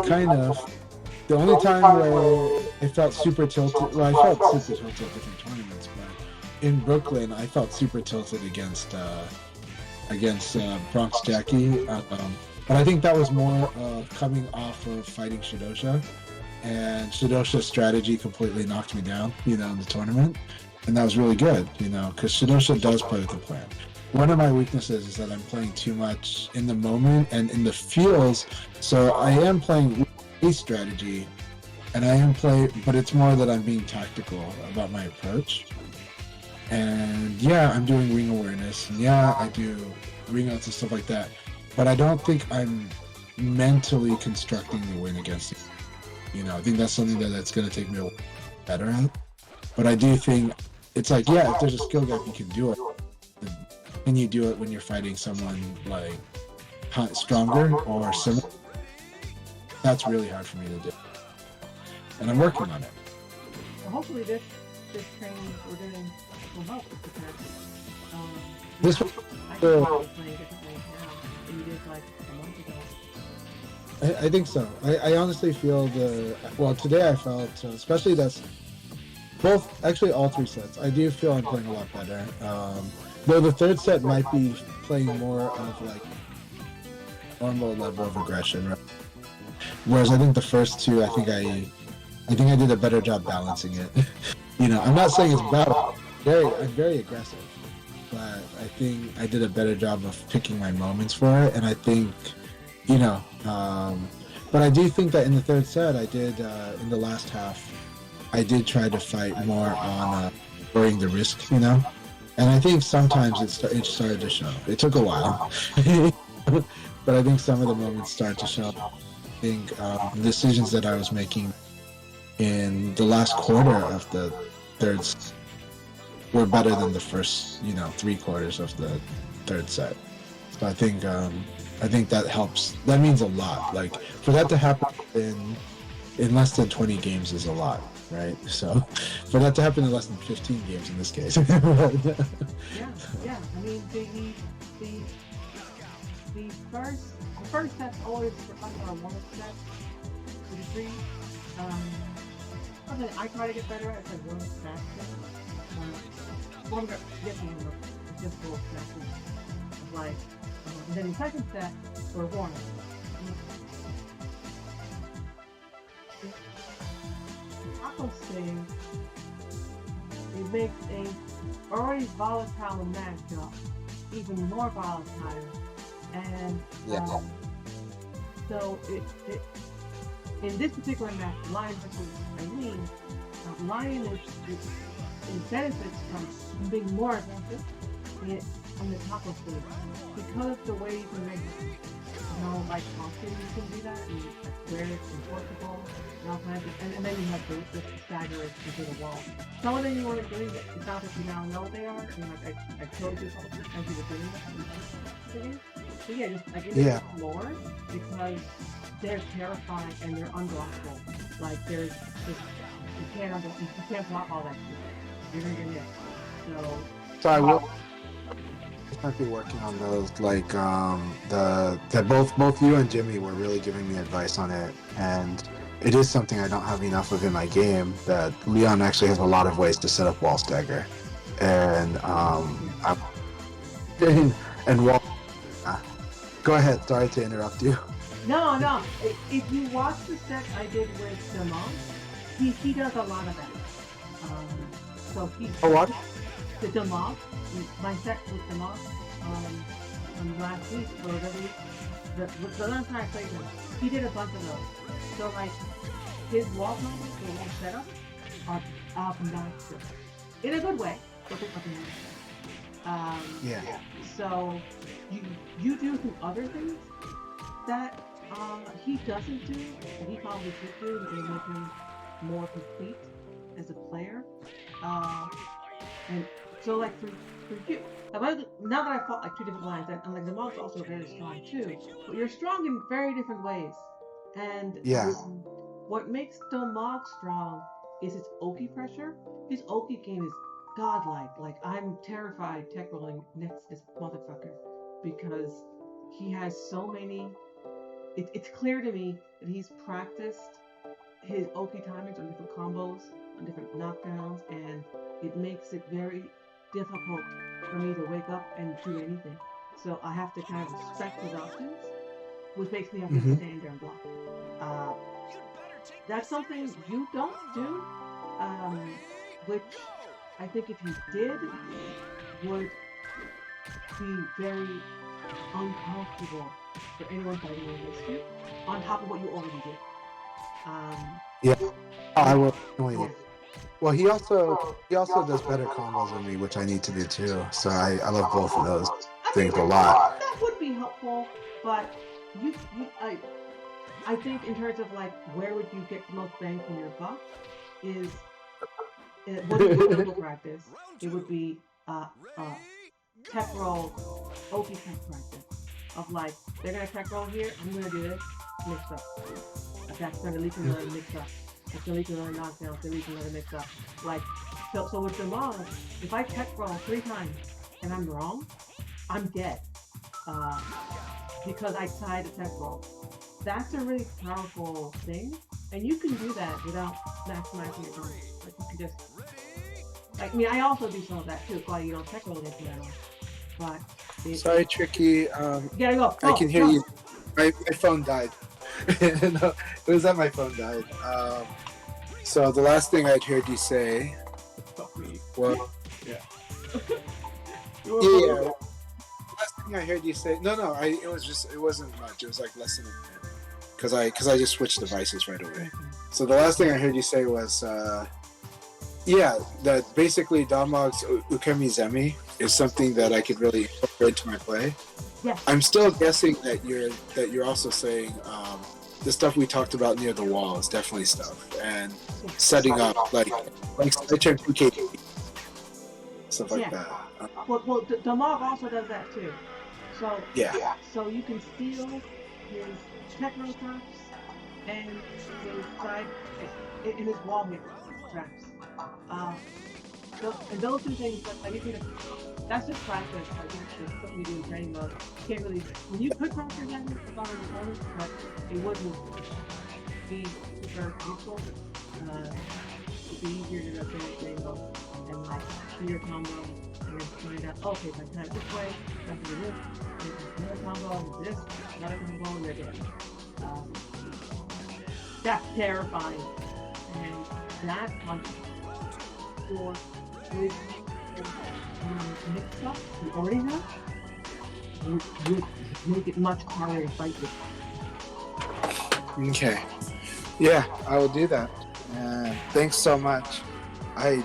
I felt super tilted, well, I felt super tilted at different tournaments, but in Brooklyn, I felt super tilted against Bronx Jackie, but I think that was more coming off of fighting Shidosha, and Shidosha's strategy completely knocked me down, you know, in the tournament, and that was really good, you know, because Shidosha does play with a plan. One of my weaknesses is that I'm playing too much in the moment and in the feels, so I am playing a strategy, and but it's more that I'm being tactical about my approach. And yeah, I'm doing ring awareness, and yeah, I do ring outs and stuff like that. But I don't think I'm mentally constructing the win against it. You know, I think that's something that's going to take me a while better at. But I do think it's like, yeah, if there's a skill gap, you can do it. Can you do it when you're fighting someone like stronger or similar? That's really hard for me to do. And I'm working on it. Well, hopefully this training we're doing will help with the This I can probably play differently now than you did like a month ago. I think so. I honestly feel today I felt, especially that's both, actually all 3 sets, I do feel I'm playing a lot better. Though the 3rd set might be playing more of like normal level of aggression, right? Whereas I think the first 2, I think I did a better job balancing it. You know, I'm not saying it's bad. I'm very aggressive, but I think I did a better job of picking my moments for it, and I think, you know, but I do think that in the 3rd set, I did, in the last half, I did try to fight more on lowering the risk, you know, and I think sometimes it started to show. It took a while, but I think some of the moments started to show. I think the decisions that I was making in the last quarter of the 3rd set were better than the first, you know, 3 quarters of the 3rd set. So I think that helps. That means a lot. Like, for that to happen in less than 20 games is a lot, right? So for that to happen in less than 15 games in this case. Yeah. I mean, the first set's always under a warm-up set to the degree. Something I try to get better at is like warm-up faster. Warm-up gets me in the difficult sessions of like, and then the second set for warm-up. Taco save, it makes a already volatile matchup even more volatile, and so it in this particular match, Lion versus Eileen, Lion it benefits from being more aggressive on the taco stage because the way you can make like often you can do that, and where it's enforceable, and then you have the staggers into the wall. Some of them you want to do, it's not that you now know they are, and like I told you as you were doing that. So yeah, just like it's more because they're terrifying and they're unblockable. Like there's just you can't block all that shit. You're gonna get hit. So So I will be working on those. Like that both you and Jimmy were really giving me advice on it, and it is something I don't have enough of in my game. That Leon actually has a lot of ways to set up wall stagger, and I'm and wall. Go ahead. Sorry to interrupt you. no. If you watch the set I did with the monk, he does a lot of that. So he Oh, what? the monk, my set with the monk, from last week or the week, the last time I played him, he did a bunch of those. So like his wall combos, the wall setup, are obnoxious in a good way. But up and down. Yeah. So you do some other things that he doesn't do, and he probably should do, that will make him more complete as a player. And so like for you, now that I fought like two different lines, and like the monk's also very strong too, but you're strong in very different ways. And Yeah. what makes Domog strong is his Oki pressure. His Oki game is godlike. Like I'm terrified tech rolling next to this motherfucker because he has so many. It's clear to me that he's practiced his Oki timings on different combos, on different knockdowns, and it makes it very difficult for me to wake up and do anything. So I have to kind of respect his options, which makes me have to stand there and block. That's something you don't do, which I think if you did, would be very uncomfortable for anyone fighting against you, on top of what you already did. Yeah. I will. Yeah. Well, he also does better combos than me, which I need to do too. So I love both of those things a lot. That would be helpful, but I think in terms of like where would you get the most bang from your buck is what is physical practice. It would be tech roll, Oki tech practice of like they're gonna tech roll here. I'm gonna do this mix up. That's gonna lead to another mix up. It's gonna lead to another knockdown. It's gonna lead to another mix up. Like so with the mob, if I tech roll 3 times and I'm wrong, I'm dead. Because I tied a tech roll. That's a really powerful thing, and you can do that without maximizing your bonus. Like you can just, like, I mean, I also do some of that too. It's why you don't tech roll against metal. But Sorry, Tricky. you gotta go. I can hear you. My phone died. No, it was that my phone died. So the last thing I'd heard you say was, yeah. The last thing I heard you say, it wasn't much. It was like less than a minute, because I just switched devices right away. So the last thing I heard you say was, that basically Damog's Ukemi Zemi is something that I could really incorporate into my play. Yeah. I'm still guessing that you're also saying the stuff we talked about near the wall is definitely stuff, and setting up like turn 2K stuff like that. Well, the mob also does that too. So Yeah. So you can steal his techno traps and his side in his wall hit traps. And those two things, like you can, that's just practice. Like it's something you do in training mode. You can't really, when you put cross your hand with all your opponents, but it wouldn't be super useful. It'd be easier to go through training mode and like do your combo and then find out, okay, if I time it this way, I can do this, and another combo, this, another combo, and they're dead. That's terrifying. And that one for with mixed up you already have would make it much harder to fight with. Okay. Yeah, I will do that. Thanks so much. I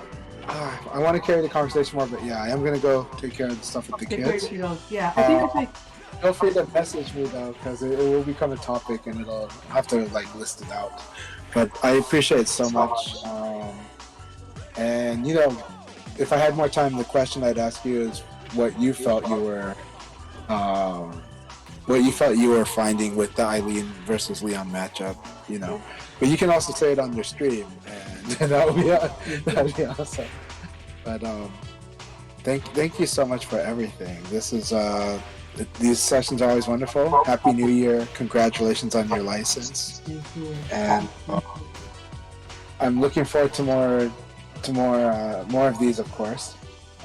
want to carry the conversation more, but yeah, I am gonna go take care of the stuff with the kids. Yeah, I think it's like Feel free to message me though, because it will become a topic and it'll have to like list it out. But I appreciate it so much. And if I had more time, the question I'd ask you is what you felt you were finding with the Eileen versus Leon matchup. But you can also say it on your stream, and that would be awesome. But thank you so much for everything. This is these sessions are always wonderful. Happy New Year! Congratulations on your license, Thank you. and I'm looking forward to more of these, of course.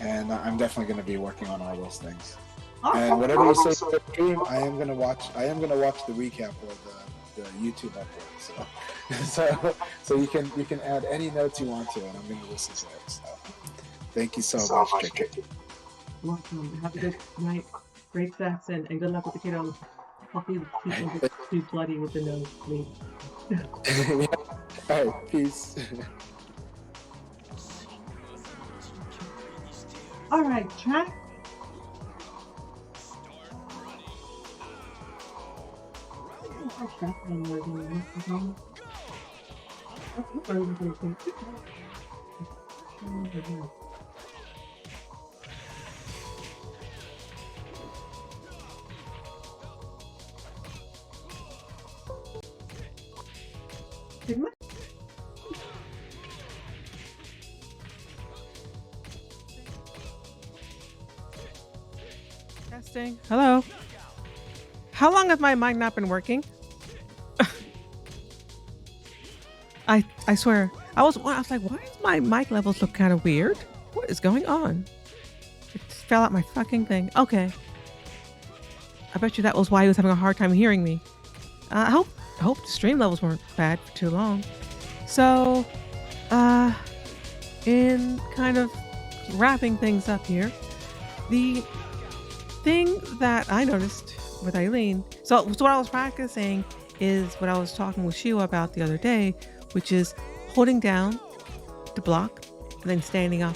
And I'm definitely going to be working on all those things. And whatever you say for the stream, I am gonna watch the recap or the YouTube upload. So you can add any notes you want to, and I'm gonna listen to it. So thank you so much, JK. Welcome. Have a good night. Great sex and good luck with the kiddos. Hopefully people don't get too bloody with the nose, please. All right, peace. All right, chat. Testing. Hello. How long has my mic not been working? I swear. I was like, why does my mic levels look kind of weird? What is going on? It just fell out my fucking thing. Okay. I bet you that was why he was having a hard time hearing me. I hope the stream levels weren't bad for too long. So, in kind of wrapping things up here, the thing that I noticed with Eileen, so what I was practicing is what I was talking with Shiwa about the other day, which is holding down to block and then standing up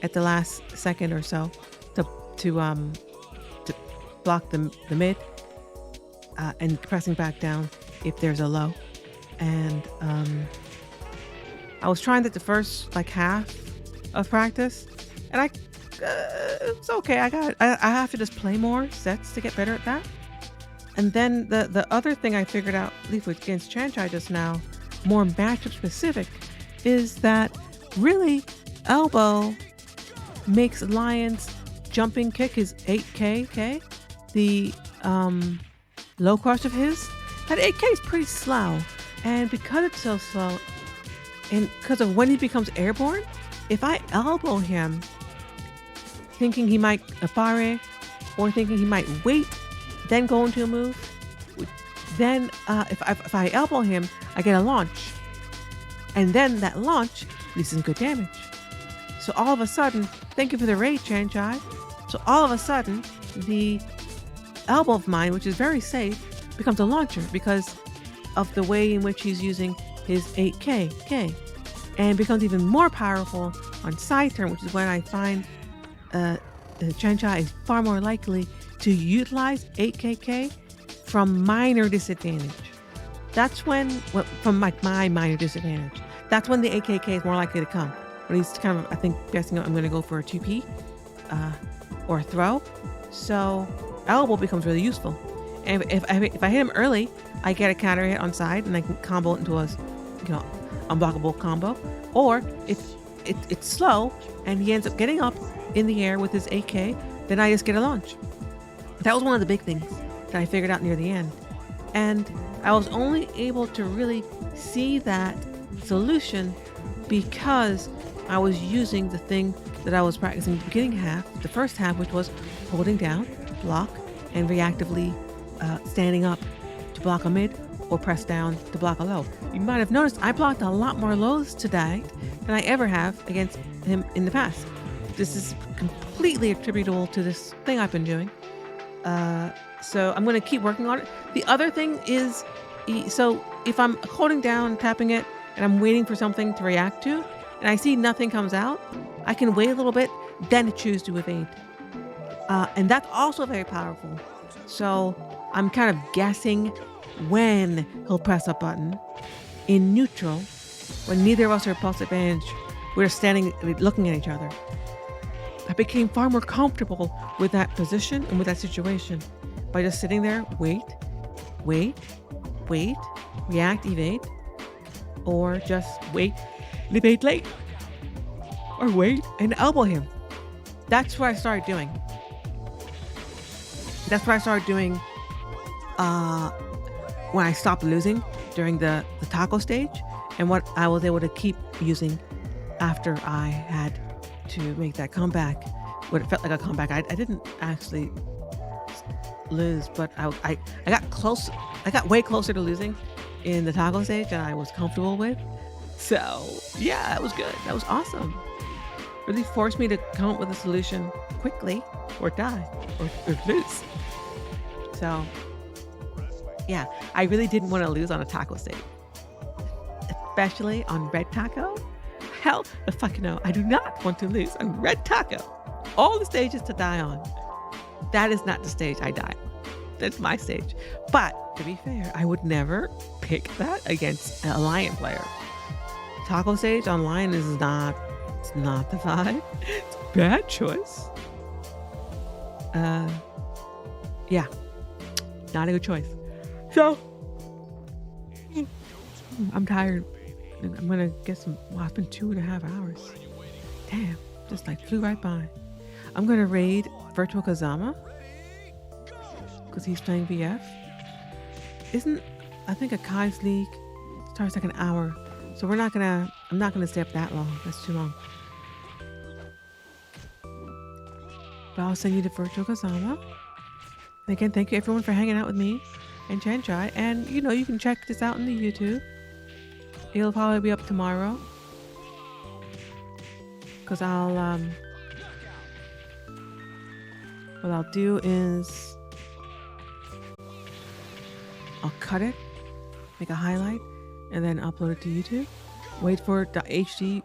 at the last second or so to block the mid and pressing back down if there's a low. And I was trying that the first half of practice, and it's okay. I have to just play more sets to get better at that. And then the other thing I figured out, at least against Chanchai just now, more matchup specific, is that really elbow makes Lion's jumping kick, his 8K, okay? The low crush of his, that 8K is pretty slow. And because it's so slow, and because of when he becomes airborne, if I elbow him thinking he might parry or thinking he might wait, then go into a move, then if I elbow him, I get a launch. And then that launch releases good damage. So all of a sudden, thank you for the raid, Chanchai. So all of a sudden, the elbow of mine, which is very safe, becomes a launcher because of the way in which he's using his 8K, and becomes even more powerful on side turn, which is when I find Chanchai is far more likely to utilize 8KK from minor disadvantage. That's when, from my minor disadvantage, that's when the 8KK is more likely to come. When he's kind of, I think, guessing I'm going to go for a 2P or a throw. So elbow becomes really useful. And if I hit him early, I get a counter hit on side and I can combo it into a unblockable combo. Or if it's slow and he ends up getting up in the air with his 8K, then I just get a launch. That was one of the big things that I figured out near the end. And I was only able to really see that solution because I was using the thing that I was practicing the beginning half, the first half, which was holding down, block, and reactively standing up to block a mid or press down to block a low. You might have noticed I blocked a lot more lows today than I ever have against him in the past. This is completely attributable to this thing I've been doing. So I'm going to keep working on it. The other thing is, so if I'm holding down, tapping it, and I'm waiting for something to react to, and I see nothing comes out, I can wait a little bit, then choose to evade. And that's also very powerful. So I'm kind of guessing when he'll press a button in neutral, when neither of us are at pulse advantage. We're standing, looking at each other. I became far more comfortable with that position and with that situation by just sitting there, wait, react, evade, or just wait, evade late. or wait and elbow him. That's what I started doing. That's what I started doing when I stopped losing during the taco stage, and what I was able to keep using after I had to make that comeback. What it felt like a comeback. I didn't actually lose, but I got close. I got way closer to losing in the taco stage than I was comfortable with. So yeah, that was good. That was awesome. Really forced me to come up with a solution quickly, or die, or lose. So yeah, I really didn't want to lose on a taco stage, especially on red taco. Hell the fuck no, I do not want to lose on red taco. All the stages to die on. That is not the stage I die on. That's my stage. But to be fair, I would never pick that against a lion player. Taco stage on lion is not, it's not the vibe. It's a bad choice. Yeah, not a good choice. So I'm tired. I'm gonna get some. Well, it's been 2.5 hours. Damn, just like flew right by. I'm gonna raid Virtua Kazama because he's playing VF. I think a Kai's League starts like an hour, so I'm not gonna stay up that long. That's too long. But I'll send you to Virtua Kazama. And again, thank you everyone for hanging out with me and Chanchai. And you know, you can check this out on the YouTube. It'll probably be up tomorrow. Cause what I'll do is I'll cut it, make a highlight, and then upload it to YouTube. Wait for the HD